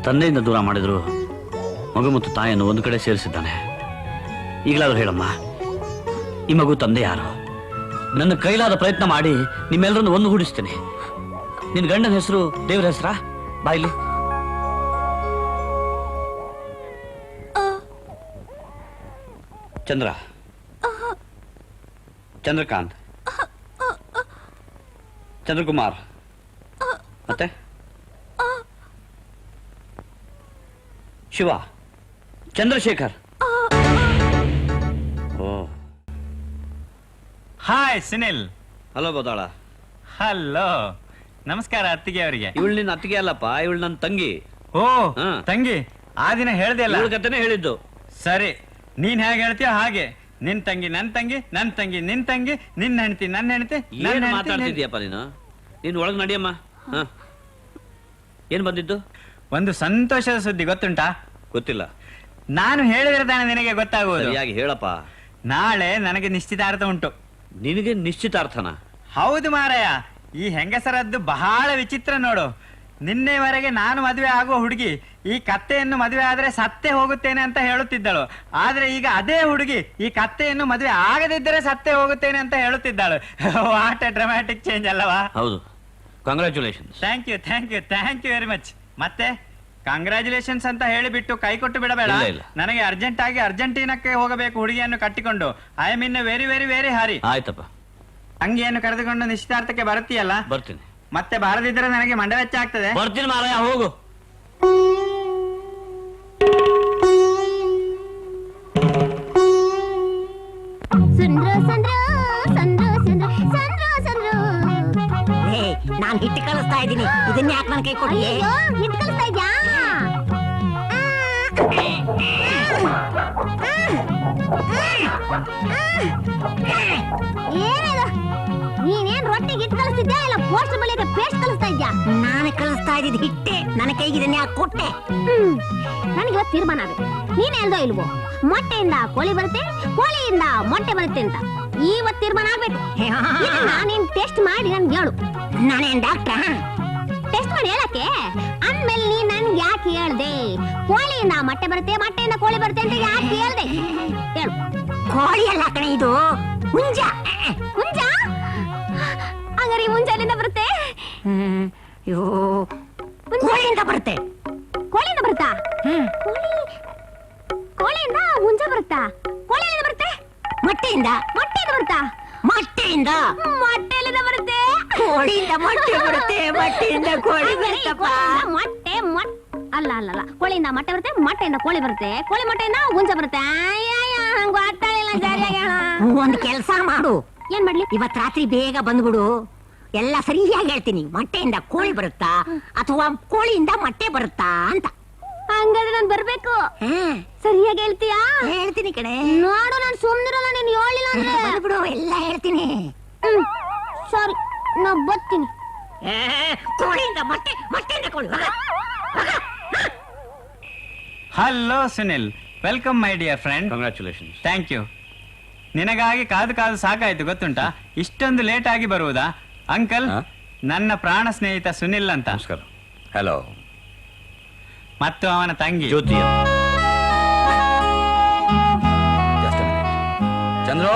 ತಂದೆಯಿಂದ ದೂರ ಮಾಡಿದ್ರು ಮಗು ಮತ್ತು ತಾಯಿಯನ್ನು ಒಂದು ಕಡೆ ಸೇರಿಸಿದ್ದಾನೆ. ಈಗಲಾದ್ರೂ ಹೇಳಮ್ಮ, ಈ ಮಗು ತಂದೆ ಯಾರು? ನನ್ನ ಕೈಲಾದ ಪ್ರಯತ್ನ ಮಾಡಿ ನಿಮ್ಮೆಲ್ಲರನ್ನು ಒಂದು ಗೂಡಿಸ್ತೇನೆ. ನಿನ್ನ ಗಂಡನ ಹೆಸರು ದೇವ್ರ ಹೆಸರಾ? ಬಾಯ್ಲಿ. ಚಂದ್ರ, ಚಂದ್ರಕಾಂತ್, ಚಂದ್ರಕುಮಾರ್, ಮತ್ತೆ ಶಿವ, ಚಂದ್ರಶೇಖರ್. ಓ, ಹಾಯ್ ಸುನಿಲ್. ಹಲೋ ಬೋದಾಳ. ಹಲೋ, ನಮಸ್ಕಾರ ಅತ್ತಿಗೆ ಅವರಿಗೆ. ಇವಳು ನಿನ್ನ ಅತ್ತಿಗೆ ಅಲ್ಲಪ್ಪ, ಇವಳು ನನ್ನ ತಂಗಿ. ಓ ಹಾ. ತಂಗಿ, ಆ ದಿನ ಹೇಳ್ದೆ ಅಲ್ಲ? ಇವಳ ಕತೆನೇ ಹೇಳಿದ್ದು. ಸರಿ, ನೀನ್ ಹೇಗೆ ಹೇಳ್ತೀಯ ಹಾಗೆ. ನಿನ್ ತಂಗಿ ನನ್ ತಂಗಿ, ನನ್ ತಂಗಿ ನಿನ್ ತಂಗಿ, ನಿನ್ನ ಹೆಂಡತಿ ನನ್ನ ಹೆಂಡತಿ. ಏನ್ ಮಾತಾಡ್ತಿದ್ಯಪ್ಪ ನೀನು? ನೀನು ಒಳಗ್ ನಡಿಯಮ್ಮ. ಏನ್ ಬಂದಿದ್ದು? ಒಂದು ಸಂತೋಷದ ಸುದ್ದಿ ಗೊತ್ತುಂಟಾ? ಗೊತ್ತಿಲ್ಲ. ನಾನು ಹೇಳಿದ್ರೆ ತಾನೆ ನಿನಗೆ ಗೊತ್ತಾಗುವುದು. ಸರಿಯಾಗಿ ಹೇಳಪ್ಪ. ನಾಳೆ ನನಗೆ ನಿಶ್ಚಿತಾರ್ಥ ಉಂಟು. ನಿನಗೆ ನಿಶ್ಚಿತಾರ್ಥನ? ಹೌದು ಮಾರಾಯ. ಈ ಹೆಂಗಸರದ್ದು ಬಹಳ ವಿಚಿತ್ರ ನೋಡು. ನಿನ್ನೆವರೆಗೆ ನಾನು ಮದುವೆ ಆಗುವ ಹುಡುಗಿ ಈ ಕತ್ತೆಯನ್ನು ಮದುವೆ ಆದ್ರೆ ಸತ್ತೇ ಹೋಗುತ್ತೇನೆ ಅಂತ ಹೇಳುತ್ತಿದ್ದಳು. ಆದ್ರೆ ಈಗ ಅದೇ ಹುಡುಗಿ ಈ ಕತ್ತೆಯನ್ನು ಮದುವೆ ಆಗದಿದ್ದರೆ ಸತ್ತೇ ಹೋಗುತ್ತೇನೆ ಅಂತ ಹೇಳುತ್ತಿದ್ದಾಳು. ವಾಟ್ ಎ ಡ್ರಾಮ್ಯಾಟಿಕ್ ಚೇಂಜ್ ಅಲ್ಲವಾ? ಹೌದು. Congratulations. Thank you, thank you, thank you very much. ಮತ್ತೆ ಕಂಗ್ರ್ಯಾಚುಲೇಷನ್ಸ್ ಅಂತ ಹೇಳಿಬಿಟ್ಟು ಕೈ ಕೊಟ್ಟು ಬಿಡಬೇಡ. ಇಲ್ಲ, ಇಲ್ಲ. ನನಗೆ ಅರ್ಜೆಂಟ್ ಆಗಿ ಅರ್ಜೆಂಟೀನಕ್ಕೆ ಹೋಗಬೇಕು ಹುಡುಗಿಯನ್ನು ಕಟ್ಟಿಕೊಂಡು. I am in very very very ಹಾರಿ. ಆಯ್ತಪ್ಪ, ಅಂಗಿಯನ್ನು ಕರೆದುಕೊಂಡು ನಿಶ್ಚಿತಾರ್ಥಕ್ಕೆ ಬರುತ್ತೀಯಲ್ಲ? ಬರ್ತೀನಿ. ಮತ್ತೆ ಬಾರದಿದ್ರೆ ನನಗೆ ಮಂಡ ವೆಚ್ಚ ಆಗ್ತದೆ. ಬರ್ತೀನಿ ಮಾರಾಯ, ಹೋಗು. ನಾನ್ ಹಿಟ್ಟು ಕಳಿಸ್ತಾ ಇದ್ದೀನಿ, ಇದನ್ನ ಯಾಕೆ ನನ್ನ ಕೈ ಕೊಡಿ? ಹಿಟ್ ಕಲಿಸ್ತಾ ಇದ್ಯಾ? ಏನಿದು? ನೀನೇನ್ ರೊಟ್ಟಿಗೆ ಹಿಟ್ ಕಲಿಸ್ತಿದ್ಯಾ ಇಲ್ಲ ಪೋಸ್ಟ್ ಬಳಿಗೆ ಪೇಸ್ಟ್ ಕಲಿಸ್ತಾ ಇದ್ಯಾ? ನಾನೇ ಕಳಿಸ್ತಾ ಇದ್ದಿದ್ದು ಹಿಟ್ಟೆ, ನನ್ನ ಕೈಗೆ ಇದನ್ನ ಯಾಕೆ ಕೊಟ್ಟೆ? ನನಗೆ ಇವತ್ತು ತೀರ್ಮಾನ ಆಗುತ್ತೆ. ನೀನ್ ಹೇಳ್ದೋ ಇಲ್ವೋ, ಮೊಟ್ಟೆಯಿಂದ ಕೋಳಿ ಬರುತ್ತೆ, ಕೋಳಿಯಿಂದ ಮೊಟ್ಟೆ ಬರುತ್ತೆ ಅಂತ. ಇವತ್ತು ತೀರ್ಮಾನ ಆಗ್ಬೇಕು. ನೀನ್ ಟೆಸ್ಟ್ ಮಾಡಿ ನನ್ಗೆ ಹೇಳು. ನಾನೇನ್ ಡಾಕ್ಟ್ರಾ? ಟೆಸ್ಟ್ ಮಾಡಿ ಹೇಳಕ್ಕೆ ಅಂದ್ಮೇಲೆ ನೀನ್ ನನ್ಗೆ ಯಾಕೆ ಹೇಳ್ದೆ ಕೋಳಿಯಿಂದ ಮೊಟ್ಟೆ ಬರುತ್ತೆ, ಮೊಟ್ಟೆಯಿಂದ ಕೋಳಿ ಬರುತ್ತೆ ಅಂತ ಯಾಕೆ ಹೇಳ್ದೆ? ಹೇಳು. ಕೋಳಿ ಅಲ್ಲ ಕಣೆ, ಇದು ಹುಂಜ. ಹುಂಜ? ಹಂಗಾರೆ ಮುಂಜಾನೆಯಿಂದ ಬರುತ್ತೆ? ಅಯ್ಯೋ, ಕೋಳಿಯಿಂದ ಬರುತ್ತೆ. ಕೋಳಿಯಿಂದ ಬರುತ್ತಾ? ಕೋಳಿಯಿಂದ ಹುಂಜ ಬರುತ್ತಾ? ಕೋಳಿಯಿಂದ ಬರುತ್ತೆ? ಮೊಟ್ಟೆಯಿಂದ. ಮೊಟ್ಟೆಯಿಂದ ಬರುತ್ತಾ? ಮೊಟ್ಟೆಯಿಂದ. ಮೊಟ್ಟೆಯಿಂದ ಬರುತ್ತೆ? ಕೋಳಿಯಿಂದ ಮೊಟ್ಟೆ ಬರುತ್ತೆ, ಮೊಟ್ಟೆಯಿಂದ ಕೋಳಿ ಬರುತ್ತಪ್ಪ. ಮೊಟ್ಟೆ ಅಲ್ಲ ಅಲ್ಲ ಅಲ್ಲ, ಕೋಳಿಯಿಂದ ಮೊಟ್ಟೆ ಬರುತ್ತೆ, ಮೊಟ್ಟೆಯಿಂದ ಕೋಳಿ ಬರುತ್ತೆ, ಕೋಳಿ ಮೊಟ್ಟೆಯಿಂದ ಹುಂಜ ಬರುತ್ತೆ. ಹಂಗ ಗೊತ್ತಾಗಿಲ್ಲ ಸರಿಯಾಗಿ ಹೇಳ. ಒಂದ್ ಕೆಲ್ಸ ಮಾಡು. ಏನ್ ಮಾಡ್ಲಿ? ಇವತ್ ರಾತ್ರಿ ಬೇಗ ಬಂದ್ಬಿಡು, ಎಲ್ಲ ಸರಿಯಾಗಿ ಹೇಳ್ತೀನಿ. ಮೊಟ್ಟೆಯಿಂದ ಕೋಳಿ ಬರುತ್ತಾ ಅಥವಾ ಕೋಳಿಯಿಂದ ಮೊಟ್ಟೆ ಬರುತ್ತಾ ಅಂತ. ಹಂಗಾದ್ರೆ ನಾನ್ ಬರ್ಬೇಕು. ಸರಿಯಾಗಿ ಹೇಳ್ತೀಯಾ? ಹೇಳ್ತೀನಿ ಕಣೆ. ನೋಡು, ನಾನ್ ಸುಮ್ನಿರಲ್ಲ, ನೀನ್ ಹೇಳಿಲ್ಲ ಅಂದ್ರೆ. ಬಂದ್ಬಿಡು, ಎಲ್ಲ ಹೇಳ್ತೀನಿ. ಸರಿ, ನಾ ಬರ್ತೀನಿ. ಕೋಳಿಯಿಂದ ಮೊಟ್ಟೆ, ಮೊಟ್ಟೆಯಿಂದ ಕೋಳಿ. Hello Sunil, welcome my dear friend. Congratulations. Thank you. ನಿನಗಾಗಿ ಕಾದು ಕಾದು ಸಾಕಾಯ್ತು ಗೊತ್ತುಂಟಾ? ಇಷ್ಟೊಂದು ಲೇಟ್ ಆಗಿ ಬರುವುದಾ? ಅಂಕಲ್, ನನ್ನ ಪ್ರಾಣ ಸ್ನೇಹಿತ ಸುನಿಲ್ ಅಂತ. ನಮಸ್ಕಾರ. ಹಲೋ. ಮತ್ತು ಅವನ ತಂಗಿ ಜ್ಯೋತಿ. ಚಂದ್ರು,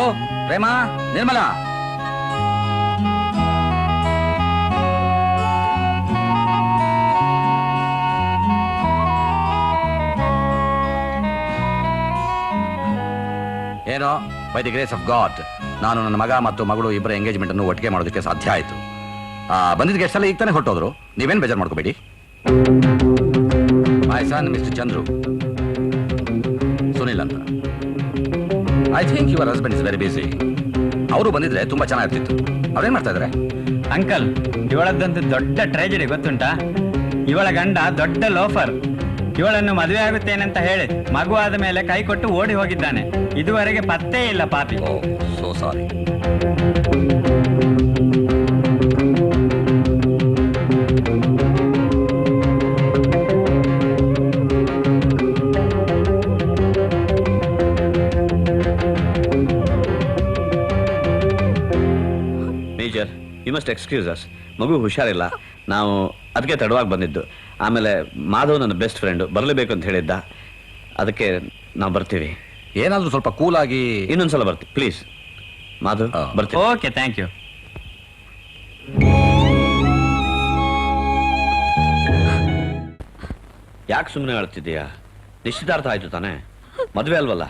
ಪ್ರೇಮ, ನಿರ್ಮಲಾ. ಏನೋ by the grace of god ನಾನು ನನ್ನ ಮಗ ಮತ್ತು ಮಗಳು ಇಬ್ಬರ ಎಂಗೇಜ್ಮೆಂಟ್ ಅನ್ನು ಒಟ್ಟಿಗೆ ಮಾಡೋದಕ್ಕೆ ಸಾಧ್ಯ ಆಯಿತು. ಬಂದಿದ್ದ ಗೆಸ್ಟ್ ಎಲ್ಲ ಈಗ ತಾನೇ ಹೊರಟೋದ್ರು. ನೀವೇನು ಬೇಜಾರು ಮಾಡ್ಕೋಬೇಡಿ. My son mister Chandru, Sunil ಅಂತ. I think your husband is very busy. ಅವರು ಬಂದಿದ್ರೆ ತುಂಬಾ ಚೆನ್ನಾಗಿರ್ತಿತ್ತು. ಅವ್ರೇನ್ ಮಾಡ್ತಾ ಇದಾರೆ? ಅಂಕಲ್, ಇವಳದ್ದಂತೂ ದೊಡ್ಡ ಟ್ರೆಜಡಿ ಗೊತ್ತುಂಟಾ? ಇವಳ ಗಂಡ ದೊಡ್ಡ ಲೋಫರ್. ಇವಳನ್ನು ಮದುವೆ ಆಗುತ್ತೇನಂತ ಹೇಳಿ ಮಗು ಆದ ಮೇಲೆ ಕೈ ಕೊಟ್ಟು ಓಡಿ ಹೋಗಿದ್ದಾನೆ. ಇದುವರೆಗೆ ಪತ್ತೇ ಇಲ್ಲ ಪಾಪಿ. Oh, so sorry. Major, you must excuse us. ಮಗು ಹುಷಾರಿಲ್ಲ, ನಾವು ಅದಕ್ಕೆ ತಡವಾಗಿ ಬಂದಿದ್ದು. ಆಮೇಲೆ ಮಾಧವ್ ನನ್ನ ಬೆಸ್ಟ್ ಫ್ರೆಂಡ್, ಬರಲೇಬೇಕು ಅಂತ ಹೇಳಿದ್ದ. ಅದಕ್ಕೆ ನಾವು ಬರ್ತೀವಿ. ಏನಾದರೂ ಸ್ವಲ್ಪ ಕೂಲಾಗಿ ಇನ್ನೊಂದ್ಸಲ ಬರ್ತೀವಿ ಪ್ಲೀಸ್. ಮಾಧವ್, ಬರ್ತೀವಿ. Okay, thank you. ಯಾಕೆ ಸುಮ್ಮನೆ ಹೇಳ್ತಿದ್ದೀಯಾ? ನಿಶ್ಚಿತಾರ್ಥ ಆಯ್ತು ತಾನೇ? ಮದುವೆ ಅಲ್ವಲ್ಲ,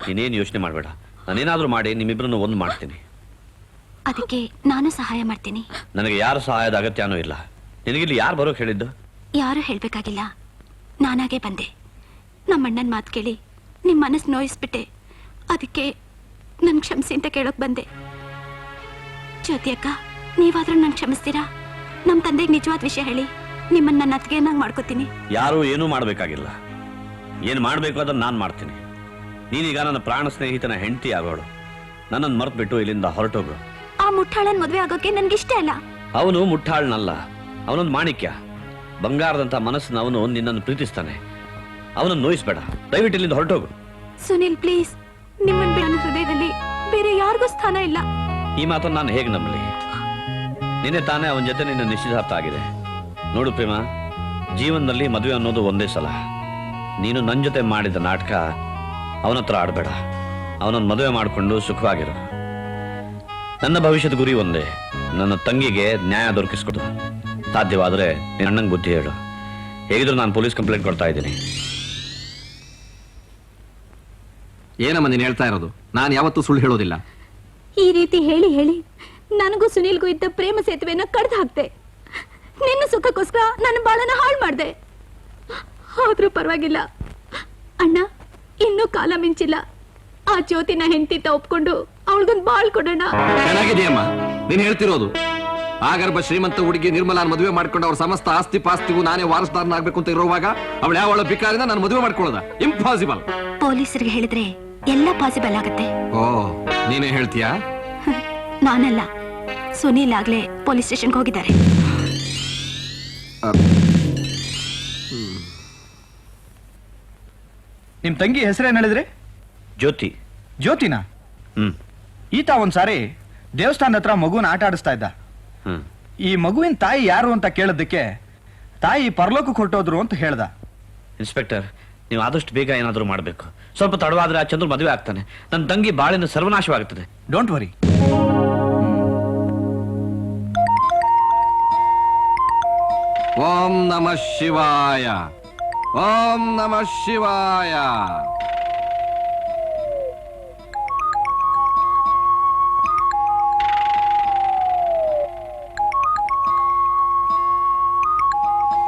ನೀನೇನು ಯೋಚನೆ ಮಾಡಬೇಡ. ನಾನೇನಾದರೂ ಮಾಡಿ ನಿಮ್ಮಿಬ್ಬರನ್ನು ಒಂದು ಮಾಡ್ತೀನಿ. ಅದಕ್ಕೆ ನಾನು ಸಹಾಯ ಮಾಡ್ತೀನಿ. ನನಗೆ ಯಾರ ಸಹಾಯದ ಅಗತ್ಯನೂ ಇಲ್ಲ. ನಿನಗಿಲ್ಲಿ ಯಾರು ಬರೋಕೆ ಹೇಳಿದ್ದು? ಯಾರು ಹೇಳ್ಬೇಕಾಗಿಲ್ಲ, ನಾನಾಗೆ ಬಂದೆ. ನಮ್ಮಣ್ಣನ ಮಾತು ಕೇಳಿ ನಿಮ್ಮ ಮನಸ್ಸು ನೋಯಿಸ್ಬಿಟ್ಟೆ. ಅದಕ್ಕೆ ನನ್ ಕ್ಷಮಿಸಿ ಅಂತ ಕೇಳೋಕ್ ಬಂದೆ. ಜ್ಯೋತಿ ಅಕ್ಕ, ನೀವಾದ್ರೂ ನನ್ ಕ್ಷಮಿಸ್ತೀರಾ? ನಮ್ಮ ತಂದೆಗೆ ನಿಜವಾದ ವಿಷಯ ಹೇಳಿ ನಿಮ್ಮನ್ನ ನನ್ನ ಅತ್ತಿಗೆಯನ್ನಾಗಿ ಮಾಡ್ಕೋತೀನಿ. ಯಾರು ಏನೂ ಮಾಡಬೇಕಾಗಿಲ್ಲ. ಏನು ಮಾಡಬೇಕು ಅದನ್ನು ನಾನು ಮಾಡ್ತೀನಿ. ನೀನೀಗ ನನ್ನ ಪ್ರಾಣ ಸ್ನೇಹಿತನ ಹೆಂಡತಿ ಆಗೋಳು. ನನ್ನನ್ನು ಮರ್ತು ಬಿಟ್ಟು ಇಲ್ಲಿಂದ ಹೊರಟೋಗು. ಆ ಮುಟ್ಟಾಳನ್ ಮದುವೆ ಆಗೋಕೆ ನನ್ಗಿಷ್ಟ ಇಲ್ಲ. ಅವನು ಮುಟ್ಟಾಳ್ನಲ್ಲ, ಅವನೊಂದು ಮಾಣಿಕ್ಯ. ಬಂಗಾರದಂತ ಮನಸ್ಸಿನ ಅವನು ನಿನ್ನನ್ನು ಪ್ರೀತಿಸ್ತಾನೆ. ಅವನನ್ನು ನೋಯಿಸ್ಬೇಡ. ದಯವಿಟ್ಟು ಇಲ್ಲಿಂದ ಹೊರಟೋಗು. ಸುನಿಲ್, ಪ್ಲೀಸ್, ನಿಮ್ಮನ್ ಬಿಡ ಹೃದಯದಲ್ಲಿ ಬೇರೆ ಯಾರಿಗೂ ಸ್ಥಾನ ಇಲ್ಲ. ಈ ಮಾತನ್ನು ನಾನು ಹೇಗೆ ನಂಬಲಿ? ನಿನ್ನೆ ತಾನೇ ಅವನ ಜೊತೆ ನಿನ್ನ ನಿಶ್ಚಿತಾರ್ಥ ಆಗಿದೆ. ನೋಡು ಪ್ರೇಮ, ಜೀವನದಲ್ಲಿ ಮದುವೆ ಅನ್ನೋದು ಒಂದೇ ಸಲ. ನೀನು ನನ್ನ ಜೊತೆ ಮಾಡಿದ ನಾಟಕ ಅವನ ಹತ್ರ ಆಡಬೇಡ. ಅವನನ್ನು ಮದುವೆ ಮಾಡಿಕೊಂಡು ಸುಖವಾಗಿರು. ನನ್ನ ಭವಿಷ್ಯದ ಗುರಿ ಒಂದೇ, ನನ್ನ ತಂಗಿಗೆ ನ್ಯಾಯ ದೊರಕಿಸ್ಕೊಡು. ಸಾಧ್ಯವಾದರೆ ನಿನ್ನ ಅಣ್ಣಂಗೆ ಬುದ್ಧಿ ಹೇಳು. ಹೇಗಿದ್ರು ನಾನು ಪೊಲೀಸ್ ಕಂಪ್ಲೇಂಟ್ ಕೊಡ್ತಾ ಇದ್ದೀನಿ. ಏನಮ್ಮ ನೀನು ಹೇಳ್ತಾ ಇರೋದು? ನಾನು ಯಾವತ್ತೂ ಸುಳ್ಳು ಹೇಳೋದಿಲ್ಲ. ಈ ರೀತಿ ಹೇಳಿ ಹೇಳಿ ನನಗೂ ಸುನಿಲ್ಗೂ ಇದ್ದ ಪ್ರೇಮ ಸೇತುವೆನ ಕಡ್ದು ಹಾಕ್ತೆ. ನಿನ್ನ ಸುಖಕ್ಕೋಸ್ಕರ ನನ್ನ ಬಾಳನ್ನ ಹಾಳು ಮಾಡ್ದೆ. ಆದ್ರೂ ಪರವಾಗಿಲ್ಲ ಅಣ್ಣ, ಇನ್ನೂ ಕಾಲ ಮಿಂಚಿಲ್ಲ. ಆ ಜ್ಯೋತಿನ ಹೆಂಡತಿ ಒಪ್ಕೊಂಡು ಅವಳಿಗೊಂದು ಬಾಳ್ ಕೊಡೋಣ. ಚೆನ್ನಾಗಿದೆಯಮ್ಮ ನೀನು ಹೇಳ್ತಿರೋದು. ಆಗರ್ಭ ಶ್ರೀಮಂತ ಹುಡುಗಿ ನಿರ್ಮಲಾನ್ ಮದುವೆ ಮಾಡ್ಕೊಂಡು ಅವ್ರ ಸಮಸ್ತ ಆಸ್ತಿ ಪಾಸ್ತಿಗೂ ನಾನೇ ವಾರಸ್ದಾರನಾಗ್ಬೇಕು ಅಂತ ಇರುವಾಗ ಅವಳು ಯಾವಳ ಭಿಕಾರಿನ ನಾನು ಮದುವೆ ಮಾಡ್ಕೊಳ್ಳೋದ? ಇಂಪಾಸಿಬಲ್. ಪೊಲೀಸರಿಗೆ ಹೇಳಿದ್ರೆ ಎಲ್ಲ ಪಾಸಿಬಲ್ ಆಗತ್ತೆ. ಓ, ನೀನೇ ಹೇಳ್ತೀಯಾ? ನಾನಲ್ಲ, ಸುನೀಲ್ ಆಗ್ಲೇ ಪೊಲೀಸ್ ಸ್ಟೇಷನ್ಗೆ ಹೋಗಿದ್ದಾರೆ. ನಿಮ್ ತಂಗಿ ಹೆಸರೇನು ಹೇಳಿದ್ರಿ? ಜ್ಯೋತಿ. ಜ್ಯೋತಿನ? ಈತ ಒಂದ್ಸಾರಿ ದೇವಸ್ಥಾನದ ಹತ್ರ ಮಗುನ ಆಟ ಆಡಿಸ್ತಾ ಇದ್ದ. ಈ ಮಗುವಿನ ತಾಯಿ ಯಾರು ಅಂತ ಕೇಳೋದಕ್ಕೆ ತಾಯಿ ಪರಲೋಕಕ್ಕೆ ಹೊರಟೋದ್ರು ಅಂತ ಹೇಳ್ದ. ಇನ್ಸ್ಪೆಕ್ಟರ್, ನೀವು ಆದಷ್ಟು ಬೇಗ ಏನಾದರೂ ಮಾಡಬೇಕು. ಸ್ವಲ್ಪ ತಡವಾದ್ರೆ ಆ ಚಂದ್ರ ಮದುವೆ ಆಗ್ತಾನೆ. ನನ್ನ ತಂಗಿ ಬಾಳಿನ ಸರ್ವನಾಶವಾಗುತ್ತದೆ. Don't worry. ಓಂ ನಮಃ ಶಿವಾಯ. ಓಂ ನಮಃ ಶಿವಾಯ.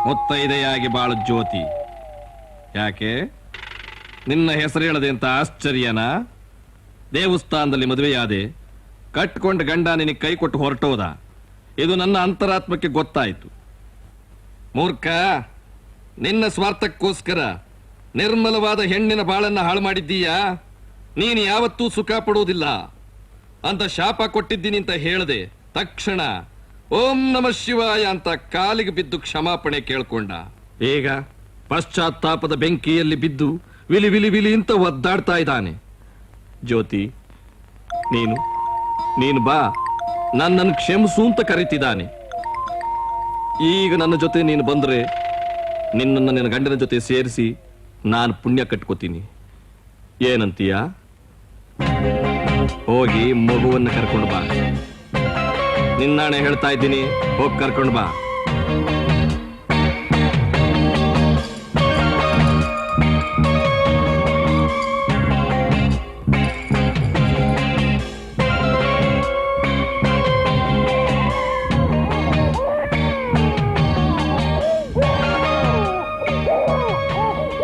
ಮುತ್ತೈದೆಯಾಗಿ ಬಾಳು ಜ್ಯೋತಿ. ಯಾಕೆ ನಿನ್ನ ಹೆಸರು ಹೇಳದೆ ಅಂತ ಆಶ್ಚರ್ಯನಾ? ದೇವಸ್ಥಾನದಲ್ಲಿ ಮದುವೆಯಾದೆ, ಕಟ್ಕೊಂಡ ಗಂಡ ನಿನಗೆ ಕೈ ಕೊಟ್ಟು ಹೊರಟೋದ. ಇದು ನನ್ನ ಅಂತರಾತ್ಮಕ್ಕೆ ಗೊತ್ತಾಯಿತು. ಮೂರ್ಖ, ನಿನ್ನ ಸ್ವಾರ್ಥಕ್ಕೋಸ್ಕರ ನಿರ್ಮಲವಾದ ಹೆಣ್ಣಿನ ಬಾಳನ್ನ ಹಾಳು ಮಾಡಿದ್ದೀಯಾ? ನೀನು ಯಾವತ್ತೂ ಸುಖ ಪಡುವುದಿಲ್ಲ ಅಂತ ಶಾಪ ಕೊಟ್ಟಿದ್ದೀನಿ ಅಂತ ಹೇಳದೆ ತಕ್ಷಣ ಓಂ ನಮಃ ಶಿವಾಯ ಅಂತ ಕಾಲಿಗೆ ಬಿದ್ದು ಕ್ಷಮಾಪಣೆ ಕೇಳ್ಕೊಂಡ. ಈಗ ಪಶ್ಚಾತ್ತಾಪದ ಬೆಂಕಿಯಲ್ಲಿ ಬಿದ್ದು ವಿಲಿ ವಿಲಿ ವಿಲಿ ಅಂತ ಒದ್ದಾಡ್ತಾ ಇದ್ದಾನೆ. ಜ್ಯೋತಿ, ನೀನು ಬಾ, ನನ್ನನ್ನು ಕ್ಷಮಿಸು ಅಂತ ಕರೀತಿದ್ದಾನೆ. ಈಗ ನನ್ನ ಜೊತೆ ನೀನು ಬಂದ್ರೆ ನಿನ್ನನ್ನು ನಿನ್ನ ಗಂಡನ ಜೊತೆ ಸೇರಿಸಿ ನಾನು ಪುಣ್ಯ ಕಟ್ಕೋತೀನಿ. ಏನಂತೀಯ? ಹೋಗಿ ಮಗುವನ್ನು ಕರ್ಕೊಂಡು ಬಾ. ನಿನ್ನಾಣೆ ಹೇಳ್ತಾ ಇದ್ದೀನಿ, ಹೋಗಿ ಕರ್ಕೊಂಡು ಬಾ.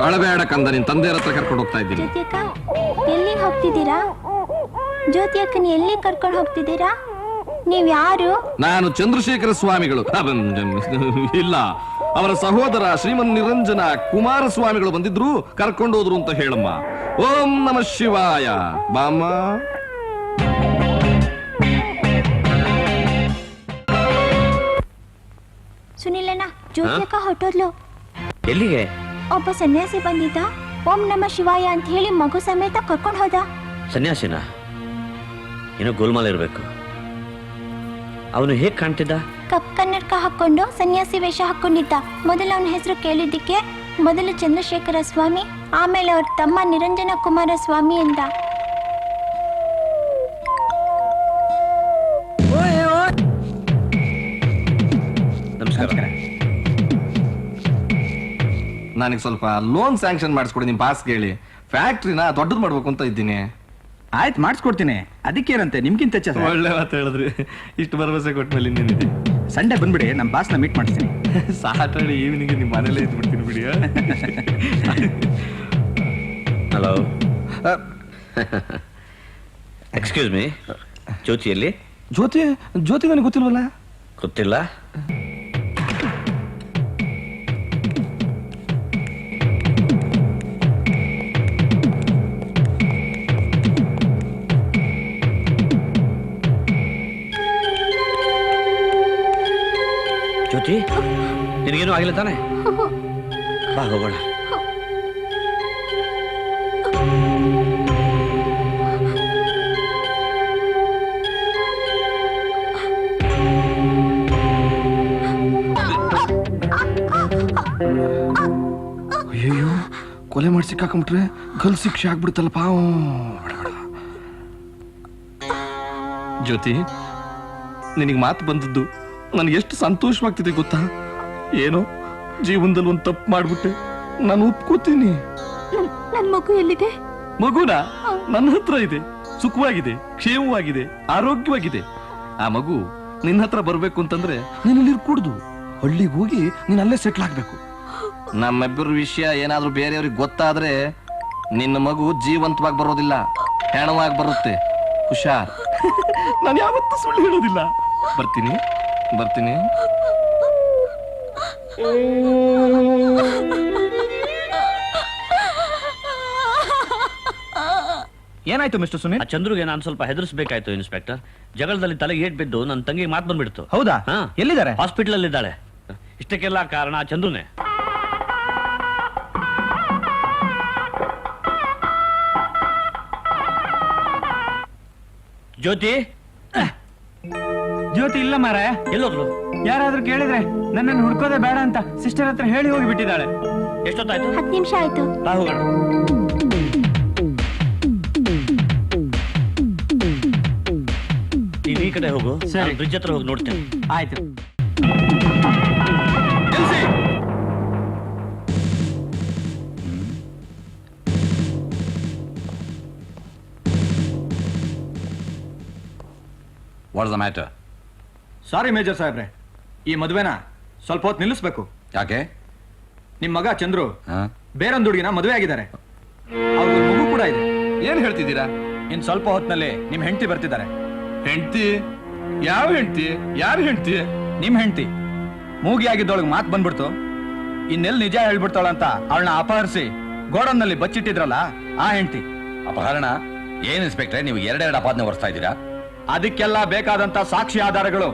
ಅಳಬೇಡ ಕಂದ, ನಿನ್ ತಂದೆಯರ ಹತ್ರ ಕರ್ಕೊಂಡು ಹೋಗ್ತಾ ಇದ್ದೀನಿ. ಜ್ಯೋತಿ ಅಕ್ಕ ಎಲ್ಲಿಗೆ ಹೋಗ್ತಿದ್ದೀರಾ? ಜ್ಯೋತಿ ಅಕ್ಕನ ಎಲ್ಲಿ ಕರ್ಕೊಂಡು ಹೋಗ್ತಿದ್ದೀರಾ? ನೀವ್ ಯಾರು? ನಾನು ಚಂದ್ರಶೇಖರ ಸ್ವಾಮಿಗಳು. ಇಲ್ಲ, ಅವರ ಸಹೋದರ ಶ್ರೀಮನ್ ನಿರಂಜನ ಕುಮಾರಸ್ವಾಮಿಗಳು ಬಂದಿದ್ರು, ಕರ್ಕೊಂಡು ಹೋದ್ರು ಅಂತ ಹೇಳಮ್ಮ. ಓಂ ನಮಃ ಶಿವಾಯ. ಬಾಮ್ಮ. ಸುನಿಲಣ್ಣ, ಜ್ಯೋತಿ ಅಕ್ಕ ಹೊಟ್ಟೋದ್ಲು. ಎಲ್ಲಿಗೆ? ಒಬ್ಬ ಸನ್ಯಾಸಿ ಬಂದಿದ್ದ, ಓಂ ನಮಃ ಶಿವಾಯ ಅಂತ ಹೇಳಿ ಮಗು ಸಮೇತ ಕರ್ಕೊಂಡು ಹೋದ. ಸನ್ಯಾಸಿನ? ಏನೋ ಗೋಲ್ಮಾಲ್ ಇರಬೇಕು. ಅವನು ಹೇಗೆ ಕಾಣ್ತಿದ್ದ? ಕಪ್ ಕನ್ನಡಕ ಹಾಕೊಂಡು ಸನ್ಯಾಸಿ ವೇಷ ಹಾಕೊಂಡಿದ್ದ. ಮೊದಲು ಅವನ ಹೆಸರು ಕೇಳಿದ್ದಕ್ಕೆ ಮೊದಲು ಚಂದ್ರಶೇಖರ ಸ್ವಾಮಿ, ಆಮೇಲೆ ಅವ್ರ ತಮ್ಮ ನಿರಂಜನ ಕುಮಾರ ಸ್ವಾಮಿ ಎಂದ. ನಮಸ್ಕಾರ. ನನಗೆ ಸ್ವಲ್ಪ ಲೋನ್ ಸ್ಯಾಂಕ್ಷನ್ ಮಾಡಿಸ್ಕೊಡಿ ನಿಮ್ ಪಾಸ್ ಕೇಳಿ. ಫ್ಯಾಕ್ಟ್ರಿನ ದೊಡ್ಡದು ಮಾಡ್ಬೇಕು ಅಂತ ಇದ್ದೀನಿ. ಆಯ್ತು, ಮಾಡಿಸ್ಕೊಡ್ತೀನಿ. ಅದಕ್ಕೇನಂತೆ, ನಿಮ್ಗಿಂತ ಹೆಚ್ಚ ಸರ್. ಒಳ್ಳೆ ಮಾತು ಹೇಳಿದ್ರಿ. ಇಷ್ಟು ಭರವಸೆ ಕೊಟ್ಟ ಮೇಲೆ ಇನ್ನೇನಿದೆ. ಸಂಡೇ ಬಂದ್ಬಿಡಿ, ನಮ್ಮ ಬಾಸ್ನ ಮೀಟ್ ಮಾಡಿಸ್ತೀನಿ. ಸಾಟರ್ಡೆ ಈವ್ನಿಂಗ್ ನಿಮ್ಮ ಮನೇಲೇ ಇದ್ಬಿಡ್ತೀನಿ ಬಿಡಿ. ಹಲೋ, ಎಕ್ಸ್ಕ್ಯೂಸ್ ಮೀ, ಜ್ಯೋತಿಯಲ್ಲಿ? ಜ್ಯೋತಿ ನನಗೆ ಗೊತ್ತಿಲ್ವಲ್ಲ. ಗೊತ್ತಿಲ್ಲ. ಜ್ಯೋತಿ, ನಿನಗೇನು ಆಗಿಲ್ಲ ತಾನೆ? ಬಾ ಹೋಗೋಣ. ಅಯ್ಯೋ, ಕೊಲೆ ಮಾಡಿ ಸಿಕ್ಕಾಕೊಂಡ್ಬಿಟ್ರೆ ಗಲ್ ಶಿಕ್ಷೆ ಆಗ್ಬಿಡುತ್ತಲ್ಲಪ್ಪ. ಜ್ಯೋತಿ, ನಿನಗೆ ಮಾತು ಬಂದದ್ದು ನನಗೆ ಎಷ್ಟು ಸಂತೋಷವಾಗ್ತಿದೆ ಗೊತ್ತಾ? ಏನೋ ಜೀವನದಲ್ಲಿ ಒಂದು ತಪ್ಪು ಮಾಡ್ಬಿಟ್ಟೆ, ನಾನು ಒಪ್ಕೋತೀನಿ. ನನ್ ಮಗು ಎಲ್ಲಿದೆ? ಮಗುನ ನನ್ನ ಹತ್ರ ಇದೆ, ಸುಖವಾಗಿದೆ, ಕ್ಷೇಮವಾಗಿದೆ, ಆರೋಗ್ಯವಾಗಿದೆ. ಆ ಮಗು ನಿನ್ನ ಹತ್ರ ಬರ್ಬೇಕು ಅಂತಂದ್ರೆ ನೀನು ಇಲ್ಲಿ ಇರ್ಕೂಡ್ದು. ಹಳ್ಳಿಗೆ ಹೋಗಿ ನೀನ್ ಅಲ್ಲೇ ಸೆಟ್ಲ್ ಆಗ್ಬೇಕು. ನಮ್ಮಿಬ್ಬರ ವಿಷಯ ಏನಾದ್ರೂ ಬೇರೆಯವ್ರಿಗೆ ಗೊತ್ತಾದ್ರೆ ನಿನ್ನ ಮಗು ಜೀವಂತವಾಗಿ ಬರೋದಿಲ್ಲ, ಹೆಣವಾಗಿ ಬರುತ್ತೆ. ಹುಷಾರ್. ನಾನು ಯಾವತ್ತೂ ಸುಳ್ಳು ಹೇಳೋದಿಲ್ಲ. ಬರ್ತೀನಿ. ಏನಾಯ್ತು ಮಿಸ್ಟರ್ ಸುನಿಲ್? ಆ ಚಂದ್ರುಗೆ ನಾನು ಸ್ವಲ್ಪ ಹೆದರ್ಸ್ಬೇಕಾಯ್ತು ಇನ್ಸ್ಪೆಕ್ಟರ್. ಜಗಳದಲ್ಲಿ ತಲೆಗೆ ಏಟ್ ಬಿದ್ದು ನನ್ನ ತಂಗಿಗೆ ಮಾತು ಬಂದ್ಬಿಡ್ತು. ಹೌದಾ? ಎಲ್ಲಿದ್ದಾರೆ? ಹಾಸ್ಪಿಟಲ್ ಅಲ್ಲಿ ಇದ್ದಾಳೆ. ಇಷ್ಟಕ್ಕೆಲ್ಲ ಕಾರಣ ಆ ಚಂದ್ರುನೇ. ಜ್ಯೋತಿ ಇಲ್ಲ ಮಾರ. ಎಲ್ಲೋದ್ಲು? ಯಾರಾದ್ರೂ ಕೇಳಿದ್ರೆ ನನ್ನನ್ನು ಹುಡ್ಕೋದೇ ಬೇಡ ಅಂತ ಸಿಸ್ಟರ್ ಹತ್ರ ಹೇಳಿ ಹೋಗಿ ಬಿಟ್ಟಿದ್ದಾಳೆ. ಎಷ್ಟೊತ್ತಾಯ್ತು? 10 ನಿಮಿಷ ಆಯ್ತು. ಬಾ ಹೋಗೋಣ. ನೀನ್ ಈ ಕಡೆ ಹೋಗು, ಸರಿ. ಬ್ರಿಡ್ಜ್ ಹತ್ರ ಹೋಗಿ ನೋಡ್ತೇನೆ. ಆಯ್ತು. What's the matter? Sorry major ಸಾಹೇಬ್ರೆ, ಈ ಮದುವೆನ ಸ್ವಲ್ಪ ಹೊತ್ತು ನಿಲ್ಲಿಸ್ಬೇಕು. ಯಾಕೆ? ನಿಮ್ ಮಗ ಚಂದ್ರು ಬೇರೊಂದು ಹುಡುಗಿನ ಮದುವೆ ಆಗಿದ್ದಾರೆ. ಅವ್ರಿಗೆ ಮಗು ಕೂಡ ಇದೆ. ಏನ್ ಹೇಳ್ತಿದ್ದೀರಾ? ಇನ್ ಸ್ವಲ್ಪ ಹೊತ್ತಿನಲ್ಲಿ ನಿಮ್ ಹೆಂಡತಿ ಬರ್ತಿದ್ದಾರೆ. ಹೆಂಡ್ತಿ? ಯಾವ ಹೆಂಡ್ತಿ? ಯಾರು ಹೆಂಡ್ತಿ? ನಿಮ್ ಹೆಂಡತಿ ಮೂಗಿ ಆಗಿದ್ದೊಳಗೆ ಮಾತು ಬಂದ್ಬಿಡ್ತು. ಇನ್ನೆಲ್ಲಿ ನಿಜ ಹೇಳ್ಬಿಡ್ತಾಳಂತ ಅವಳನ್ನ ಅಪಹರಿಸಿ ಗೋಡನ್ನಲ್ಲಿ ಬಚ್ಚಿಟ್ಟಿದ್ರಲ್ಲ, ಆ ಹೆಂಡತಿ. ಅಪಹರಣ? ಏನ್ ಇನ್ಸ್ಪೆಕ್ಟ್ರೆ, ನೀವು ಎರಡೆರಡು ಅಪಾದನೆ ಹೊರಿಸ್ತಾ ಇದ್ದೀರಾ? ಅದಕ್ಕೆಲ್ಲ ಬೇಕಾದಂತ ಸಾಕ್ಷಿ ಆಧಾರಗಳು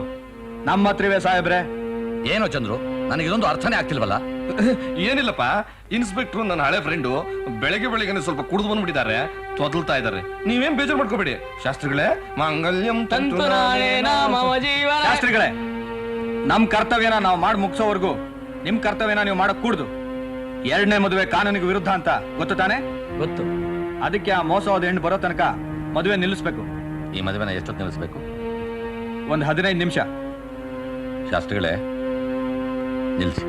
ನಮ್ಮ ಹತ್ರವೇ ಸಾಹೇಬ್ರೆ. ಏನೋ ಚಂದ್ರು, ನನಗಿದೊಂದು ಅರ್ಥನೇ ಆಗ್ತಿಲ್ವಲ್ಲ. ಏನಿಲ್ಲಪ್ಪ, ಇನ್ಸ್ಪೆಕ್ಟರ್ ನನ್ನ ಹಳೆ ಫ್ರೆಂಡು ಬೆಳಗ್ಗೆ ಬೆಳಗ್ಗೆ ಸ್ವಲ್ಪ ಕುಡಿದು ಬಂದ್ಬಿಟ್ಟಿದ್ದಾರೆ, ತೊದಲ್ತಾ ಇದ್ದಾರೆ. ನೀವೇನ್ ಬೇಜಾರು ಮಾಡ್ಕೋಬೇಡಿ ಶಾಸ್ತ್ರಿಗಳೇ. ಮಾಂಗಲ್ಯಂ ಶಾಸ್ತ್ರಿಗಳೇ, ನಮ್ ಕರ್ತವ್ಯನ ನಾವು ಮಾಡಿ ಮುಗಿಸೋವರೆಗೂ ನಿಮ್ ಕರ್ತವ್ಯನ ನೀವು ಮಾಡಕ್ ಕೂಡ್ದು. 2ನೇ ಮದುವೆ ಕಾನೂನಿಗೆ ವಿರುದ್ಧ ಅಂತ ಗೊತ್ತು ತಾನೆ? ಗೊತ್ತು. ಅದಕ್ಕೆ ಆ ಮೋಸವಾದ ಹೆಣ್ಣು ಬರೋ ತನಕ ಮದುವೆ ನಿಲ್ಲಿಸ್ಬೇಕು. ಈ ಮದುವೆನ ಎಷ್ಟೊತ್ತು ನಿಲ್ಲಿಸ್ಬೇಕು? ಒಂದು 15 ನಿಮಿಷ. ಶಾಸ್ತ್ರಿಗಳೇ ನಿಲ್ಸಿ.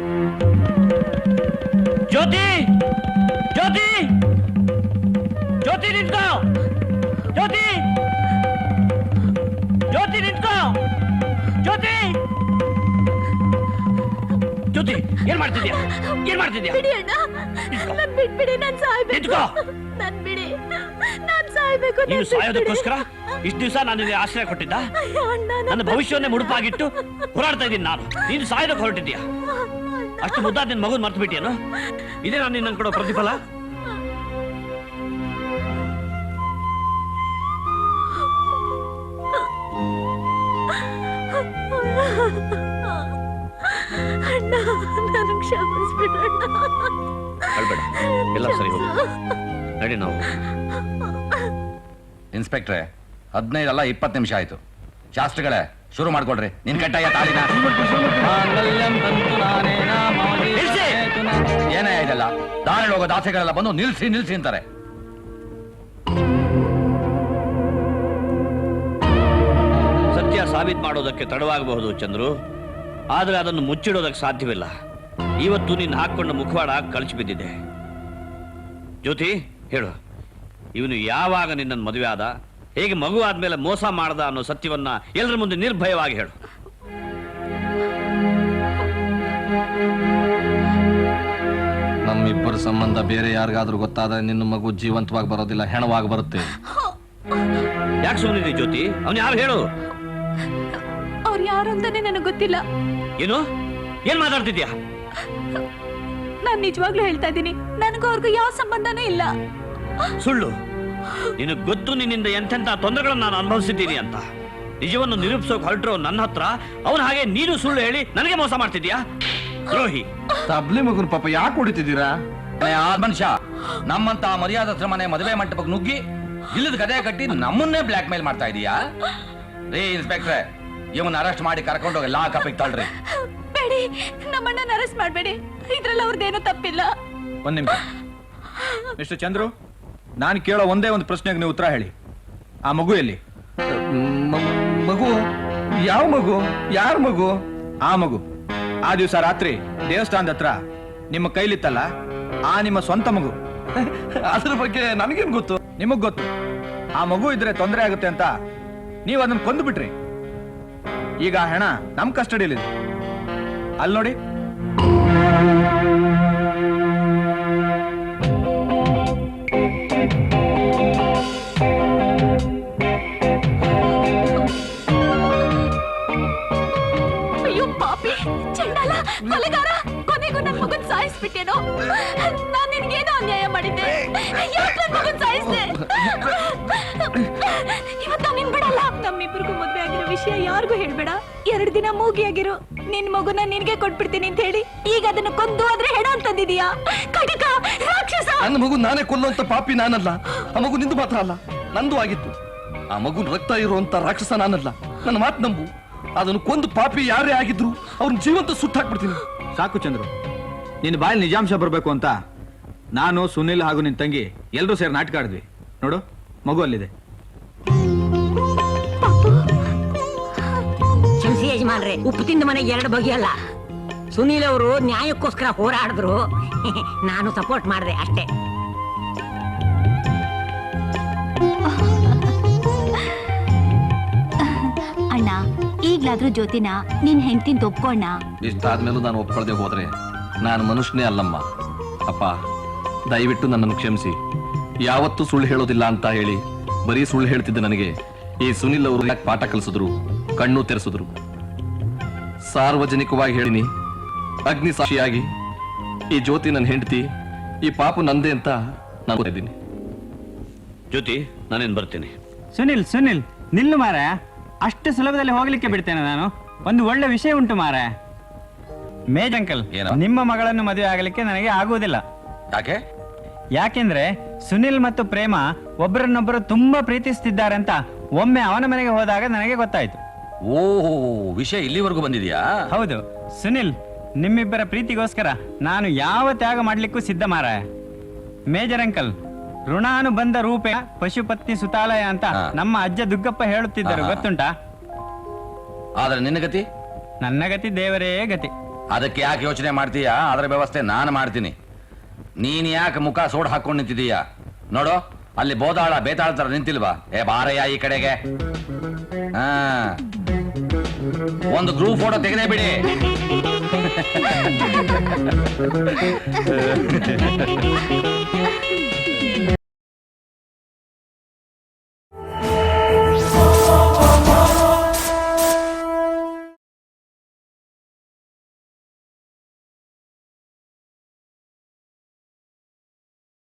ಜ್ಯೋತಿ ಜ್ಯೋತಿ ಜ್ಯೋತಿ ನಿಂತ್ಕೋ, ಜ್ಯೋತಿ ಜ್ಯೋತಿ ನಿಂತ್ಕೋ, ಜ್ಯೋತಿ ಜ್ಯೋತಿ ಏನ್ ಮಾಡ್ತಿದ್ಯಾ? ಏನ್ ಮಾಡ್ತಿದ್ಯಾ? ಬಿಡಿ ಅಣ್ಣ, ನನ್ ಬಿಟ್ಬಿಡಿ, ನಾನ್ ಸಾಯ್ಬೇಕು. ನನ್ ಬಿಡಿ, ನಾನ್ ಸಾಯ್ಬೇಕು. ನೀನು ಸಾಯೋದಕ್ಕೋಸ್ಕರ ಇಷ್ಟು ದಿವಸ ನಾನು ನಿನಗೆ ಆಶ್ರಯ ಕೊಟ್ಟಿದ್ದ? ನನ್ನ ಭವಿಷ್ಯವನ್ನೇ ಮುಡುಪಾಗಿಟ್ಟು ಹೋರಾಡ್ತಾ ಇದ್ದೀನಿ ನಾನು. ನೀನು ಸಾಯೋದಕ್ಕೆ ಹೊರಟಿದ್ಯಾ? ಅಷ್ಟು ಮುದ್ದಾದ ನಿನ್ ಮಗುನ್ ಮರ್ತು ಬಿಟ್ಟಿಯೇನು? ಇದೇ ನಾನು ನಿನ್ನ ಕೊಡೋ ಪ್ರತಿಫಲ? ಅಣ್ಣ, ನಾನು ಕ್ಷಮಿಸ್ಬಿಡಣ್ಣ. ಅಳ್ಬೇಡ, ಎಲ್ಲ ಸರಿ ಹೋಗಿ ನಡಿ ನಾವು. ಇನ್ಸ್ಪೆಕ್ಟ್ರೆ 15 ಅಲ್ಲ 20 ನಿಮಿಷ ಆಯ್ತು. ಶಾಸ್ತ್ರಿಗಳೇ ಶುರು ಮಾಡ್ಕೊಡ್ರಿ ನಿನ್ ಕಟ್ಟಯ್ಯ ತಾಳಿನ. ಏನೇ ಇದೆಲ್ಲ? ದಾರಿ ಹೋಗೋ ದಾಸೆಗಳೆಲ್ಲ ಬಂದು ನಿಲ್ಸಿ ನಿಲ್ಸಿ ಅಂತಾರೆ. ಸತ್ಯ ಸಾಬೀತು ಮಾಡೋದಕ್ಕೆ ತಡವಾಗಬಹುದು ಚಂದ್ರು, ಆದ್ರೆ ಅದನ್ನು ಮುಚ್ಚಿಡೋದಕ್ಕೆ ಸಾಧ್ಯವಿಲ್ಲ. ಇವತ್ತು ನೀನು ಹಾಕೊಂಡ ಮುಖವಾಡ ಕಳಚಿ ಬಿದ್ದಿದೆ. ಜ್ಯೋತಿ ಹೇಳು, ಇವನು ಯಾವಾಗ ನಿನ್ನನ್ನು ಮದುವೆ ಆದ, ಹೇಗೆ ಮಗು ಆದ್ಮೇಲೆ ಮೋಸ ಮಾಡದ ಅನ್ನೋ ಸತ್ಯವನ್ನ ಎಲ್ಲರ ಮುಂದೆ ನಿರ್ಭಯವಾಗಿ ಹೇಳು. ನಮ್ಮಿಬ್ಬರ ಸಂಬಂಧ ಬೇರೆ ಯಾರಿಗಾದ್ರೂ ಗೊತ್ತಾದ್ರೆ ನಿನ್ನ ಮಗು ಜೀವಂತವಾಗಿ ಬರೋದಿಲ್ಲ, ಹೆಣವಾಗಿ ಬರುತ್ತೆ. ಯಾಕೆ ಸುಮ್ಮನಿದೆ ಜ್ಯೋತಿ? ಅವನು ಯಾರು ಹೇಳು? ಅವ್ರು ಯಾರು ಅಂತಾನೆ ನನಗೆ ಗೊತ್ತಿಲ್ಲ. ಏನು? ಏನ್ ಮಾತಾಡ್ತಿದ್ಯಾ? ನಾನ್ ನಿಜವಾಗ್ಲೂ ಹೇಳ್ತಾ ಇದ್ದೀನಿ, ನನಗೂ ಅವ್ರಿಗೂ ಯಾವ ಸಂಬಂಧನೂ ಇಲ್ಲ. ಸುಳ್ಳು. ನಿನಗೆ ಗೊತ್ತು ನಿನ್ನಿಂದ ಎಂತೆಂತ ತೊಂದರೆಗಳನ್ನು ನಾನು ಅನುಭವಿಸಿದ್ದೀನಿ ಅಂತ. ನಿಜವನ್ನು ನಿರೂಪಿಸೋಕೆ ಹೊರಟ್ರು ನನ್ನ ಹತ್ರ, ಅವನು ಹಾಗೆ ನೀನು ಸುಳ್ಳು ಹೇಳಿ ನನಗೆ ಮೋಸ ಮಾಡ್ತಿದ್ಯಾ? ದ್ರೋಹಿ. ತಬ್ಲಿ ಮಗುನ್ ಪಾಪ ಯಾಕೆ ಹೊಡಿತಿದ್ದೀರಾ? ಆ ಮನುಷ್ಯ ನಮ್ಮಂತ ಮರ್ಯಾದಸ್ತ್ರ ಮನೆ ಮದುವೆ ಮಂಟಪಕ್ಕೆ ನುಗ್ಗಿ ಇಲ್ಲದ ಗದೆ ಕಟ್ಟಿ ನಮ್ಮನ್ನೇ ಬ್ಲಾಕ್ ಮೇಲ್ ಮಾಡ್ತಾ ಇದೀಯಾ? ರೀ ಇನ್ಸ್ಪೆಕ್ಟ್ರೆ, ಇವನ್ನ ಅರೆಸ್ಟ್ ಮಾಡಿ ಕರ್ಕೊಂಡೋಗಿ ಲಾ ಕಪ್ಪಿಗೆ ತಳ್ಳ್ರಿ. ಬೇಡಿ, ನಮ್ಮಣ್ಣನ ಅರೆಸ್ಟ್ ಮಾಡ್ಬೇಡಿ, ಇದ್ರಲ್ಲಿ ಅವ್ರದ್ದೇನೂ ತಪ್ಪಿಲ್ಲ. ಒಂದ್ ನಿಮಿಷ ಮಿಸ್ಟರ್ ಚಂದ್ರು, ನಾನು ಕೇಳೋ ಒಂದೇ ಒಂದು ಪ್ರಶ್ನೆಗೆ ನೀವು ಉತ್ತರ ಹೇಳಿ. ಆ ಮಗು ಎಲ್ಲಿ? ಮಗು? ಯಾವ ಮಗು? ಯಾರ ಮಗು? ಆ ಮಗು ಆ ದಿವಸ ರಾತ್ರಿ ದೇವಸ್ಥಾನದ ಹತ್ರ ನಿಮ್ಮ ಕೈಲಿತ್ತಲ್ಲ, ಆ ನಿಮ್ಮ ಸ್ವಂತ ಮಗು. ಅದ್ರ ಬಗ್ಗೆ ನನಗೇನ್ ಗೊತ್ತು? ನಿಮಗ್ ಗೊತ್ತು. ಆ ಮಗು ಇದ್ರೆ ತೊಂದರೆ ಆಗುತ್ತೆ ಅಂತ ನೀವು ಅದನ್ನ ಕೊಂದು ಬಿಟ್ರಿ. ಈಗ ಆ ಹೆಣ ನಮ್ ಕಸ್ಟಡಿಯಲ್ಲಿದೆ. ಅಲ್ಲಿ ನೋಡಿ. ಅಯ್ಯೋ ಪಾಪಿ, ಚಂಡಾಲ, ಕೊಲೆಗಾರ, ಕೊನೆಗೂ ನನ್ ಮಗನ್ ಸಾಯಿಸ್ಬಿಟ್ಟೇನೋ. ನಾನ್ ನಿನ್ಗೇನೋ ಅನ್ಯಾಯ ಮಾಡಿದ್ದೆ, ಯಾಕೆ ನನ್ ಮಗನ್ ಸಾಯಿಸ್ದೆ? ಇವತ್ತು ನಿನ್ ಬಿಡಲ್ಲ. ನಮ್ಮಿಬ್ರಿಗೂ ಮದ್ವೆ ಆಗಿರೋ ವಿಷಯ ಯಾರಿಗೂ ಹೇಳ್ಬೇಡ. 2 ದಿನ ಮೂಗಿಯಾಗಿರು. ನಿನ್ ಮಗುನ ನಿನ್ಗೆ ಕೊಟ್ಬಿಡ್ತೀನಿ ಅಂತ ಹೇಳಿ ಈಗ ಅದನ್ನ ಕೊಂದು ಆದ್ರೆ ಹೆಣ ಅಂತಂದಿದೀಯಾ? ಕಟಕ, ರಾಕ್ಷಸ! ನನ್ನ ಮಗು ನಾನೇ ಕೊಲ್ಲುವಂತ ಪಾಪಿ ನಾನಲ್ಲ. ಆ ಮಗು ನಿಂದು ಮಾತ್ರ ಅಲ್ಲ, ನಂದು ಆಗಿತ್ತು. ಆ ಮಗುನ್ ರಕ್ತ ಇರುವಂತ ರಾಕ್ಷಸ ನಾನಲ್ಲ. ನನ್ನ ಮಾತು ನಂಬು. ಅದನ್ನು ಕೊಂದು ಪಾಪಿ ಯಾರೇ ಆಗಿದ್ರು ಅವ್ರನ್ನ ಜೀವಂತ ಸುಟ್ಟಾಕ್ಬಿಡ್ತೀನಿ. ಸಾಕು ಚಂದ್ರು, ನಿನ್ನ ಬಾಯಲ್ಲಿ ನಿಜಾಂಶ ಬರ್ಬೇಕು ಅಂತ ನಾನು, ಸುನಿಲ್ ಹಾಗೂ ನಿನ್ ತಂಗಿ ಎಲ್ಲರೂ ಸೇರಿ ನಾಟಕ ಆಡಿದ್ವಿ. ನೋಡು, ಮಗು ಅಲ್ಲಿದೆ. ಕ್ಷಮಿಸಿ ಯಜಮಾನ್ರೆ, ಉಪ್ಪು ತಿಂದ ಮನೆಗೆ 2 ಬಗೆಯಲ್ಲ. ಸುನೀಲ್ ಅವರು ನ್ಯಾಯಕ್ಕೋಸ್ಕರ ಹೋರಾಡಿದ್ರು, ನಾನು ಸಪೋರ್ಟ್ ಮಾಡಿದೆ ಅಷ್ಟೇ. ಅಣ್ಣ, ಈಗ್ಲಾದ್ರೂ ಜ್ಯೋತಿನ ನಿನ್ ಹೆಂಡತಿನ ಒಪ್ಕೊಂಡ. ಇಷ್ಟಾದ್ಮೇಲೂ ನಾನು ಒಪ್ಕೊಳ್ದೆ ಹೋದ್ರೆ ನಾನು ಮನುಷ್ಯನೇ ಅಲ್ಲಮ್ಮ. ಅಪ್ಪ, ದಯವಿಟ್ಟು ನನ್ನನ್ನು ಕ್ಷಮಿಸಿ. ಯಾವತ್ತೂ ಸುಳ್ಳು ಹೇಳೋದಿಲ್ಲ ಅಂತ ಹೇಳಿ ಬರೀ ಸುಳ್ಳು ಹೇಳ್ತಿದ್ದೆ ನನಗೆ ಈ ಸುನಿಲ್ ಅವರು ಯಾಕೆ ಪಾಠ ಕಲಿಸಿದ್ರು, ಕಣ್ಣು ತೆರೆಸಿದ್ರು. ಸಾರ್ವಜನಿಕವಾಗಿ ಹೇಳಿನಿ, ಅಗ್ನಿ ಸಾಕ್ಷಿಯಾಗಿ ಈ ಜ್ಯೋತಿ ನನ್ನ ಹೆಂಡತಿ, ಈ ಪಾಪು ನಂದೇ ಅಂತ ನಾನು ಇದ್ದೀನಿ. ಜ್ಯೋತಿ, ನಾನೇನು ಬರ್ತೀನಿ. ಸುನಿಲ್ ಸುನಿಲ್ ನಿಲ್ಲು ಮಾರ. ಅಷ್ಟು ಸುಲಭದಲ್ಲಿ ಹೋಗ್ಲಿಕ್ಕೆ ಬಿಡ್ತೇನೆ ನಾನು? ಒಂದು ಒಳ್ಳೆ ವಿಷಯ ಉಂಟು ಮಾರ. ಮೇಜ್ ಅಂಕಲ್, ಏನು? ನಿಮ್ಮ ಮಗಳನ್ನು ಮದುವೆ ಆಗಲಿಕ್ಕೆ ನನಗೆ ಆಗುವುದಿಲ್ಲ. ಯಾಕೆ? ಯಾಕೆಂದ್ರೆ ಸುನಿಲ್ ಮತ್ತು ಪ್ರೇಮ ಒಬ್ಬರನ್ನೊಬ್ಬರು ತುಂಬಾ ಪ್ರೀತಿಸುತ್ತಿದ್ದಾರೆ ಅಂತ ಒಮ್ಮೆ ಅವನ ಮನೆಗೆ ಹೋದಾಗ ನನಗೆ ಗೊತ್ತಾಯ್ತು. ಓಹೋ, ವಿಷಯ ಇಲ್ಲಿವರೆಗೂ ಬಂದಿದ್ಯಾ? ಹೌದು ಸುನಿಲ್, ನಿಮ್ಮಿಬ್ಬರ ಪ್ರೀತಿಗೋಸ್ಕರ ನಾನು ಯಾವ ತ್ಯಾಗ ಮಾಡ್ಲಿಕ್ಕೂ ಸಿದ್ಧ ಮಾರಾಯ. ಮೇಜರ್ ಅಂಕಲ್, ಋಣಾನುಬಂಧ ರೂಪೆ ಪಶುಪತ್ನಿ ಸುತಾಲಯ ಅಂತ ಹಾ. ನಮ್ಮ ಅಜ್ಜ ದುಗ್ಗಪ್ಪ ಹೇಳುತ್ತಿದ್ದರು, ಹಾ. ಗೊತ್ತುಂಟಾ? ಆದ್ರೆ ನಿನ್ನ ಗತಿ? ನನ್ನ ಗತಿ ದೇವರೇ ಗತಿ. ಅದಕ್ಕೆ ಯಾಕೆ ಯೋಚನೆ ಮಾಡ್ತೀಯಾ? ಅದರ ವ್ಯವಸ್ಥೆ ನಾನು ಮಾಡ್ತೀನಿ. ನೀನ್ ಯಾಕೆ ಮುಖ ಸೋಡ್ ಹಾಕೊಂಡು ನಿಂತಿದೀಯಾ? ನೋಡು, ಅಲ್ಲಿ ಬೋದಾಳ ಬೇತಾಳ ತರ ನಿಂತಿಲ್ವಾ? ಏ ಬಾರಯ್ಯ ಈ ಕಡೆಗೆ. ಹಾ, ಒಂದು ಗ್ರೂಪ್ ಫೋಟೋ ತೆಗೆದೇ ಬಿಡಿ.